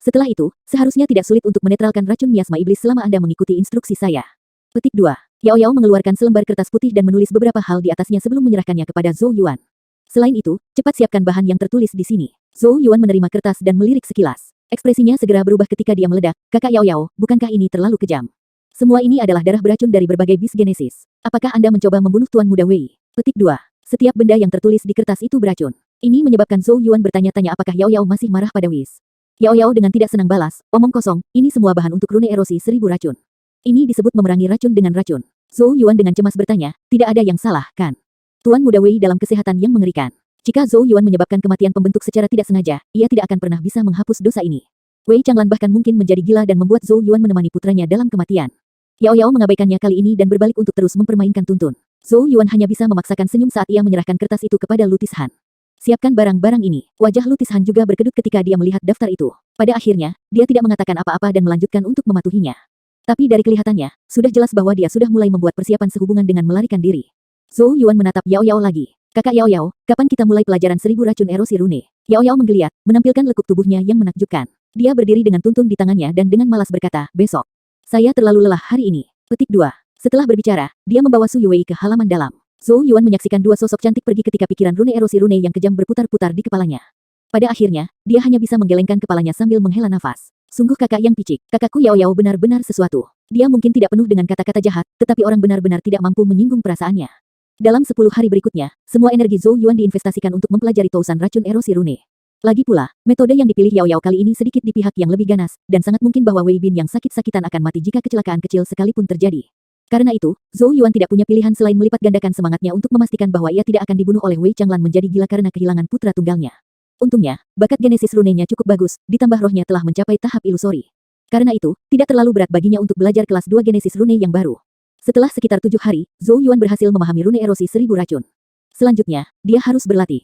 Setelah itu, seharusnya tidak sulit untuk menetralkan racun miasma iblis selama Anda mengikuti instruksi saya. Petik 2. Yao Yao mengeluarkan selembar kertas putih dan menulis beberapa hal di atasnya sebelum menyerahkannya kepada Zhou Yuan. Selain itu, cepat siapkan bahan yang tertulis di sini. Zhou Yuan menerima kertas dan melirik sekilas. Ekspresinya segera berubah ketika dia meledak, kakak Yao Yao, bukankah ini terlalu kejam? Semua ini adalah darah beracun dari berbagai bis Genesis. Apakah Anda mencoba membunuh Tuan Muda Wei? Petik 2. Setiap benda yang tertulis di kertas itu beracun. Ini menyebabkan Zhou Yuan bertanya-tanya apakah Yao Yao masih marah pada Whis. Yao Yao dengan tidak senang balas, omong kosong, ini semua bahan untuk rune erosi 1000 racun. Ini disebut memerangi racun dengan racun. Zhou Yuan dengan cemas bertanya, tidak ada yang salah, kan? Tuan Muda Wei dalam kesehatan yang mengerikan. Jika Zhou Yuan menyebabkan kematian pembentuk secara tidak sengaja, ia tidak akan pernah bisa menghapus dosa ini. Wei Changlan bahkan mungkin menjadi gila dan membuat Zhou Yuan menemani putranya dalam kematian. Yao Yao mengabaikannya kali ini dan berbalik untuk terus mempermainkan Tuntun. Zhou Yuan hanya bisa memaksakan senyum saat ia menyerahkan kertas itu kepada Lutis Han. Siapkan barang-barang ini. Wajah Lutis Han juga berkedut ketika dia melihat daftar itu. Pada akhirnya, dia tidak mengatakan apa-apa dan melanjutkan untuk mematuhinya. Tapi dari kelihatannya, sudah jelas bahwa dia sudah mulai membuat persiapan sehubungan dengan melarikan diri. Zhou Yuan menatap Yao Yao lagi. Kakak Yao Yao, kapan kita mulai pelajaran 1000 racun erosi rune? Yao Yao menggeliat, menampilkan lekuk tubuhnya yang menakjubkan. Dia berdiri dengan tuntun di tangannya dan dengan malas berkata, besok. Saya terlalu lelah hari ini. Petik 2. Setelah berbicara, dia membawa Su Yuwei ke halaman dalam. Zhou Yuan menyaksikan dua sosok cantik pergi ketika pikiran rune erosi rune yang kejam berputar-putar di kepalanya. Pada akhirnya, dia hanya bisa menggelengkan kepalanya sambil menghela nafas. Sungguh kakak yang picik, kakakku Yao Yao benar-benar sesuatu. Dia mungkin tidak penuh dengan kata-kata jahat, tetapi orang benar-benar tidak mampu menyinggung perasaannya. Dalam 10 hari berikutnya, semua energi Zhou Yuan diinvestasikan untuk mempelajari tousan racun erosi rune. Lagi pula, metode yang dipilih Yao Yao kali ini sedikit di pihak yang lebih ganas, dan sangat mungkin bahwa Wei Bin yang sakit-sakitan akan mati jika kecelakaan kecil sekalipun terjadi. Karena itu, Zhou Yuan tidak punya pilihan selain melipat gandakan semangatnya untuk memastikan bahwa ia tidak akan dibunuh oleh Wei Changlan menjadi gila karena kehilangan putra tunggalnya. Untungnya, bakat genesis runenya cukup bagus, ditambah rohnya telah mencapai tahap ilusori. Karena itu, tidak terlalu berat baginya untuk belajar kelas 2 genesis rune yang baru. Setelah sekitar 7 hari, Zhou Yuan berhasil memahami rune erosi 1000 racun. Selanjutnya, dia harus berlatih.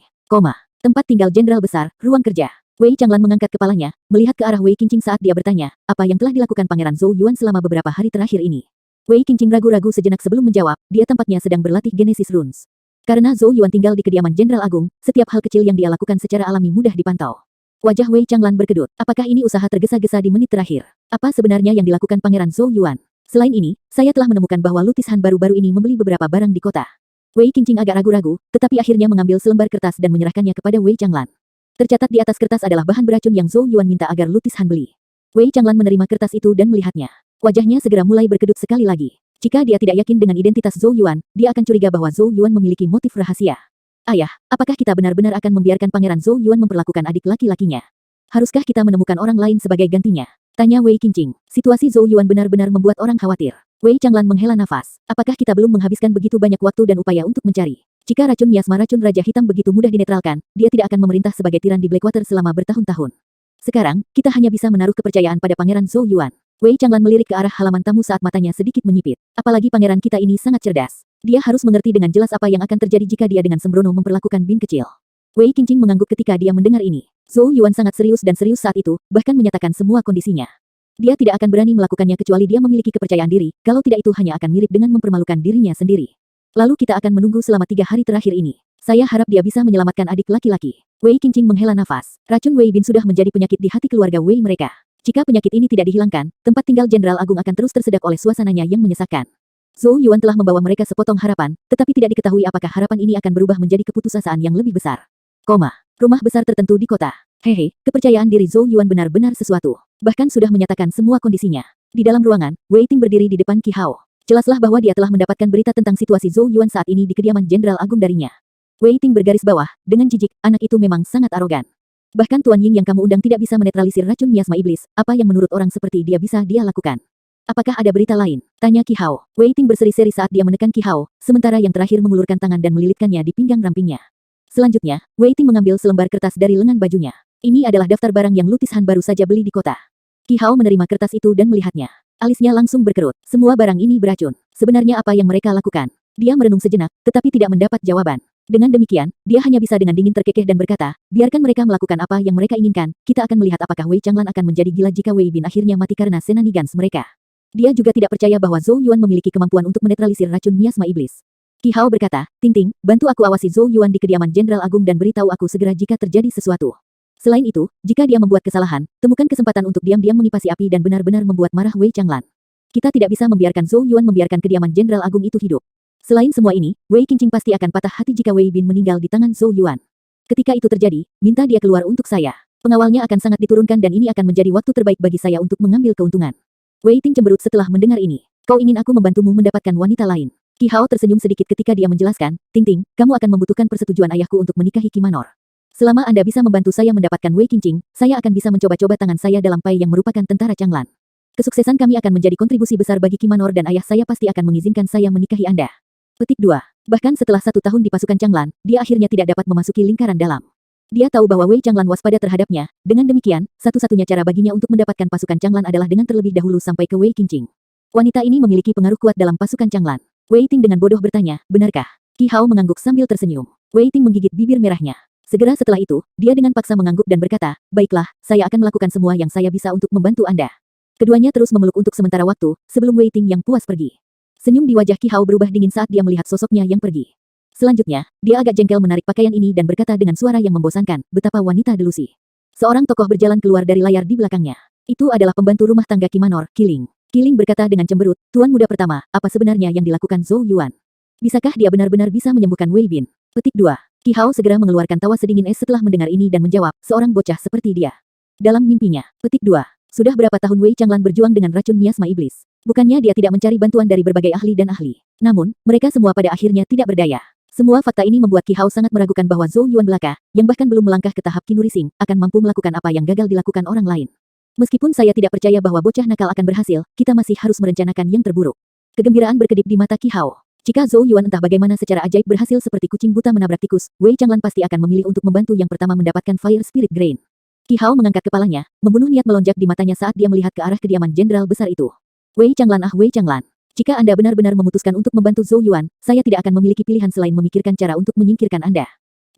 Tempat tinggal Jenderal Besar, ruang kerja. Wei Changlan mengangkat kepalanya, melihat ke arah Wei Qingqing saat dia bertanya, apa yang telah dilakukan Pangeran Zhou Yuan selama beberapa hari terakhir ini. Wei Qingqing ragu-ragu sejenak sebelum menjawab, dia tampaknya sedang berlatih Genesis Runes. Karena Zhou Yuan tinggal di kediaman Jenderal Agung, setiap hal kecil yang dia lakukan secara alami mudah dipantau. Wajah Wei Changlan berkedut, apakah ini usaha tergesa-gesa di menit terakhir? Apa sebenarnya yang dilakukan Pangeran Zhou Yuan? Selain ini, saya telah menemukan bahwa Lutis Han baru-baru ini membeli beberapa barang di kota. Wei Qingqing agak ragu-ragu, tetapi akhirnya mengambil selembar kertas dan menyerahkannya kepada Wei Changlan. Tercatat di atas kertas adalah bahan beracun yang Zhou Yuan minta agar Lutis Han beli. Wei Changlan menerima kertas itu dan melihatnya. Wajahnya segera mulai berkedut sekali lagi. Jika dia tidak yakin dengan identitas Zhou Yuan, dia akan curiga bahwa Zhou Yuan memiliki motif rahasia. Ayah, apakah kita benar-benar akan membiarkan Pangeran Zhou Yuan memperlakukan adik laki-lakinya? Haruskah kita menemukan orang lain sebagai gantinya? Tanya Wei Qingqing. Situasi Zhou Yuan benar-benar membuat orang khawatir. Wei Changlan menghela nafas. Apakah kita belum menghabiskan begitu banyak waktu dan upaya untuk mencari? Jika racun miasma racun Raja Hitam begitu mudah dinetralkan, dia tidak akan memerintah sebagai tiran di Blackwater selama bertahun-tahun. Sekarang, kita hanya bisa menaruh kepercayaan pada Pangeran Zhou Yuan. Wei Changlan melirik ke arah halaman tamu saat matanya sedikit menyipit. Apalagi pangeran kita ini sangat cerdas. Dia harus mengerti dengan jelas apa yang akan terjadi jika dia dengan sembrono memperlakukan Bin kecil. Wei Qingqing mengangguk ketika dia mendengar ini. Zhou Yuan sangat serius saat itu, bahkan menyatakan semua kondisinya. Dia tidak akan berani melakukannya kecuali dia memiliki kepercayaan diri, kalau tidak itu hanya akan mirip dengan mempermalukan dirinya sendiri. Lalu kita akan menunggu selama 3 hari terakhir ini. Saya harap dia bisa menyelamatkan adik laki-laki. Wei Qingqing menghela nafas. Racun Wei Bin sudah menjadi penyakit di hati keluarga Wei mereka. Jika penyakit ini tidak dihilangkan, tempat tinggal Jenderal Agung akan terus tersedak oleh suasananya yang menyesakan. Zhou Yuan telah membawa mereka sepotong harapan, tetapi tidak diketahui apakah harapan ini akan berubah menjadi keputusasaan yang lebih besar. Rumah besar tertentu di kota. Hehe, kepercayaan diri Zhou Yuan benar-benar sesuatu. Bahkan sudah menyatakan semua kondisinya. Di dalam ruangan, Wei Ting berdiri di depan Qi Hao. Jelaslah bahwa dia telah mendapatkan berita tentang situasi Zhou Yuan saat ini di kediaman Jenderal Agung darinya. Wei Ting bergaris bawah, dengan jijik, anak itu memang sangat arogan. Bahkan Tuan Ying yang kamu undang tidak bisa menetralisir racun miasma iblis, apa yang menurut orang seperti dia bisa dia lakukan? Apakah ada berita lain? Tanya Qi Hao. Wei Ting berseri-seri saat dia menekan Qi Hao, sementara yang terakhir mengulurkan tangan dan melilitkannya di pinggang rampingnya. Selanjutnya, Wei Ting mengambil selembar kertas dari lengan bajunya. Ini adalah daftar barang yang Lutis Han baru saja beli di kota. Qi Hao menerima kertas itu dan melihatnya. Alisnya langsung berkerut. Semua barang ini beracun. Sebenarnya apa yang mereka lakukan? Dia merenung sejenak, tetapi tidak mendapat jawaban. Dengan demikian, dia hanya bisa dengan dingin terkekeh dan berkata, biarkan mereka melakukan apa yang mereka inginkan, kita akan melihat apakah Wei Changlan akan menjadi gila jika Wei Bin akhirnya mati karena shenanigans mereka. Dia juga tidak percaya bahwa Zhou Yuan memiliki kemampuan untuk menetralisir racun miasma iblis. Qi Hao berkata, Ting Ting, bantu aku awasi Zhou Yuan di kediaman Jenderal Agung dan beritahu aku segera jika terjadi sesuatu. Selain itu, jika dia membuat kesalahan, temukan kesempatan untuk diam-diam menipasi api dan benar-benar membuat marah Wei Changlan. Kita tidak bisa membiarkan Zhou Yuan membiarkan kediaman Jenderal Agung itu hidup. Selain semua ini, Wei Qingqing pasti akan patah hati jika Wei Bin meninggal di tangan Zhou Yuan. Ketika itu terjadi, minta dia keluar untuk saya. Pengawalnya akan sangat diturunkan dan ini akan menjadi waktu terbaik bagi saya untuk mengambil keuntungan. Wei Ting cemberut setelah mendengar ini. Kau ingin aku membantumu mendapatkan wanita lain? Qi Hao tersenyum sedikit ketika dia menjelaskan, Ting Ting, kamu akan membutuhkan persetujuan ayahku untuk menikahi Qi Manor. Selama Anda bisa membantu saya mendapatkan Wei Qingqing, saya akan bisa mencoba-coba tangan saya dalam pai yang merupakan tentara Changlan. Kesuksesan kami akan menjadi kontribusi besar bagi Qi Manor dan ayah saya pasti akan mengizinkan saya menikahi Anda. Petik 2. Bahkan setelah 1 tahun di pasukan Changlan, dia akhirnya tidak dapat memasuki lingkaran dalam. Dia tahu bahwa Wei Changlan waspada terhadapnya, dengan demikian, satu-satunya cara baginya untuk mendapatkan pasukan Changlan adalah dengan terlebih dahulu sampai ke Wei Qingqing. Wanita ini memiliki pengaruh kuat dalam pasukan Changlan. Wei Ting dengan bodoh bertanya, benarkah? Qi Hao mengangguk sambil tersenyum. Wei Ting menggigit bibir merahnya. Segera setelah itu, dia dengan paksa mengangguk dan berkata, baiklah, saya akan melakukan semua yang saya bisa untuk membantu Anda. Keduanya terus memeluk untuk sementara waktu, sebelum Wei Ting yang puas pergi. Senyum di wajah Qi Hao berubah dingin saat dia melihat sosoknya yang pergi. Selanjutnya, dia agak jengkel menarik pakaian ini dan berkata dengan suara yang membosankan, betapa wanita delusi. Seorang tokoh berjalan keluar dari layar di belakangnya. Itu adalah pembantu rumah tangga Kimanor, Qiling. Qiling berkata dengan cemberut, Tuan muda pertama, apa sebenarnya yang dilakukan Zhou Yuan? Bisakah dia benar-benar bisa menyembuhkan Wei Bin? Petik 2. Qi Hao segera mengeluarkan tawa sedingin es setelah mendengar ini dan menjawab, seorang bocah seperti dia. Dalam mimpinya. Petik 2. Sudah berapa tahun Wei Changlan berjuang dengan racun miasma iblis? Bukannya dia tidak mencari bantuan dari berbagai ahli dan ahli. Namun, mereka semua pada akhirnya tidak berdaya. Semua fakta ini membuat Qi Hao sangat meragukan bahwa Zhou Yuan belaka, yang bahkan belum melangkah ke tahap Qinuri Sing, akan mampu melakukan apa yang gagal dilakukan orang lain. Meskipun saya tidak percaya bahwa bocah nakal akan berhasil, kita masih harus merencanakan yang terburuk. Kegembiraan berkedip di mata Qi Hao. Jika Zhou Yuan entah bagaimana secara ajaib berhasil seperti kucing buta menabrak tikus, Wei Changlan pasti akan memilih untuk membantu yang pertama mendapatkan Fire Spirit Grain. Qi Hao mengangkat kepalanya, membunuh niat melonjak di matanya saat dia melihat ke arah kediaman jenderal besar itu. Wei Changlan Wei Changlan. Jika Anda benar-benar memutuskan untuk membantu Zhou Yuan, saya tidak akan memiliki pilihan selain memikirkan cara untuk menyingkirkan Anda.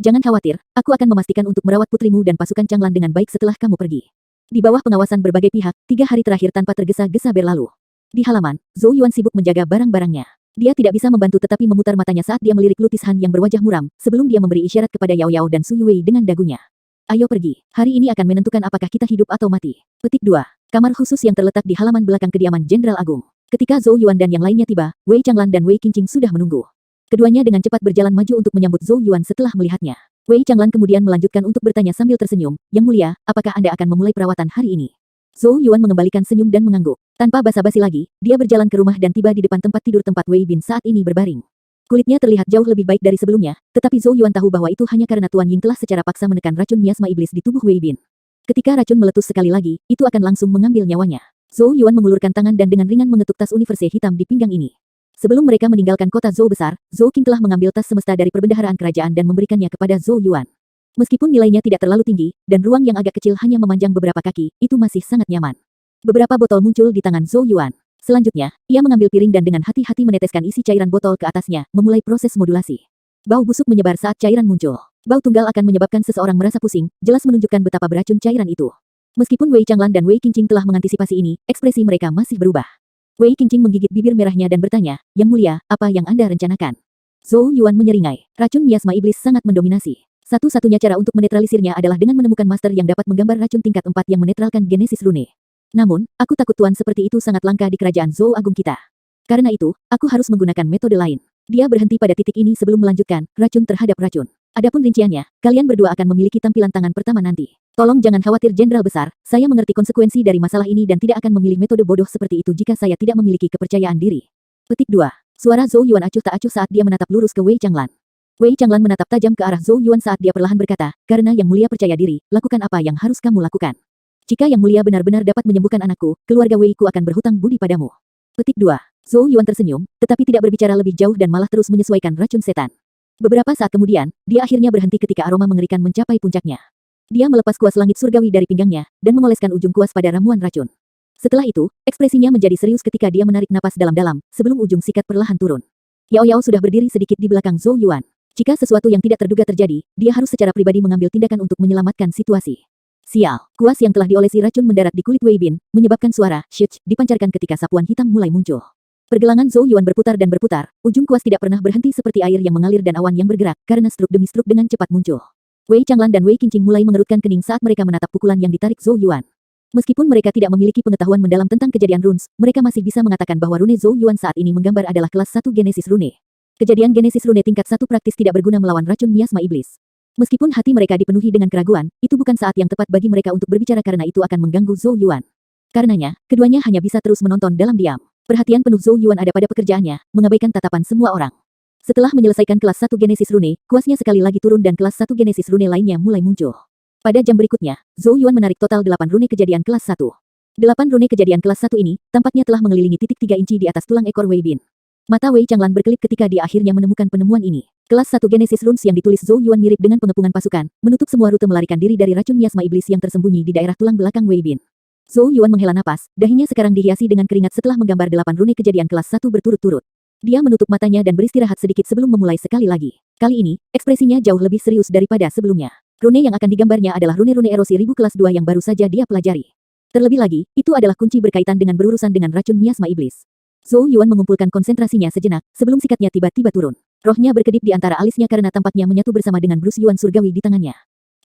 Jangan khawatir, aku akan memastikan untuk merawat putrimu dan pasukan Changlan dengan baik setelah kamu pergi. Di bawah pengawasan berbagai pihak, 3 hari terakhir tanpa tergesa-gesa berlalu. Di halaman, Zhou Yuan sibuk menjaga barang-barangnya. Dia tidak bisa membantu tetapi memutar matanya saat dia melirik Lutis Han yang berwajah muram, sebelum dia memberi isyarat kepada Yao Yao dan Su Yuwei dengan dagunya. Ayo pergi, hari ini akan menentukan apakah kita hidup atau mati. Petik 2. Kamar khusus yang terletak di halaman belakang kediaman Jenderal Agung. Ketika Zhou Yuan dan yang lainnya tiba, Wei Changlan dan Wei Qingqing sudah menunggu. Keduanya dengan cepat berjalan maju untuk menyambut Zhou Yuan setelah melihatnya. Wei Changlan kemudian melanjutkan untuk bertanya sambil tersenyum, Yang Mulia, apakah Anda akan memulai perawatan hari ini? Zhou Yuan mengembalikan senyum dan mengangguk. Tanpa basa-basi lagi, dia berjalan ke rumah dan tiba di depan tempat tidur tempat Wei Bin saat ini berbaring. Kulitnya terlihat jauh lebih baik dari sebelumnya, tetapi Zhou Yuan tahu bahwa itu hanya karena Tuan Ying telah secara paksa menekan racun miasma iblis di tubuh Wei Bin. Ketika racun meletus sekali lagi, itu akan langsung mengambil nyawanya. Zhou Yuan mengulurkan tangan dan dengan ringan mengetuk tas universe hitam di pinggang ini. Sebelum mereka meninggalkan kota Zhou besar, Zhou Qing telah mengambil tas semesta dari perbendaharaan kerajaan dan memberikannya kepada Zhou Yuan. Meskipun nilainya tidak terlalu tinggi, dan ruang yang agak kecil hanya memanjang beberapa kaki, itu masih sangat nyaman. Beberapa botol muncul di tangan Zhou Yuan. Selanjutnya, ia mengambil piring dan dengan hati-hati meneteskan isi cairan botol ke atasnya, memulai proses modulasi. Bau busuk menyebar saat cairan muncul. Bau tunggal akan menyebabkan seseorang merasa pusing, jelas menunjukkan betapa beracun cairan itu. Meskipun Wei Changlan dan Wei Qingqing telah mengantisipasi ini, ekspresi mereka masih berubah. Wei Qingqing menggigit bibir merahnya dan bertanya, Yang Mulia, apa yang Anda rencanakan? Zhou Yuan menyeringai. Racun miasma iblis sangat mendominasi. Satu-satunya cara untuk menetralisirnya adalah dengan menemukan master yang dapat menggambar racun tingkat 4 yang menetralkan genesis rune. Namun, aku takut tuan seperti itu sangat langka di kerajaan Zhou Agung kita. Karena itu, aku harus menggunakan metode lain. Dia berhenti pada titik ini sebelum melanjutkan, racun terhadap racun. Adapun rinciannya, kalian berdua akan memiliki tampilan tangan pertama nanti. Tolong jangan khawatir Jenderal Besar, saya mengerti konsekuensi dari masalah ini dan tidak akan memilih metode bodoh seperti itu jika saya tidak memiliki kepercayaan diri. Petik 2. Suara Zhou Yuan acuh tak acuh saat dia menatap lurus ke Wei Changlan. Wei Changlan menatap tajam ke arah Zhou Yuan saat dia perlahan berkata, karena Yang Mulia percaya diri, lakukan apa yang harus kamu lakukan. Jika Yang Mulia benar-benar dapat menyembuhkan anakku, keluarga Wei Ku akan berhutang budi padamu. Petik 2. Zhou Yuan tersenyum, tetapi tidak berbicara lebih jauh dan malah terus menyesuaikan racun setan. Beberapa saat kemudian, dia akhirnya berhenti ketika aroma mengerikan mencapai puncaknya. Dia melepas kuas langit surgawi dari pinggangnya, dan mengoleskan ujung kuas pada ramuan racun. Setelah itu, ekspresinya menjadi serius ketika dia menarik napas dalam-dalam, sebelum ujung sikat perlahan turun. Yao Yao sudah berdiri sedikit di belakang Zhou Yuan. Jika sesuatu yang tidak terduga terjadi, dia harus secara pribadi mengambil tindakan untuk menyelamatkan situasi. Sial, kuas yang telah diolesi racun mendarat di kulit Wei Bin, menyebabkan suara "shh" dipancarkan ketika sapuan hitam mulai muncul. Pergelangan Zhou Yuan berputar dan berputar, ujung kuas tidak pernah berhenti seperti air yang mengalir dan awan yang bergerak, karena struk demi struk dengan cepat muncul. Wei Changlan dan Wei Qingqing mulai mengerutkan kening saat mereka menatap pukulan yang ditarik Zhou Yuan. Meskipun mereka tidak memiliki pengetahuan mendalam tentang kejadian runes, mereka masih bisa mengatakan bahwa rune Zhou Yuan saat ini menggambar adalah kelas 1 Genesis rune. Kejadian Genesis rune tingkat 1 praktis tidak berguna melawan racun miasma iblis. Meskipun hati mereka dipenuhi dengan keraguan, itu bukan saat yang tepat bagi mereka untuk berbicara karena itu akan mengganggu Zhou Yuan. Karenanya, keduanya hanya bisa terus menonton dalam diam. Perhatian penuh Zhou Yuan ada pada pekerjaannya, mengabaikan tatapan semua orang. Setelah menyelesaikan kelas 1 Genesis rune, kuasnya sekali lagi turun dan kelas 1 Genesis rune lainnya mulai muncul. Pada jam berikutnya, Zhou Yuan menarik total 8 rune kejadian kelas 1. 8 rune kejadian kelas 1 ini, tampaknya telah mengelilingi titik 3 inci di atas tulang ekor Wei Bin. Mata Wei Changlan berkelip ketika dia akhirnya menemukan penemuan ini. Kelas 1 Genesis Runes yang ditulis Zhou Yuan mirip dengan pengepungan pasukan, menutup semua rute melarikan diri dari racun miasma iblis yang tersembunyi di daerah tulang belakang Wei Bin. Zhou Yuan menghela napas, dahinya sekarang dihiasi dengan keringat setelah menggambar 8 rune kejadian kelas 1 berturut-turut. Dia menutup matanya dan beristirahat sedikit sebelum memulai sekali lagi. Kali ini, ekspresinya jauh lebih serius daripada sebelumnya. Rune yang akan digambarnya adalah rune-rune erosi ribu kelas 2 yang baru saja dia pelajari. Terlebih lagi, itu adalah kunci berkaitan dengan berurusan dengan racun miasma iblis. Zhou Yuan mengumpulkan konsentrasinya sejenak, sebelum sikatnya tiba-tiba turun. Rohnya berkedip di antara alisnya karena tampaknya menyatu bersama dengan brus Yuan surgawi di tangannya.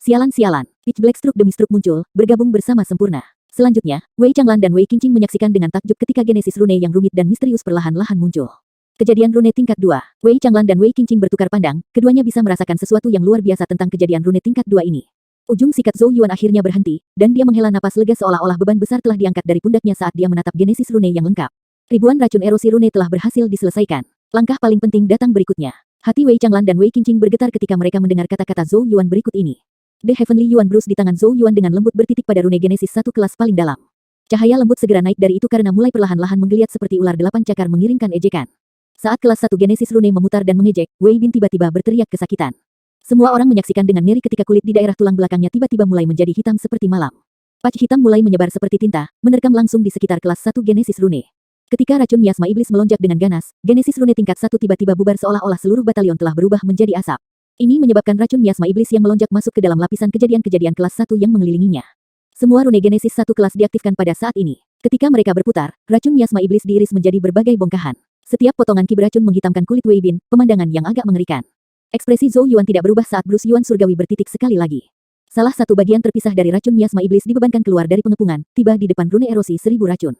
Sialan-sialan, pitch black stroke demi stroke muncul, bergabung bersama sempurna. Selanjutnya, Wei Changlan dan Wei Qingqing menyaksikan dengan takjub ketika genesis rune yang rumit dan misterius perlahan-lahan muncul. Kejadian rune tingkat 2. Wei Changlan dan Wei Qingqing bertukar pandang, keduanya bisa merasakan sesuatu yang luar biasa tentang kejadian rune tingkat 2 ini. Ujung sikat Zhou Yuan akhirnya berhenti, dan dia menghela napas lega seolah-olah beban besar telah diangkat dari pundaknya saat dia menatap genesis rune yang lengkap. Ribuan racun erosi rune telah berhasil diselesaikan. Langkah paling penting datang berikutnya. Hati Wei Changlan dan Wei Qingqing bergetar ketika mereka mendengar kata-kata Zhou Yuan berikut ini. The Heavenly Yuan Bruise di tangan Zhou Yuan dengan lembut bertitik pada rune genesis satu kelas paling dalam. Cahaya lembut segera naik dari itu karena mulai perlahan-lahan menggeliat seperti ular 8 cakar mengiringkan ejekan. Saat kelas 1 genesis rune memutar dan mengejek, Wei Bin tiba-tiba berteriak kesakitan. Semua orang menyaksikan dengan ngeri ketika kulit di daerah tulang belakangnya tiba-tiba mulai menjadi hitam seperti malam. Patch hitam mulai menyebar seperti tinta, menerkam langsung di sekitar kelas 1 genesis rune. Ketika racun miasma iblis melonjak dengan ganas, genesis rune tingkat 1 tiba-tiba bubar seolah-olah seluruh batalion telah berubah menjadi asap. Ini menyebabkan racun miasma iblis yang melonjak masuk ke dalam lapisan kejadian-kejadian kelas 1 yang mengelilinginya. Semua rune genesis 1 kelas diaktifkan pada saat ini. Ketika mereka berputar, racun miasma iblis diiris menjadi berbagai bongkahan. Setiap potongan ki beracun menghitamkan kulit Wei Bin, pemandangan yang agak mengerikan. Ekspresi Zhou Yuan tidak berubah saat brus Yuan surgawi bertitik sekali lagi. Salah satu bagian terpisah dari racun miasma iblis dibebankan keluar dari pengepungan, tiba di depan rune erosi 1000 racun.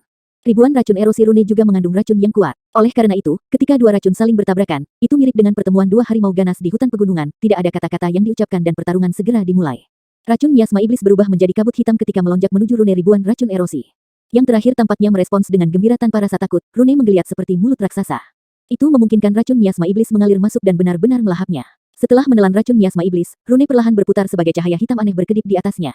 Ribuan racun erosi rune juga mengandung racun yang kuat. Oleh karena itu, ketika dua racun saling bertabrakan, itu mirip dengan pertemuan dua harimau ganas di hutan pegunungan, tidak ada kata-kata yang diucapkan dan pertarungan segera dimulai. Racun miasma iblis berubah menjadi kabut hitam ketika melonjak menuju rune ribuan racun erosi. Yang terakhir tampaknya merespons dengan gembira tanpa rasa takut, rune menggeliat seperti mulut raksasa. Itu memungkinkan racun miasma iblis mengalir masuk dan benar-benar melahapnya. Setelah menelan racun miasma iblis, rune perlahan berputar sebagai cahaya hitam aneh berkedip di atasnya.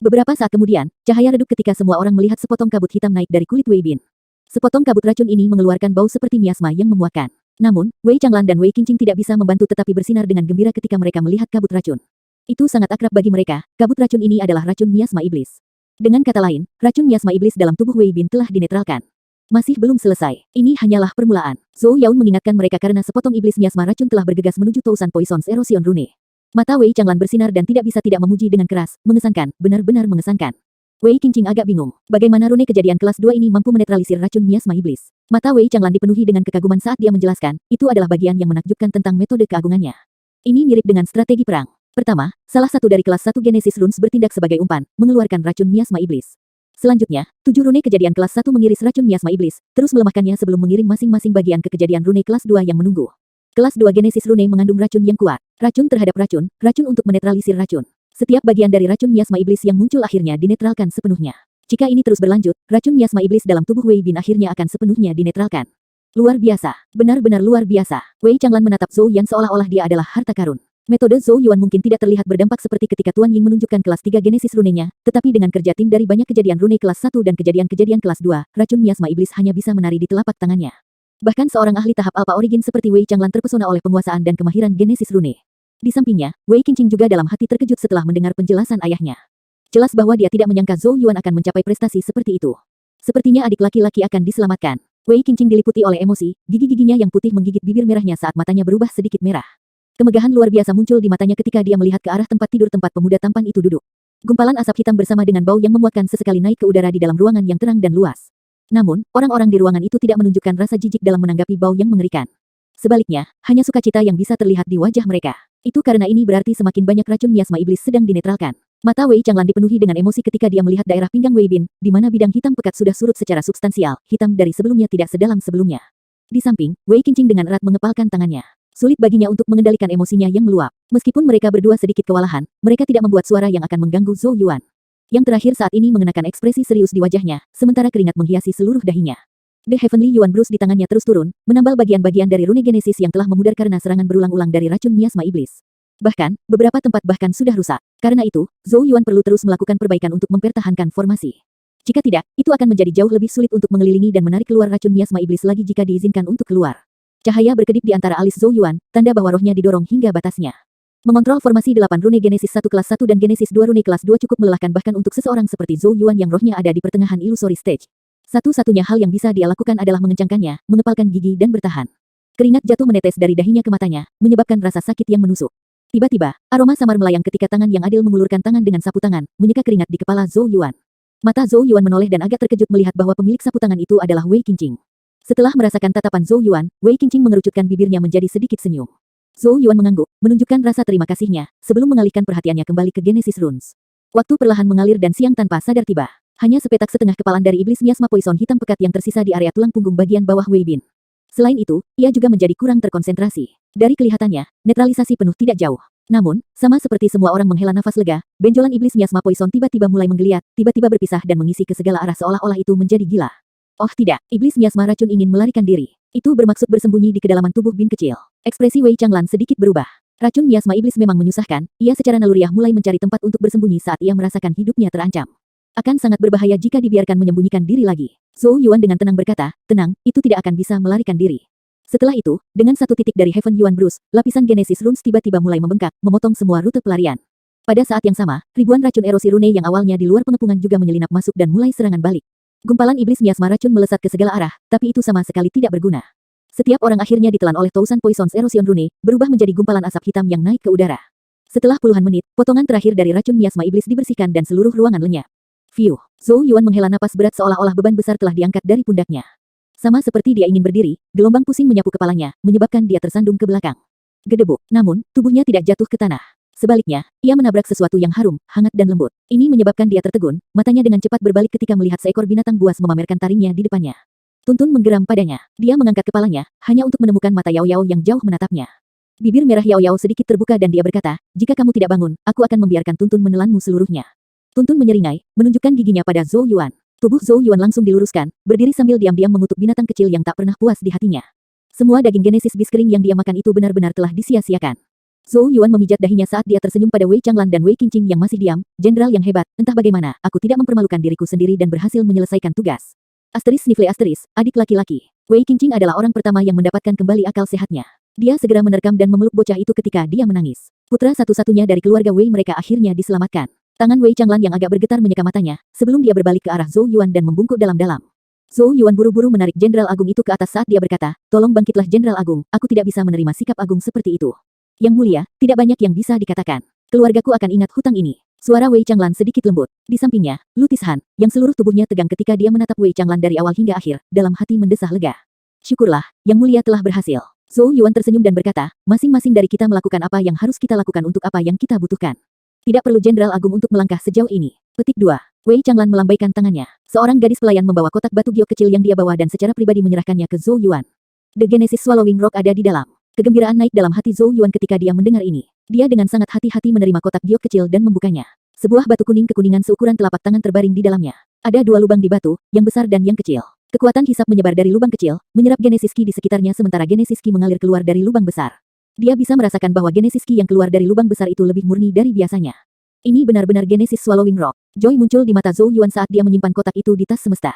Beberapa saat kemudian, cahaya redup ketika semua orang melihat sepotong kabut hitam naik dari kulit Wei Bin. Sepotong kabut racun ini mengeluarkan bau seperti miasma yang memuakkan. Namun, Wei Changlan dan Wei Qingqing tidak bisa membantu tetapi bersinar dengan gembira ketika mereka melihat kabut racun. Itu sangat akrab bagi mereka, kabut racun ini adalah racun miasma iblis. Dengan kata lain, racun miasma iblis dalam tubuh Wei Bin telah dinetralkan. Masih belum selesai. Ini hanyalah permulaan. Zhou Yaun mengingatkan mereka karena sepotong iblis miasma racun telah bergegas menuju Tousan Poisons Erosion Rune. Mata Wei Changlan bersinar dan tidak bisa tidak memuji dengan keras, mengesankan, benar-benar mengesankan. Wei Qingqing agak bingung, bagaimana rune kejadian kelas 2 ini mampu menetralisir racun miasma iblis. Mata Wei Changlan dipenuhi dengan kekaguman saat dia menjelaskan, itu adalah bagian yang menakjubkan tentang metode keagungannya. Ini mirip dengan strategi perang. Pertama, salah satu dari kelas 1 Genesis Runes bertindak sebagai umpan, mengeluarkan racun miasma iblis. Selanjutnya, 7 rune kejadian kelas 1 mengiris racun miasma iblis, terus melemahkannya sebelum mengirim masing-masing bagian ke kejadian rune kelas 2 yang menunggu. Kelas 2 Genesis Rune mengandung racun yang kuat. Racun terhadap racun, racun untuk menetralisir racun. Setiap bagian dari racun miasma iblis yang muncul akhirnya dinetralkan sepenuhnya. Jika ini terus berlanjut, racun miasma iblis dalam tubuh Wei Bin akhirnya akan sepenuhnya dinetralkan. Luar biasa, benar-benar luar biasa. Wei Changlan menatap Zhou Yan seolah-olah dia adalah harta karun. Metode Zhou Yuan mungkin tidak terlihat berdampak seperti ketika Tuan Ying menunjukkan kelas 3 Genesis runenya, tetapi dengan kerja tim dari banyak kejadian rune kelas 1 dan kejadian-kejadian kelas 2, racun miasma iblis hanya bisa menari di telapak tangannya. Bahkan seorang ahli tahap Alpha Origin seperti Wei Changlan terpesona oleh penguasaan dan kemahiran Genesis rune. Di sampingnya, Wei Qingqing juga dalam hati terkejut setelah mendengar penjelasan ayahnya. Jelas bahwa dia tidak menyangka Zhou Yuan akan mencapai prestasi seperti itu. Sepertinya adik laki-laki akan diselamatkan. Wei Qingqing diliputi oleh emosi, gigi-giginya yang putih menggigit bibir merahnya saat matanya berubah sedikit merah. Kemegahan luar biasa muncul di matanya ketika dia melihat ke arah tempat tidur tempat pemuda tampan itu duduk. Gumpalan asap hitam bersama dengan bau yang memuakkan sesekali naik ke udara di dalam ruangan yang terang dan luas. Namun, orang-orang di ruangan itu tidak menunjukkan rasa jijik dalam menanggapi bau yang mengerikan. Sebaliknya, hanya sukacita yang bisa terlihat di wajah mereka. Itu karena ini berarti semakin banyak racun miasma iblis sedang dinetralkan. Mata Wei Changlan dipenuhi dengan emosi ketika dia melihat daerah pinggang Wei Bin, di mana bidang hitam pekat sudah surut secara substansial, hitam dari sebelumnya tidak sedalam sebelumnya. Di samping, Wei Qingqing dengan erat mengepalkan tangannya. Sulit baginya untuk mengendalikan emosinya yang meluap. Meskipun mereka berdua sedikit kewalahan, mereka tidak membuat suara yang akan mengganggu Zhou Yuan. Yang terakhir saat ini mengenakan ekspresi serius di wajahnya, sementara keringat menghiasi seluruh dahinya. The Heavenly Yuan Bruise di tangannya terus turun, menambal bagian-bagian dari rune Genesis yang telah memudar karena serangan berulang-ulang dari racun miasma iblis. Bahkan, beberapa tempat bahkan sudah rusak. Karena itu, Zhou Yuan perlu terus melakukan perbaikan untuk mempertahankan formasi. Jika tidak, itu akan menjadi jauh lebih sulit untuk mengelilingi dan menarik keluar racun miasma iblis lagi jika diizinkan untuk keluar. Cahaya berkedip di antara alis Zhou Yuan, tanda bahwa rohnya didorong hingga batasnya. Mengontrol formasi 8 rune Genesis 1 kelas 1 dan Genesis 2 rune kelas 2 cukup melelahkan bahkan untuk seseorang seperti Zhou Yuan yang rohnya ada di pertengahan illusory stage. Satu-satunya hal yang bisa dia lakukan adalah mengencangkannya, mengepalkan gigi dan bertahan. Keringat jatuh menetes dari dahinya ke matanya, menyebabkan rasa sakit yang menusuk. Tiba-tiba, aroma samar melayang ketika tangan yang adil mengulurkan tangan dengan sapu tangan, menyeka keringat di kepala Zhou Yuan. Mata Zhou Yuan menoleh dan agak terkejut melihat bahwa pemilik sapu tangan itu adalah Wei Qingqing. Setelah merasakan tatapan Zhou Yuan, Wei Qingqing mengerucutkan bibirnya menjadi sedikit senyum. Zhou Yuan mengangguk, menunjukkan rasa terima kasihnya, sebelum mengalihkan perhatiannya kembali ke Genesis Runes. Waktu perlahan mengalir dan siang tanpa sadar tiba. Hanya sepetak setengah kepalan dari iblis miasma poison hitam pekat yang tersisa di area tulang punggung bagian bawah Wei Bin. Selain itu, ia juga menjadi kurang terkonsentrasi. Dari kelihatannya, netralisasi penuh tidak jauh. Namun, sama seperti semua orang menghela nafas lega, benjolan iblis miasma poison tiba-tiba mulai menggeliat, tiba-tiba berpisah dan mengisi ke segala arah seolah-olah itu menjadi gila. Oh tidak, iblis miasma racun ingin melarikan diri. Itu bermaksud bersembunyi di kedalaman tubuh Bin kecil. Ekspresi Wei Changlan sedikit berubah. Racun miasma iblis memang menyusahkan, ia secara naluriah mulai mencari tempat untuk bersembunyi saat ia merasakan hidupnya terancam. Akan sangat berbahaya jika dibiarkan menyembunyikan diri lagi. Zhou Yuan dengan tenang berkata, tenang, itu tidak akan bisa melarikan diri. Setelah itu, dengan satu titik dari Heaven Yuan Bruce, lapisan Genesis Runes tiba-tiba mulai membengkak, memotong semua rute pelarian. Pada saat yang sama, ribuan racun erosi rune yang awalnya di luar pengepungan juga menyelinap masuk dan mulai serangan balik. Gumpalan iblis miasma racun melesat ke segala arah, tapi itu sama sekali tidak berguna. Setiap orang akhirnya ditelan oleh Thousand Poisons Erosion Rune, berubah menjadi gumpalan asap hitam yang naik ke udara. Setelah puluhan menit, potongan terakhir dari racun miasma iblis dibersihkan dan seluruh ruangan lenyap. Fiuh, Zhou Yuan menghela napas berat seolah-olah beban besar telah diangkat dari pundaknya. Sama seperti dia ingin berdiri, gelombang pusing menyapu kepalanya, menyebabkan dia tersandung ke belakang. Gedebuk, namun, tubuhnya tidak jatuh ke tanah. Sebaliknya, ia menabrak sesuatu yang harum, hangat dan lembut. Ini menyebabkan dia tertegun, matanya dengan cepat berbalik ketika melihat seekor binatang buas memamerkan taringnya di depannya. Tuntun menggeram padanya. Dia mengangkat kepalanya, hanya untuk menemukan mata Yao Yao yang jauh menatapnya. Bibir merah Yao Yao sedikit terbuka dan dia berkata, jika kamu tidak bangun, aku akan membiarkan Tuntun menelanmu seluruhnya. Tuntun menyeringai, menunjukkan giginya pada Zhou Yuan. Tubuh Zhou Yuan langsung diluruskan, berdiri sambil diam-diam mengutuk binatang kecil yang tak pernah puas di hatinya. Semua daging Genesis bis kering yang dia makan itu benar-benar telah disia-siakan. Zhou Yuan memijat dahinya saat dia tersenyum pada Wei Changlan dan Wei Qingqing yang masih diam, jenderal yang hebat, entah bagaimana, aku tidak mempermalukan diriku sendiri dan berhasil menyelesaikan tugas. Asteris Snifle Asteris, adik laki-laki. Wei Qingqing adalah orang pertama yang mendapatkan kembali akal sehatnya. Dia segera menerkam dan memeluk bocah itu ketika dia menangis. Putra satu-satunya dari keluarga Wei mereka akhirnya diselamatkan. Tangan Wei Changlan yang agak bergetar menyeka matanya, sebelum dia berbalik ke arah Zhou Yuan dan membungkuk dalam-dalam. Zhou Yuan buru-buru menarik Jenderal Agung itu ke atas saat dia berkata, tolong bangkitlah Jenderal Agung, aku tidak bisa menerima sikap Agung seperti itu. Yang mulia, tidak banyak yang bisa dikatakan. Keluargaku akan ingat hutang ini. Suara Wei Changlan sedikit lembut. Di sampingnya, Lutis Han, yang seluruh tubuhnya tegang ketika dia menatap Wei Changlan dari awal hingga akhir, dalam hati mendesah lega. Syukurlah, Yang Mulia telah berhasil. Zhou Yuan tersenyum dan berkata, masing-masing dari kita melakukan apa yang harus kita lakukan untuk apa yang kita butuhkan. Tidak perlu Jenderal Agung untuk melangkah sejauh ini. Petik 2. Wei Changlan melambaikan tangannya. Seorang gadis pelayan membawa kotak batu giok kecil yang dia bawa dan secara pribadi menyerahkannya ke Zhou Yuan. The Genesis Swallowing Rock ada di dalam. Kegembiraan naik dalam hati Zhou Yuan ketika dia mendengar ini. Dia dengan sangat hati-hati menerima kotak giok kecil dan membukanya. Sebuah batu kuning kekuningan seukuran telapak tangan terbaring di dalamnya. Ada dua lubang di batu, yang besar dan yang kecil. Kekuatan hisap menyebar dari lubang kecil, menyerap Genesis Ki di sekitarnya sementara Genesis Ki mengalir keluar dari lubang besar. Dia bisa merasakan bahwa Genesis Ki yang keluar dari lubang besar itu lebih murni dari biasanya. Ini benar-benar Genesis Swallowing Rock. Joy muncul di mata Zhou Yuan saat dia menyimpan kotak itu di tas semesta.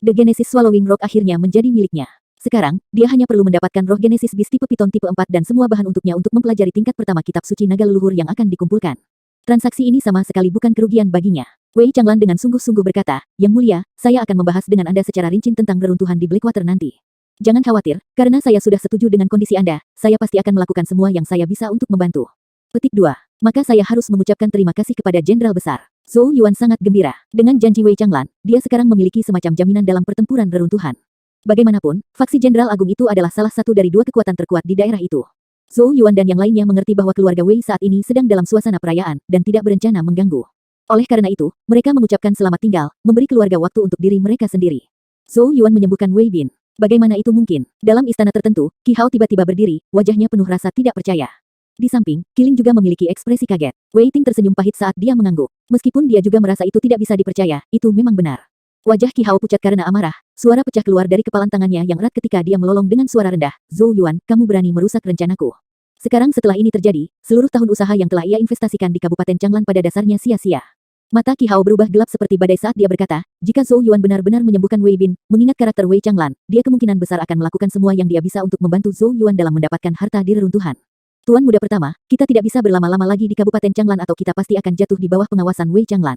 The Genesis Swallowing Rock akhirnya menjadi miliknya. Sekarang, dia hanya perlu mendapatkan roh Genesis Beast tipe Piton tipe 4 dan semua bahan untuknya untuk mempelajari tingkat pertama kitab suci naga leluhur yang akan dikumpulkan. Transaksi ini sama sekali bukan kerugian baginya. Wei Changlan dengan sungguh-sungguh berkata, Yang Mulia, saya akan membahas dengan Anda secara rinci tentang reruntuhan di Blackwater nanti. Jangan khawatir, karena saya sudah setuju dengan kondisi Anda, saya pasti akan melakukan semua yang saya bisa untuk membantu. Petik 2. Maka saya harus mengucapkan terima kasih kepada Jenderal Besar. Zhou Yuan sangat gembira. Dengan janji Wei Changlan, dia sekarang memiliki semacam jaminan dalam pertempuran reruntuhan. Bagaimanapun, faksi Jenderal Agung itu adalah salah satu dari dua kekuatan terkuat di daerah itu. Zhou Yuan dan yang lainnya mengerti bahwa keluarga Wei saat ini sedang dalam suasana perayaan, dan tidak berencana mengganggu. Oleh karena itu, mereka mengucapkan selamat tinggal, memberi keluarga waktu untuk diri mereka sendiri. Zhou Yuan menyembuhkan Wei Bin. Bagaimana itu mungkin? Dalam istana tertentu, Qi Hao tiba-tiba berdiri, wajahnya penuh rasa tidak percaya. Di samping, Qiling juga memiliki ekspresi kaget. Wei Ting tersenyum pahit saat dia mengangguk. Meskipun dia juga merasa itu tidak bisa dipercaya, itu memang benar. Wajah Qi Hao pucat karena amarah, suara pecah keluar dari kepalan tangannya yang erat ketika dia melolong dengan suara rendah. Zhou Yuan, kamu berani merusak rencanaku. Sekarang setelah ini terjadi, seluruh tahun usaha yang telah ia investasikan di Kabupaten Changlan pada dasarnya sia-sia. Mata Qi Hao berubah gelap seperti badai saat dia berkata, jika Zhou Yuan benar-benar menyembuhkan Wei Bin, mengingat karakter Wei Changlan, dia kemungkinan besar akan melakukan semua yang dia bisa untuk membantu Zhou Yuan dalam mendapatkan harta di reruntuhan. Tuan muda pertama, kita tidak bisa berlama-lama lagi di Kabupaten Changlan atau kita pasti akan jatuh di bawah pengawasan Wei Changlan.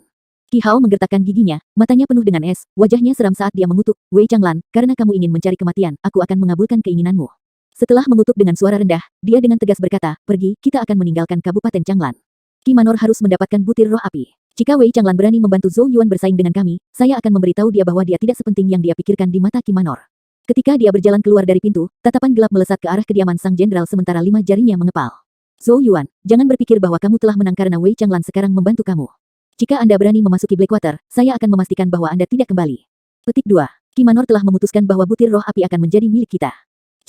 Qi Hao menggertakkan giginya, matanya penuh dengan es, wajahnya seram saat dia mengutuk, Wei Changlan, karena kamu ingin mencari kematian, aku akan mengabulkan keinginanmu. Setelah mengutuk dengan suara rendah, dia dengan tegas berkata, pergi, kita akan meninggalkan Kabupaten Changlan. Qi Manor harus mendapatkan butir roh api. Jika Wei Changlan berani membantu Zhou Yuan bersaing dengan kami, saya akan memberitahu dia bahwa dia tidak sepenting yang dia pikirkan di mata Qi Manor. Ketika dia berjalan keluar dari pintu, tatapan gelap melesat ke arah kediaman sang jenderal sementara 5 jarinya mengepal. Zhou Yuan, jangan berpikir bahwa kamu telah menang karena Wei Changlan sekarang membantu kamu. Jika Anda berani memasuki Blackwater, saya akan memastikan bahwa Anda tidak kembali. Petik 2. Qi Manor telah memutuskan bahwa butir roh api akan menjadi milik kita.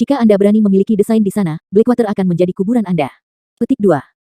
Jika Anda berani memiliki desain di sana, Blackwater akan menjadi kuburan Anda. Petik 2.